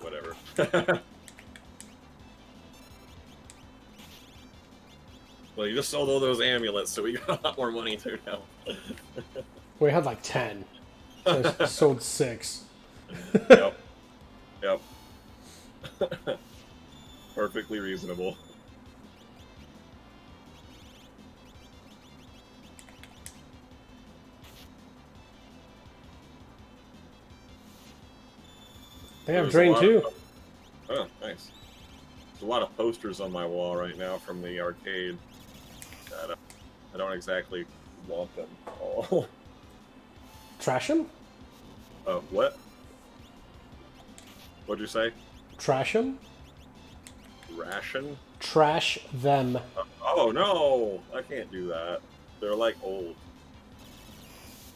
[SPEAKER 2] whatever. Well, you just sold all those amulets, so we got a lot more money too now.
[SPEAKER 1] We had like 10. So I sold 6.
[SPEAKER 2] Yep. Perfectly reasonable.
[SPEAKER 1] They have Drain too.
[SPEAKER 2] Oh, nice. There's a lot of posters on my wall right now from the arcade. I don't exactly want them all.
[SPEAKER 1] Trash them?
[SPEAKER 2] What? What'd you say?
[SPEAKER 1] Trash them?
[SPEAKER 2] Ration?
[SPEAKER 1] Trash them.
[SPEAKER 2] Oh no! I can't do that. They're like old.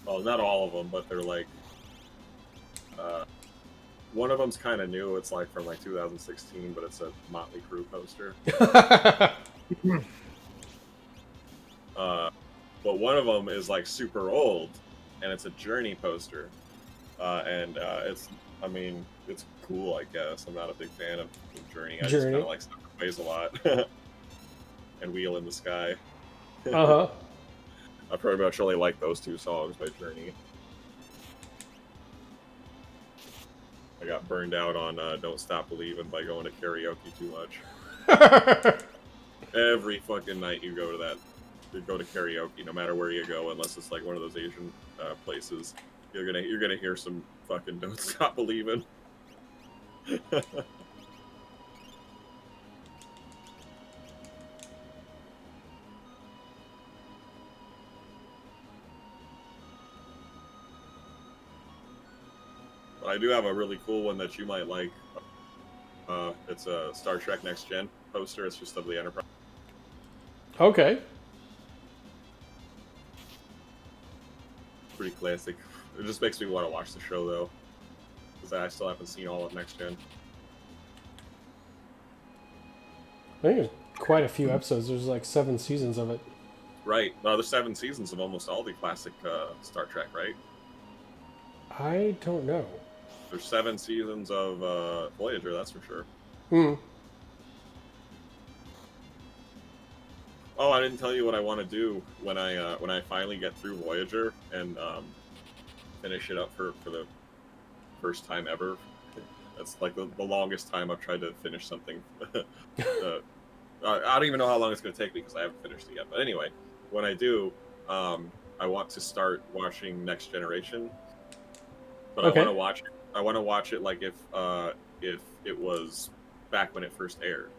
[SPEAKER 2] Well, not all of them, but they're like... one of them's kind of new. It's like from like 2016, but it's a Motley Crue poster. But one of them is like super old, and it's a Journey poster. it's, I mean, it's cool, I guess. I'm not a big fan of Journey. I just kind
[SPEAKER 1] Journey.
[SPEAKER 2] of like Separate Ways a lot, and Wheel in the Sky.
[SPEAKER 1] Uh-huh.
[SPEAKER 2] I pretty much only like those two songs by Journey. I got burned out on Don't Stop Believing by going to karaoke too much. Every fucking night you go to karaoke, no matter where you go, unless it's like one of those Asian places. You're gonna hear some fucking Don't Stop Believing. I do have a really cool one that you might like. It's a Star Trek Next Gen poster. It's just of the Enterprise.
[SPEAKER 1] Okay.
[SPEAKER 2] Pretty classic. It just makes me want to watch the show though, because I still haven't seen all of Next Gen.
[SPEAKER 1] I think there's quite a few episodes. There's like 7 seasons of it.
[SPEAKER 2] Right. There's 7 seasons of almost all the classic Star Trek, right?
[SPEAKER 1] I don't know.
[SPEAKER 2] There's 7 seasons of Voyager, that's for sure.
[SPEAKER 1] Hmm.
[SPEAKER 2] Oh, I didn't tell you what I want to do when I finally get through Voyager and finish it up for the first time ever. That's like the longest time I've tried to finish something. I don't even know how long it's going to take me because I haven't finished it yet. But anyway, when I do, I want to start watching Next Generation. But
[SPEAKER 1] Okay.
[SPEAKER 2] I want to watch it like if it was back when it first aired.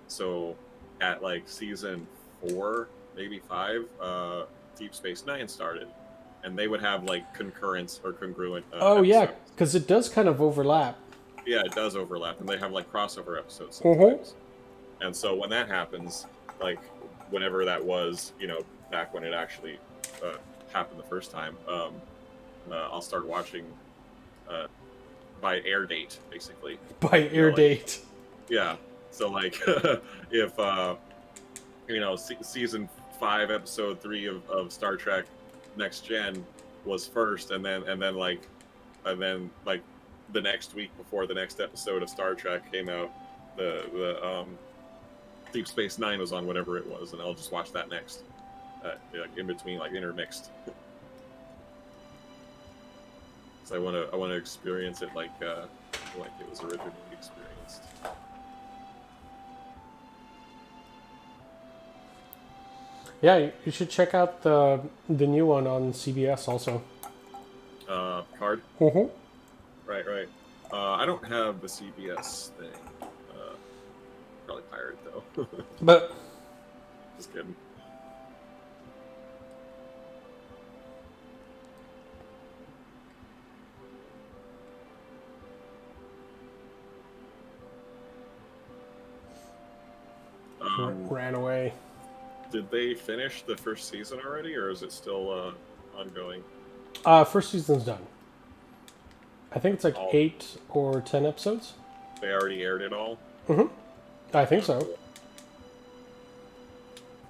[SPEAKER 2] So at like season 4, maybe 5, Deep Space Nine started, and they would have like concurrent or congruent.
[SPEAKER 1] Oh yeah,
[SPEAKER 2] episodes.
[SPEAKER 1] because it does kind of overlap.
[SPEAKER 2] Yeah, it does overlap, and they have like crossover episodes
[SPEAKER 1] Mm-hmm.
[SPEAKER 2] sometimes. And so when that happens, like whenever that was, back when it actually happened the first time, I'll start watching by air date, basically.
[SPEAKER 1] By air date.
[SPEAKER 2] Yeah. So like, if season 5, episode 3 of Star Trek Next Gen was first, and then like the next week before the next episode of Star Trek came out, the Deep Space Nine was on, whatever it was, and I'll just watch that next, in between, like intermixed. So I want to experience it like it was originally experienced.
[SPEAKER 1] Yeah, you should check out the new one on CBS also.
[SPEAKER 2] Card.
[SPEAKER 1] Mm-hmm.
[SPEAKER 2] Right. I don't have the CBS thing. Probably pirate though.
[SPEAKER 1] But
[SPEAKER 2] Just kidding.
[SPEAKER 1] ran away.
[SPEAKER 2] Did they finish the first season already, or is it still ongoing?
[SPEAKER 1] First season's done. I think it's like 8 or 10 episodes.
[SPEAKER 2] They already aired it all?
[SPEAKER 1] Mm-hmm. I think so.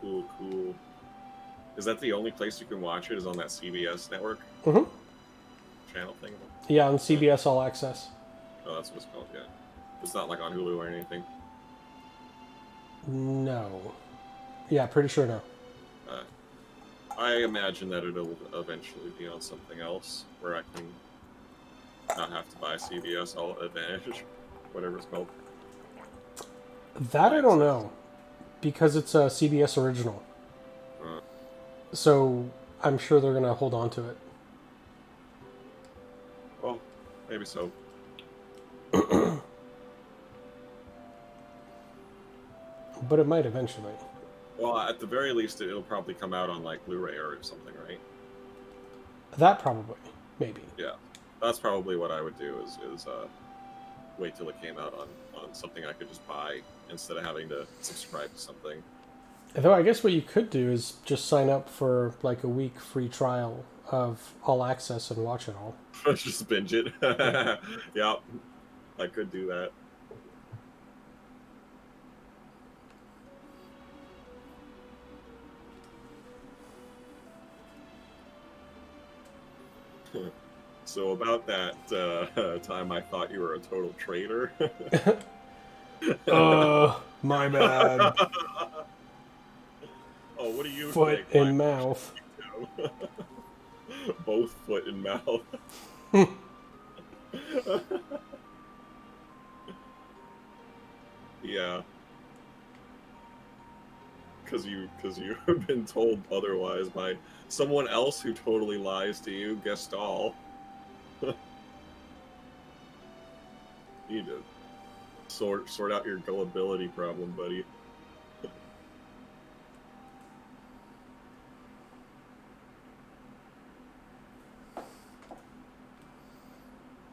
[SPEAKER 2] Cool. Is that the only place you can watch it, is on that CBS network?
[SPEAKER 1] Mm-hmm.
[SPEAKER 2] Channel thing?
[SPEAKER 1] Yeah, on CBS All Access.
[SPEAKER 2] Oh, that's what it's called, yeah. It's not like on Hulu or anything?
[SPEAKER 1] No. Yeah, pretty sure no.
[SPEAKER 2] I imagine that it'll eventually be on something else where I can not have to buy CBS All Advantage, whatever it's called.
[SPEAKER 1] That I don't know, because it's a CBS original. So I'm sure they're going to hold on to it.
[SPEAKER 2] Well, maybe so.
[SPEAKER 1] But it might eventually.
[SPEAKER 2] Well, at the very least, it'll probably come out on like Blu-ray or something, right?
[SPEAKER 1] That probably, maybe.
[SPEAKER 2] Yeah, that's probably what I would do. Is wait till it came out on something I could just buy instead of having to subscribe to something.
[SPEAKER 1] Though I guess what you could do is just sign up for like a week free trial of All Access and watch it all.
[SPEAKER 2] Just binge it. Yeah, I could do that. So about that time I thought you were a total traitor.
[SPEAKER 1] My bad.
[SPEAKER 2] Oh, what do you
[SPEAKER 1] Foot
[SPEAKER 2] think?
[SPEAKER 1] in mouth.
[SPEAKER 2] Both foot and mouth. Yeah, because you've been told otherwise by someone else who totally lies to you. Gestalt. You need to sort out your gullibility problem, buddy.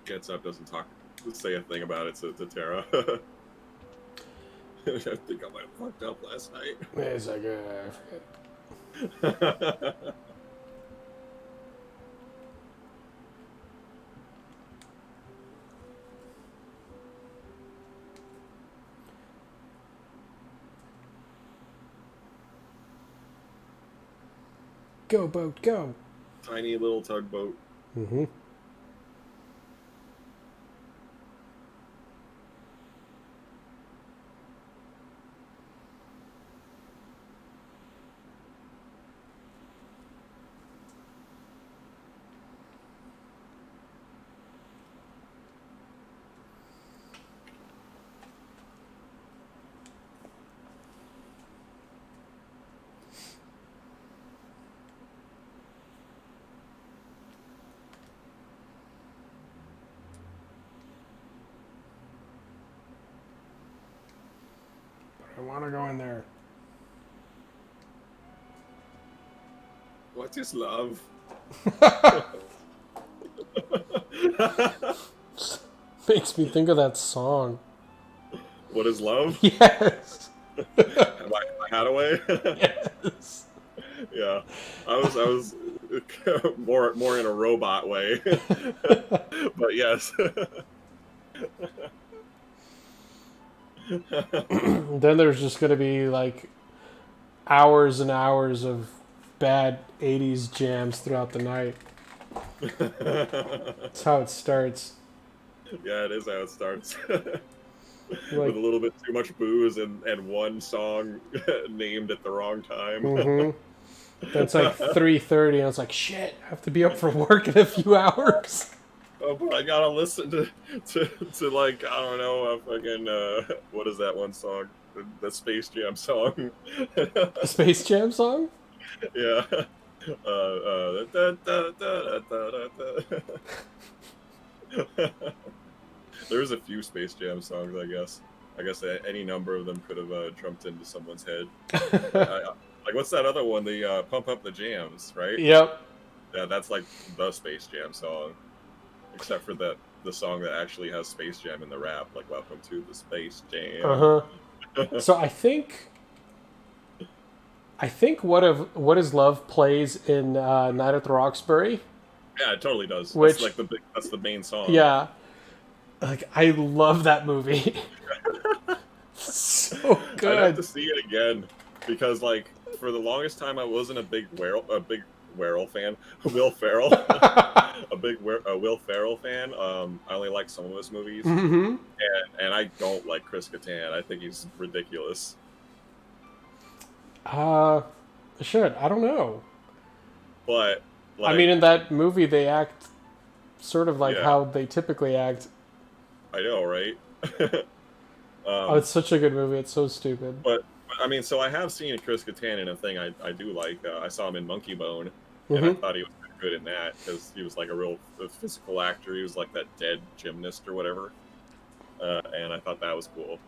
[SPEAKER 2] Gets up, doesn't say a thing about it to Tara. I think I might have fucked up last night.
[SPEAKER 1] It's like, go, boat, go.
[SPEAKER 2] Tiny little tugboat.
[SPEAKER 1] Mm-hmm. I want to go in there.
[SPEAKER 2] What is love?
[SPEAKER 1] Makes me think of that song.
[SPEAKER 2] What is love?
[SPEAKER 1] Yes.
[SPEAKER 2] Am I Hadaway?
[SPEAKER 1] Yes.
[SPEAKER 2] Yeah, I was more in a robot way, but yes.
[SPEAKER 1] Then there's just going to be like hours and hours of bad 80s jams throughout the night. That's how it starts.
[SPEAKER 2] Yeah, it is how it starts.
[SPEAKER 1] Like,
[SPEAKER 2] With a little bit too much booze and one song named at the wrong time.
[SPEAKER 1] mm-hmm. That's like 3:30, and it's like, shit, I have to be up for work in a few hours.
[SPEAKER 2] Oh, but I gotta listen to like, I don't know, fucking what is that one song? The Space Jam song.
[SPEAKER 1] The Space Jam song?
[SPEAKER 2] Yeah. There's a few Space Jam songs, I guess. I guess any number of them could have jumped into someone's head. Like, what's that other one? The Pump Up the Jams, right?
[SPEAKER 1] Yep.
[SPEAKER 2] Yeah, that's like the Space Jam song. Except for the song that actually has Space Jam in the rap, like "Welcome to the Space Jam."
[SPEAKER 1] Uh-huh. So I think What Is Love plays in Night at the Roxbury.
[SPEAKER 2] Yeah, it totally does.
[SPEAKER 1] Which,
[SPEAKER 2] that's like that's the main song.
[SPEAKER 1] Yeah. Like, I love that movie. So good.
[SPEAKER 2] I'd have to see it again because, like, for the longest time, I wasn't a big Werrell fan. Will Ferrell, a big Will Ferrell fan. I only like some of his movies,
[SPEAKER 1] Mm-hmm.
[SPEAKER 2] and I don't like Chris Kattan. I think he's ridiculous.
[SPEAKER 1] Should I don't know.
[SPEAKER 2] But like,
[SPEAKER 1] I mean, in that movie, they act sort of like
[SPEAKER 2] Yeah.
[SPEAKER 1] how they typically act.
[SPEAKER 2] I know, right?
[SPEAKER 1] Oh, it's such a good movie. It's so stupid.
[SPEAKER 2] But I mean, so I have seen Chris Kattan in a thing I do like. I saw him in Monkey Bone, and I
[SPEAKER 1] Mhm.
[SPEAKER 2] thought he was good in that because he was like a real physical actor. He was like that dead gymnast or whatever, and I thought that was cool.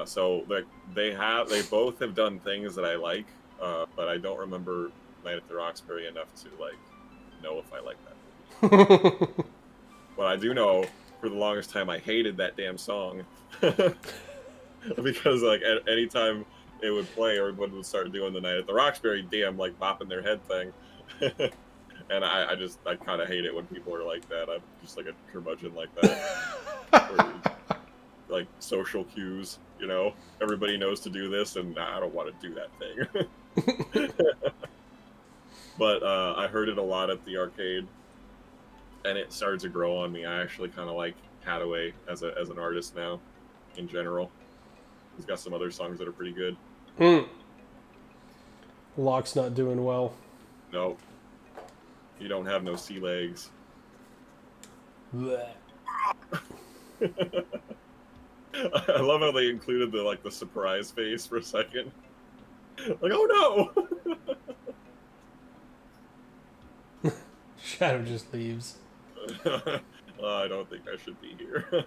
[SPEAKER 2] So like they both have done things that I like, but I don't remember Night at the Roxbury enough to like know if I like that movie. But I do know for the longest time I hated that damn song because like anytime it would play, everyone would start doing the Night at the Roxbury damn like bopping their head thing. And I kind of hate it when people are like that. I'm just like a curmudgeon like that. Like social cues, you know, everybody knows to do this, and I don't want to do that thing. But I heard it a lot at the arcade. and it started to grow on me. I actually kind of like Hadaway as an artist now, in general. He's got some other songs that are pretty good.
[SPEAKER 1] Locke's not doing well.
[SPEAKER 2] No, you don't have no sea legs.
[SPEAKER 1] Blech.
[SPEAKER 2] I love how they included the surprise face for a second. Like, oh
[SPEAKER 1] no! Shadow just leaves.
[SPEAKER 2] I don't think I should be here.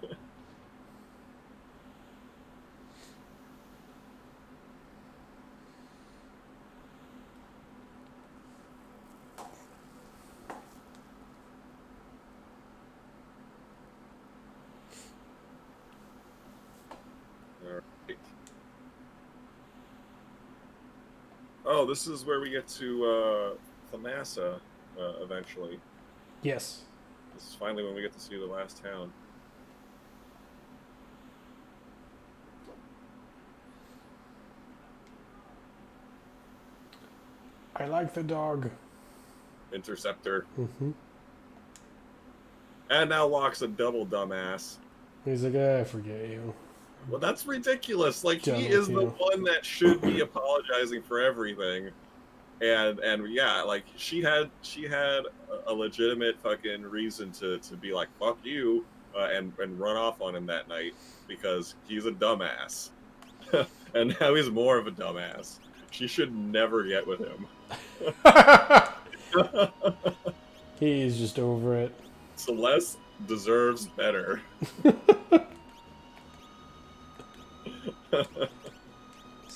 [SPEAKER 2] Oh, this is where we get to Thamasa eventually.
[SPEAKER 1] Yes.
[SPEAKER 2] This is finally when we get to see the last town.
[SPEAKER 1] I like the dog.
[SPEAKER 2] Interceptor.
[SPEAKER 1] Mm-hmm.
[SPEAKER 2] And now Locke's a double dumbass.
[SPEAKER 1] He's like, I forget you.
[SPEAKER 2] Well, that's ridiculous. Like,
[SPEAKER 1] Done
[SPEAKER 2] he is
[SPEAKER 1] with
[SPEAKER 2] the
[SPEAKER 1] you.
[SPEAKER 2] one that should be apologizing for everything. And yeah, like, she had a legitimate fucking reason to be like, fuck you, and run off on him that night because he's a dumbass. And now he's more of a dumbass. She should never get with him.
[SPEAKER 1] He's just over it.
[SPEAKER 2] Celeste deserves better.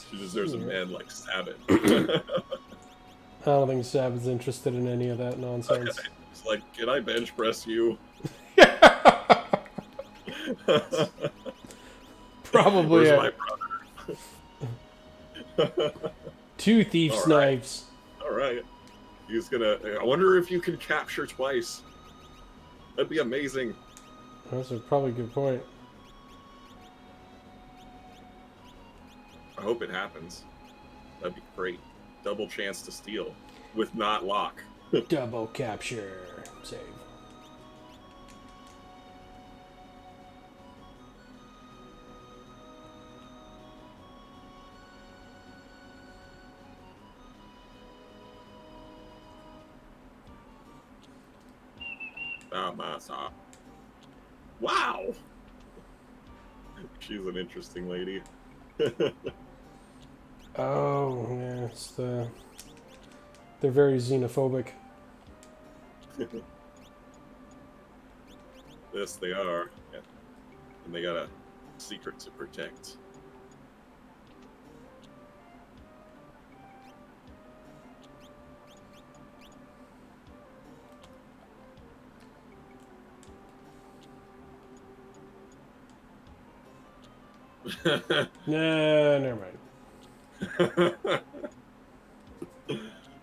[SPEAKER 2] She deserves a man like Sabbath.
[SPEAKER 1] I don't think Sabbath's interested in any of that nonsense.
[SPEAKER 2] It's like, can I bench press you?
[SPEAKER 1] Probably.
[SPEAKER 2] Where's my brother?
[SPEAKER 1] 2 thief snipes.
[SPEAKER 2] All right. He's gonna. I wonder if you can capture twice. That'd be amazing.
[SPEAKER 1] That's probably a good point.
[SPEAKER 2] I hope it happens. That'd be great. Double chance to steal with not Locke.
[SPEAKER 1] Double capture. Save.
[SPEAKER 2] Thamasa. Wow! She's an interesting lady.
[SPEAKER 1] Oh, yeah, it's the... They're very xenophobic.
[SPEAKER 2] Yes, they are. Yeah. And they got a secret to protect.
[SPEAKER 1] Nah, never mind.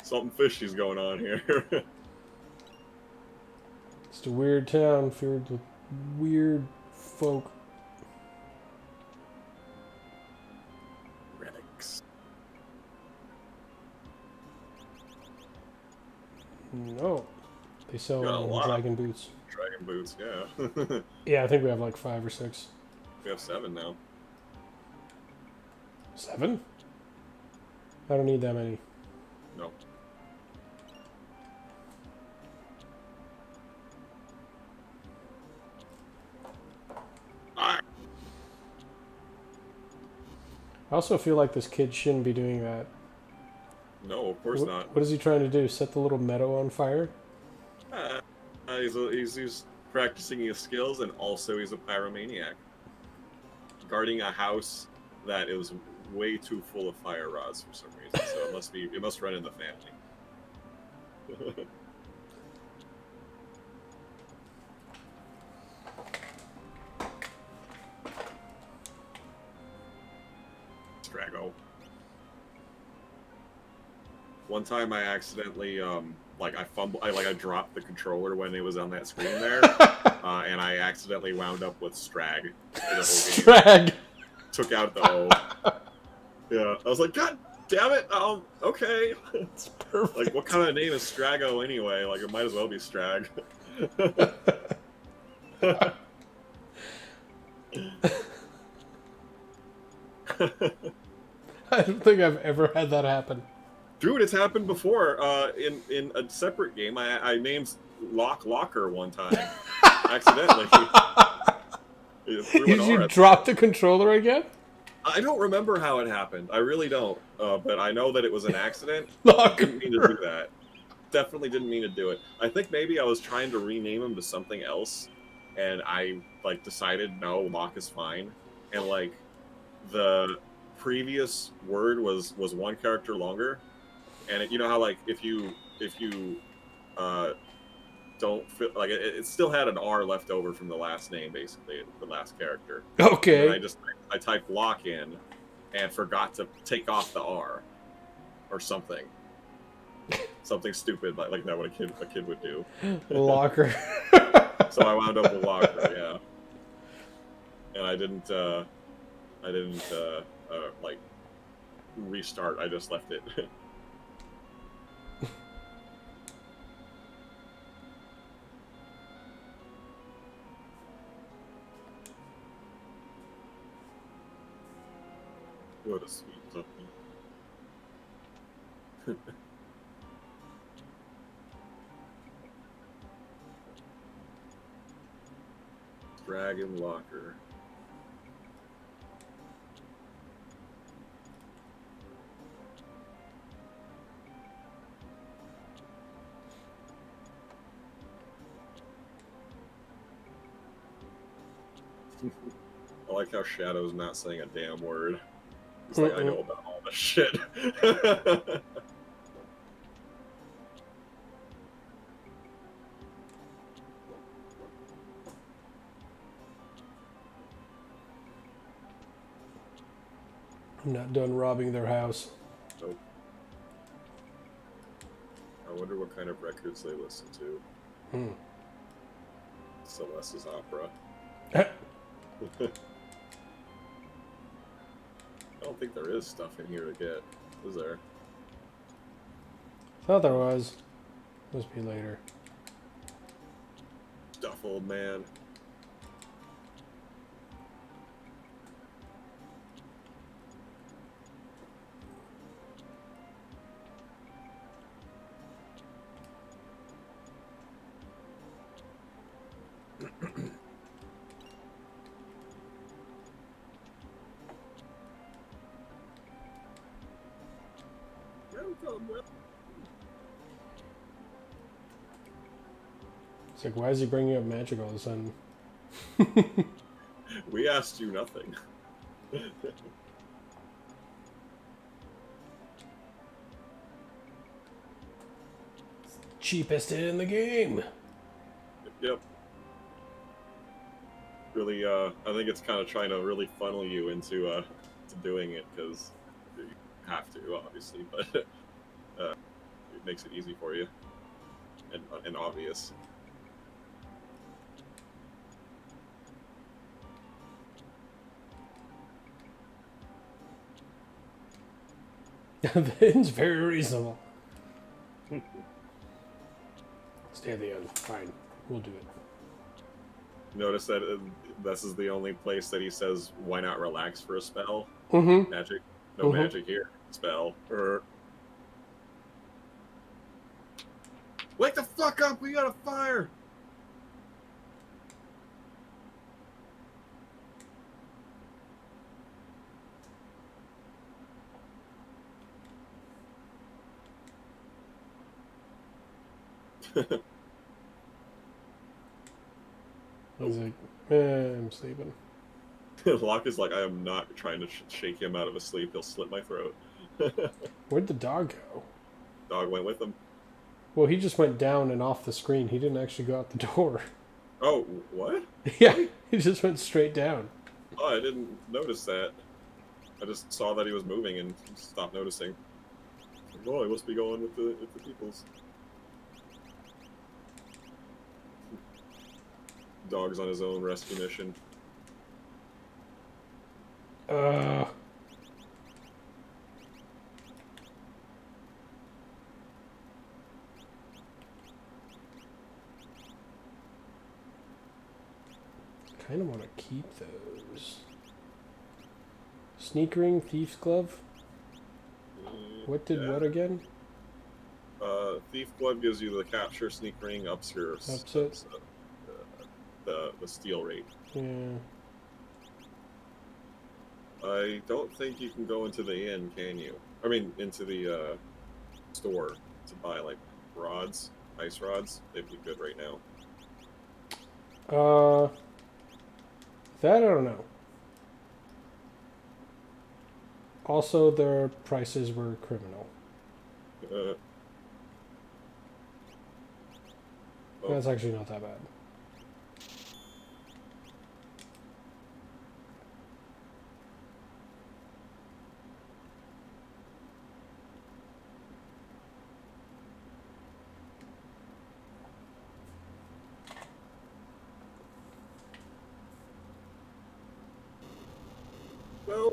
[SPEAKER 2] Something fishy's going on here.
[SPEAKER 1] It's a weird town filled with weird folk.
[SPEAKER 2] Relics.
[SPEAKER 1] No. They sell
[SPEAKER 2] Got a lot.
[SPEAKER 1] dragon boots.
[SPEAKER 2] Dragon boots, yeah.
[SPEAKER 1] Yeah, I think we have like 5 or 6.
[SPEAKER 2] We have 7 now.
[SPEAKER 1] 7? I don't need that many.
[SPEAKER 2] No. Ah.
[SPEAKER 1] I also feel like this kid shouldn't be doing that.
[SPEAKER 2] No, of course not.
[SPEAKER 1] What is he trying to do? Set the little meadow on fire?
[SPEAKER 2] He's practicing his skills, and also he's a pyromaniac. Guarding a house that is way too full of fire rods for some reason, so it must run in the family. Strago. One time I accidentally I dropped the controller when it was on that screen there, and I accidentally wound up with Strag for the whole game.
[SPEAKER 1] Strag!
[SPEAKER 2] Took out the O. Yeah, I was like, God damn it! Okay.
[SPEAKER 1] It's perfect.
[SPEAKER 2] Like, what kind of name is Strago anyway? Like, it might as well be Strag.
[SPEAKER 1] I don't think I've ever had that happen.
[SPEAKER 2] Dude, it's happened before. In a separate game, I named Locker one time accidentally. Through an
[SPEAKER 1] Did you
[SPEAKER 2] R.
[SPEAKER 1] drop the controller again?
[SPEAKER 2] I don't remember how it happened. I really don't. But I know that it was an accident. I
[SPEAKER 1] Locker.
[SPEAKER 2] didn't mean to do that. Definitely didn't mean to do it. I think maybe I was trying to rename him to something else, and I like decided no, Lock is fine, and like the previous word was one character longer, and you know how like if you uh, don't feel like it still had an R left over from the last name, basically the last character.
[SPEAKER 1] Okay.
[SPEAKER 2] And then I typed Lock in, and forgot to take off the R, or something. Something stupid like that, what a kid would do.
[SPEAKER 1] Locker.
[SPEAKER 2] So I wound up with Locker, yeah. And I didn't like restart. I just left it. What a sweet puppy. Dragon Locker. I like how Shadow's not saying a damn word. He's like, I know about all this shit.
[SPEAKER 1] I'm not done robbing their house.
[SPEAKER 2] Nope. I wonder what kind of records they listen to. Celeste's opera. I don't think there is stuff in here to get. Is there?
[SPEAKER 1] Thought there was. Must be later.
[SPEAKER 2] Stuff, old man.
[SPEAKER 1] It's like, why is he bringing up magic all of a sudden?
[SPEAKER 2] We asked you nothing.
[SPEAKER 1] Cheapest hit in the game.
[SPEAKER 2] Yep. Really, I think it's kind of trying to really funnel you into to doing it, because you have to, obviously, but it makes it easy for you and obvious.
[SPEAKER 1] It's very reasonable. Stay at the end. Fine. We'll do it.
[SPEAKER 2] Notice that this is the only place that he says, why not relax for a spell?
[SPEAKER 1] Mm-hmm.
[SPEAKER 2] Magic. No magic here. Spell. Wake the fuck up! We got a fire!
[SPEAKER 1] He's like, I'm sleeping.
[SPEAKER 2] Locke is like, I am not trying to shake him out of his sleep. He'll slit my throat.
[SPEAKER 1] Where'd the dog go?
[SPEAKER 2] Dog went with him.
[SPEAKER 1] Well, he just went down and off the screen. He didn't actually go out the door.
[SPEAKER 2] Oh, what?
[SPEAKER 1] Yeah, he just went straight down.
[SPEAKER 2] Oh, I didn't notice that. I just saw that he was moving and stopped noticing. Oh, he must be going with the peoples. Dog's on his own rescue mission.
[SPEAKER 1] kind of want to keep those. Sneak ring, thief's glove. What did what again?
[SPEAKER 2] Thief glove gives you the capture. Sneak ring ups your the steal rate.
[SPEAKER 1] Yeah.
[SPEAKER 2] I don't think you can go into the inn, can you? I mean, into the store to buy like rods, ice rods. They'd be good right now.
[SPEAKER 1] That I don't know. Also, their prices were criminal. That's actually not that bad.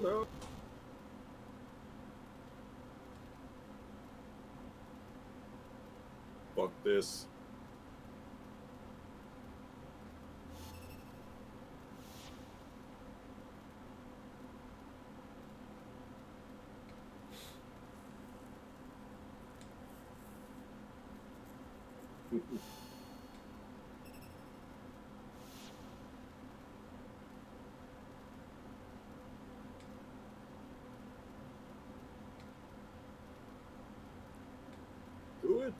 [SPEAKER 2] No. Fuck this. Do it.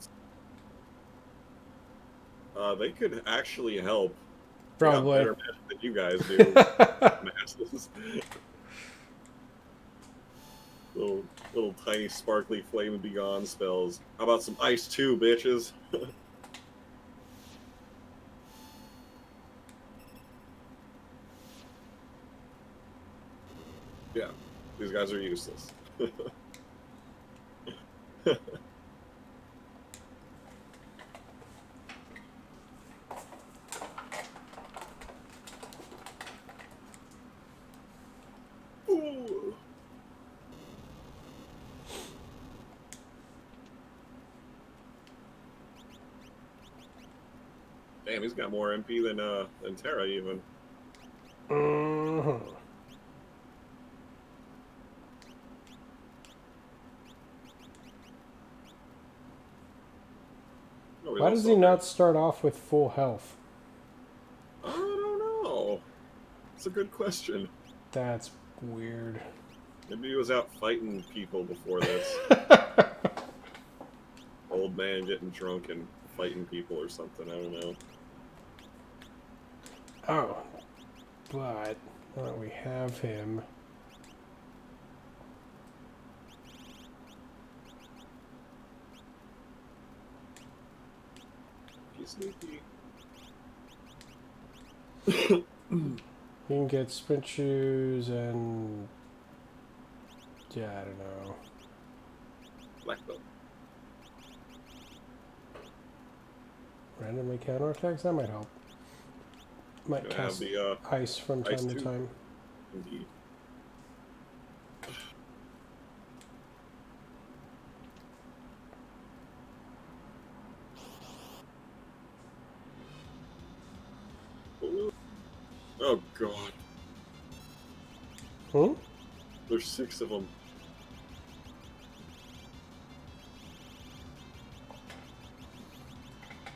[SPEAKER 2] They could actually help.
[SPEAKER 1] Probably.
[SPEAKER 2] Better magic than you guys do. Masses. little tiny sparkly flame and begone spells. How about some ice too, bitches? Yeah, these guys are useless. Ooh. Damn, he's got more MP than Terra even.
[SPEAKER 1] Mm-hmm. Why does he not start off with full health?
[SPEAKER 2] I don't know. It's a good question.
[SPEAKER 1] That's weird.
[SPEAKER 2] Maybe he was out fighting people before this. Old man getting drunk and fighting people or something. I don't know.
[SPEAKER 1] Oh, but now that we have him.
[SPEAKER 2] He's sneaky.
[SPEAKER 1] You can get sprint shoes and yeah, I don't know.
[SPEAKER 2] Black belt.
[SPEAKER 1] Randomly counterattacks? That might help. Might cast the, ice from time to time.
[SPEAKER 2] Indeed. Oh god.
[SPEAKER 1] Hmm?
[SPEAKER 2] There's 6 of them.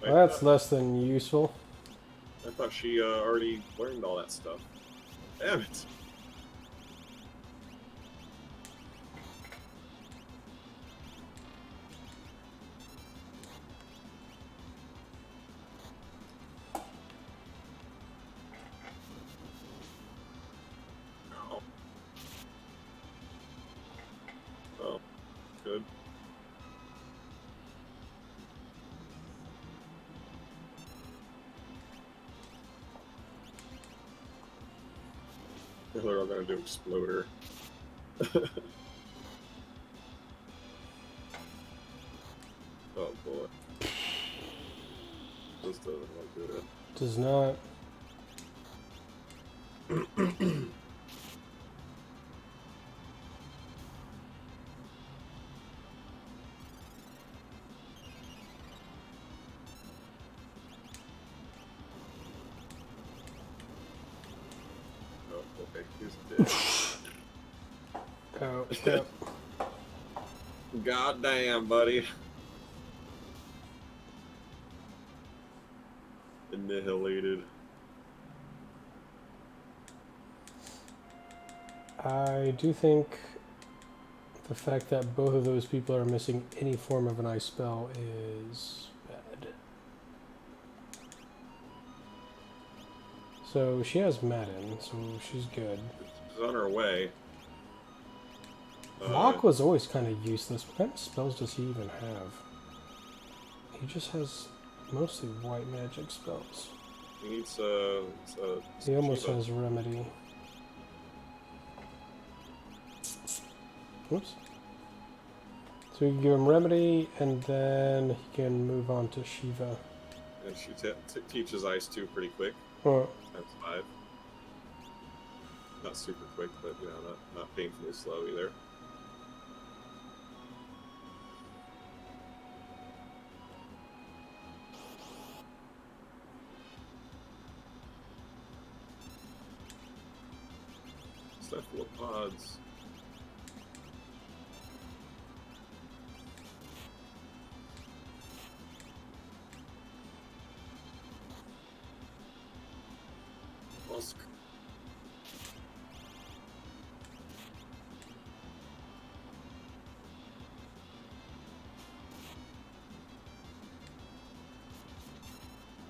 [SPEAKER 1] Well, that's less than useful.
[SPEAKER 2] I thought she already learned all that stuff. Damn it. Oh. Oh, good. They're all gonna do exploder. Oh boy. This doesn't look good.
[SPEAKER 1] Does not.
[SPEAKER 2] He's dead.
[SPEAKER 1] Oh, yep.
[SPEAKER 2] God damn, buddy. Annihilated.
[SPEAKER 1] I do think the fact that both of those people are missing any form of an ice spell is bad. So she has Madden, so she's good.
[SPEAKER 2] She's on her way.
[SPEAKER 1] Locke was always kind of useless. What kind of spells does he even have? He just has mostly white magic spells.
[SPEAKER 2] He needs
[SPEAKER 1] He almost
[SPEAKER 2] Shiva.
[SPEAKER 1] has Remedy. Oops. So you can give him Remedy, and then he can move on to Shiva.
[SPEAKER 2] And she teaches Ice 2 pretty quick.
[SPEAKER 1] Oh,
[SPEAKER 2] Times 5. Not super quick, but you know, not painfully slow either. Cephalopods. Musk.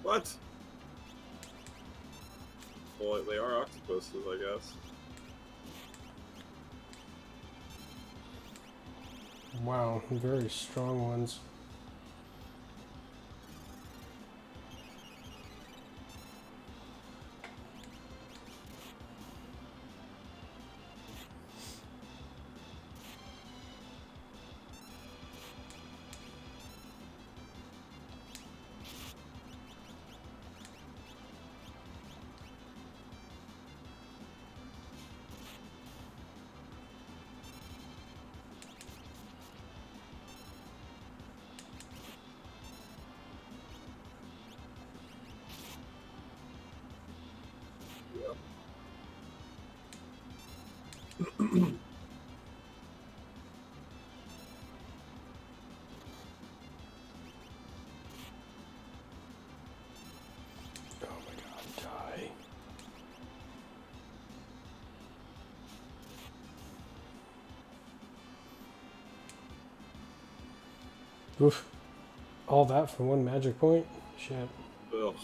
[SPEAKER 2] What? Well, they are octopuses, I guess.
[SPEAKER 1] wow, very strong ones. Oh my god, die. Oof. All that for one magic point? Shit.
[SPEAKER 2] Ugh.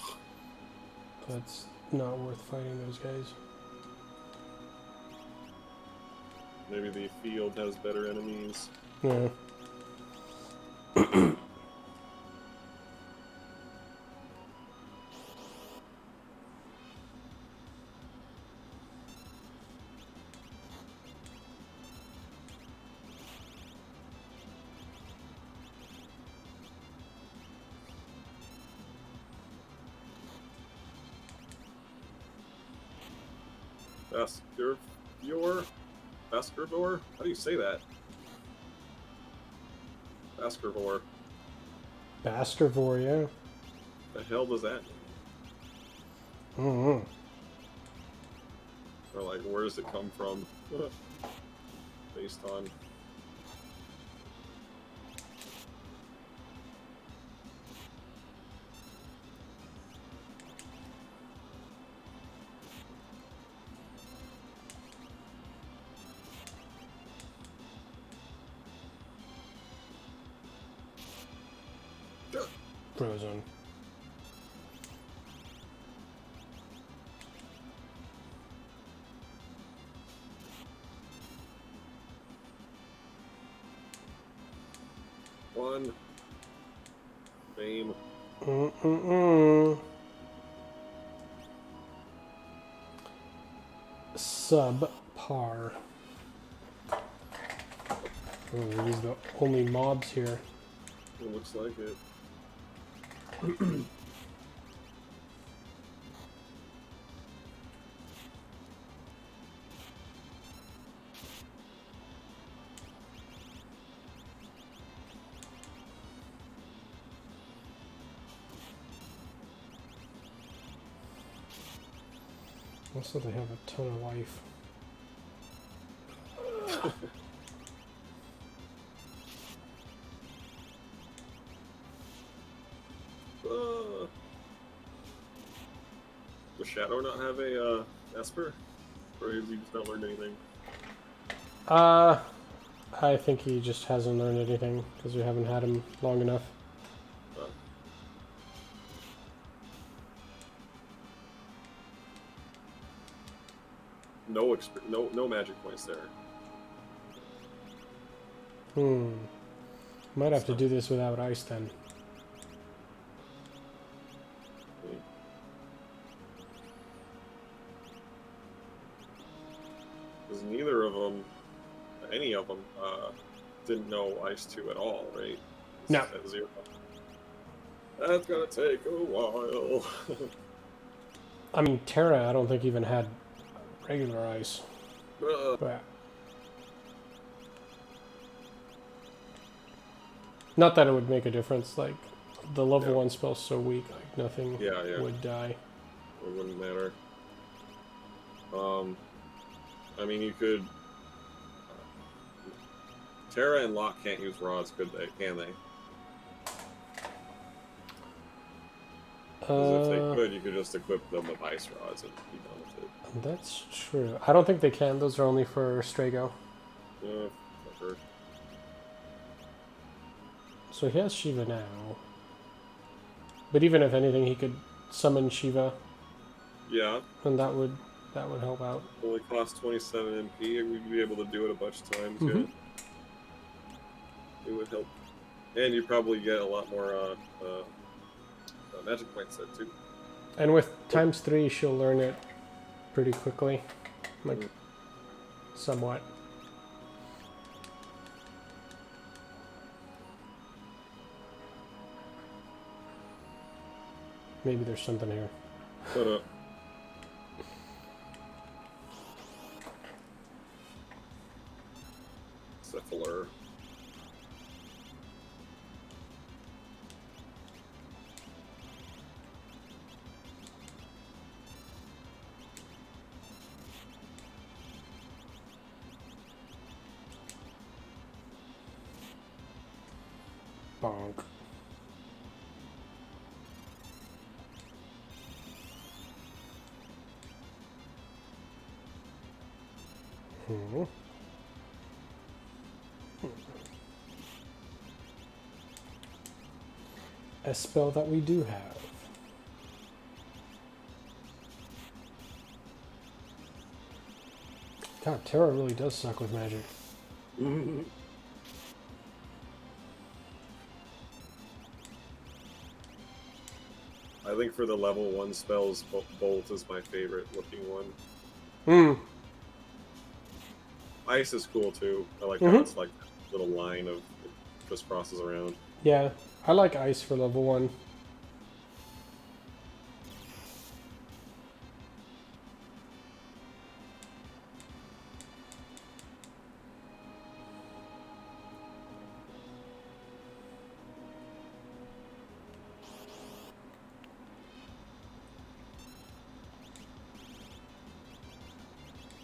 [SPEAKER 1] That's not worth fighting those guys.
[SPEAKER 2] Maybe the field has better enemies.
[SPEAKER 1] Yeah.
[SPEAKER 2] Baskervore? How do you say that? Baskervore.
[SPEAKER 1] Baskervore, yeah.
[SPEAKER 2] The hell does that mean?
[SPEAKER 1] Mm-hmm.
[SPEAKER 2] Or like, where does it come from? Based on...
[SPEAKER 1] Frozen.
[SPEAKER 2] One. Fame.
[SPEAKER 1] Mm-mm-mm. Subpar. Oh, these are the only mobs here.
[SPEAKER 2] It looks like it.
[SPEAKER 1] Also, they have a ton of life.
[SPEAKER 2] Does Shadow not have a Esper? Or has he just not learned anything?
[SPEAKER 1] I think he just hasn't learned anything because we haven't had him long enough.
[SPEAKER 2] No magic points there.
[SPEAKER 1] Might have to do this without ice then.
[SPEAKER 2] Because neither of them, any of them, didn't know Ice 2 at all, right?
[SPEAKER 1] No.
[SPEAKER 2] At 0. That's gonna take a while.
[SPEAKER 1] I mean, Terra, I don't think even had regular ice. But not that it would make a difference. Like, the level 1 spell's so weak, like nothing would die.
[SPEAKER 2] It wouldn't matter. I mean, you could... Terra and Locke can't use rods, could they? Can they? Because if they could, you could just equip them with ice rods and be done with it.
[SPEAKER 1] That's true. I don't think they can. Those are only for Strago.
[SPEAKER 2] I've heard.
[SPEAKER 1] So he has Shiva now. But even if anything, he could summon Shiva.
[SPEAKER 2] Yeah.
[SPEAKER 1] And that would help out.
[SPEAKER 2] Only cost 27 MP, and we'd be able to do it a bunch of times, yeah. It would help. And you'd probably get a lot more magic points there, too.
[SPEAKER 1] And with ×3, she'll learn it pretty quickly. Like, somewhat. Maybe there's something here.
[SPEAKER 2] Shut up. Cephalosaur.
[SPEAKER 1] Bonk. A spell that we do have. God, Terra really does suck with magic.
[SPEAKER 2] I think for the level 1 spells, Bolt is my favorite looking one. Ice is cool too. I like how it's like a little line of crisscrosses around.
[SPEAKER 1] Yeah, I like Ice for level 1.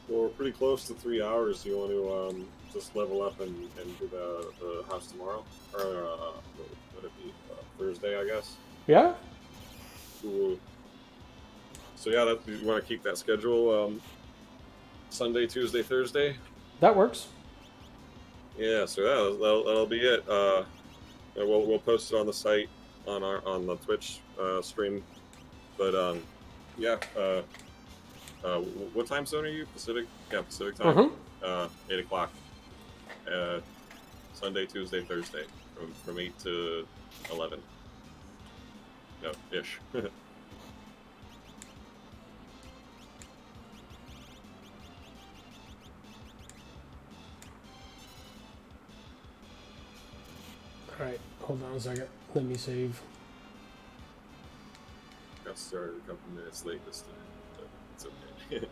[SPEAKER 2] Well, we're pretty close to 3 hours. You want to just level up and do the house tomorrow? Or would it be Thursday, I guess?
[SPEAKER 1] Yeah?
[SPEAKER 2] Ooh. So yeah, you want to keep that schedule, Sunday, Tuesday, Thursday?
[SPEAKER 1] That works.
[SPEAKER 2] Yeah, so yeah, that'll be it. We'll post it on the site, on the Twitch stream. But yeah, what time zone are you? Pacific? Yeah, Pacific time. 8 o'clock. Sunday, Tuesday, Thursday, from 8 to 11. No, ish.
[SPEAKER 1] Alright, hold on a second. Let me save.
[SPEAKER 2] Got started a couple minutes late this time, but it's okay.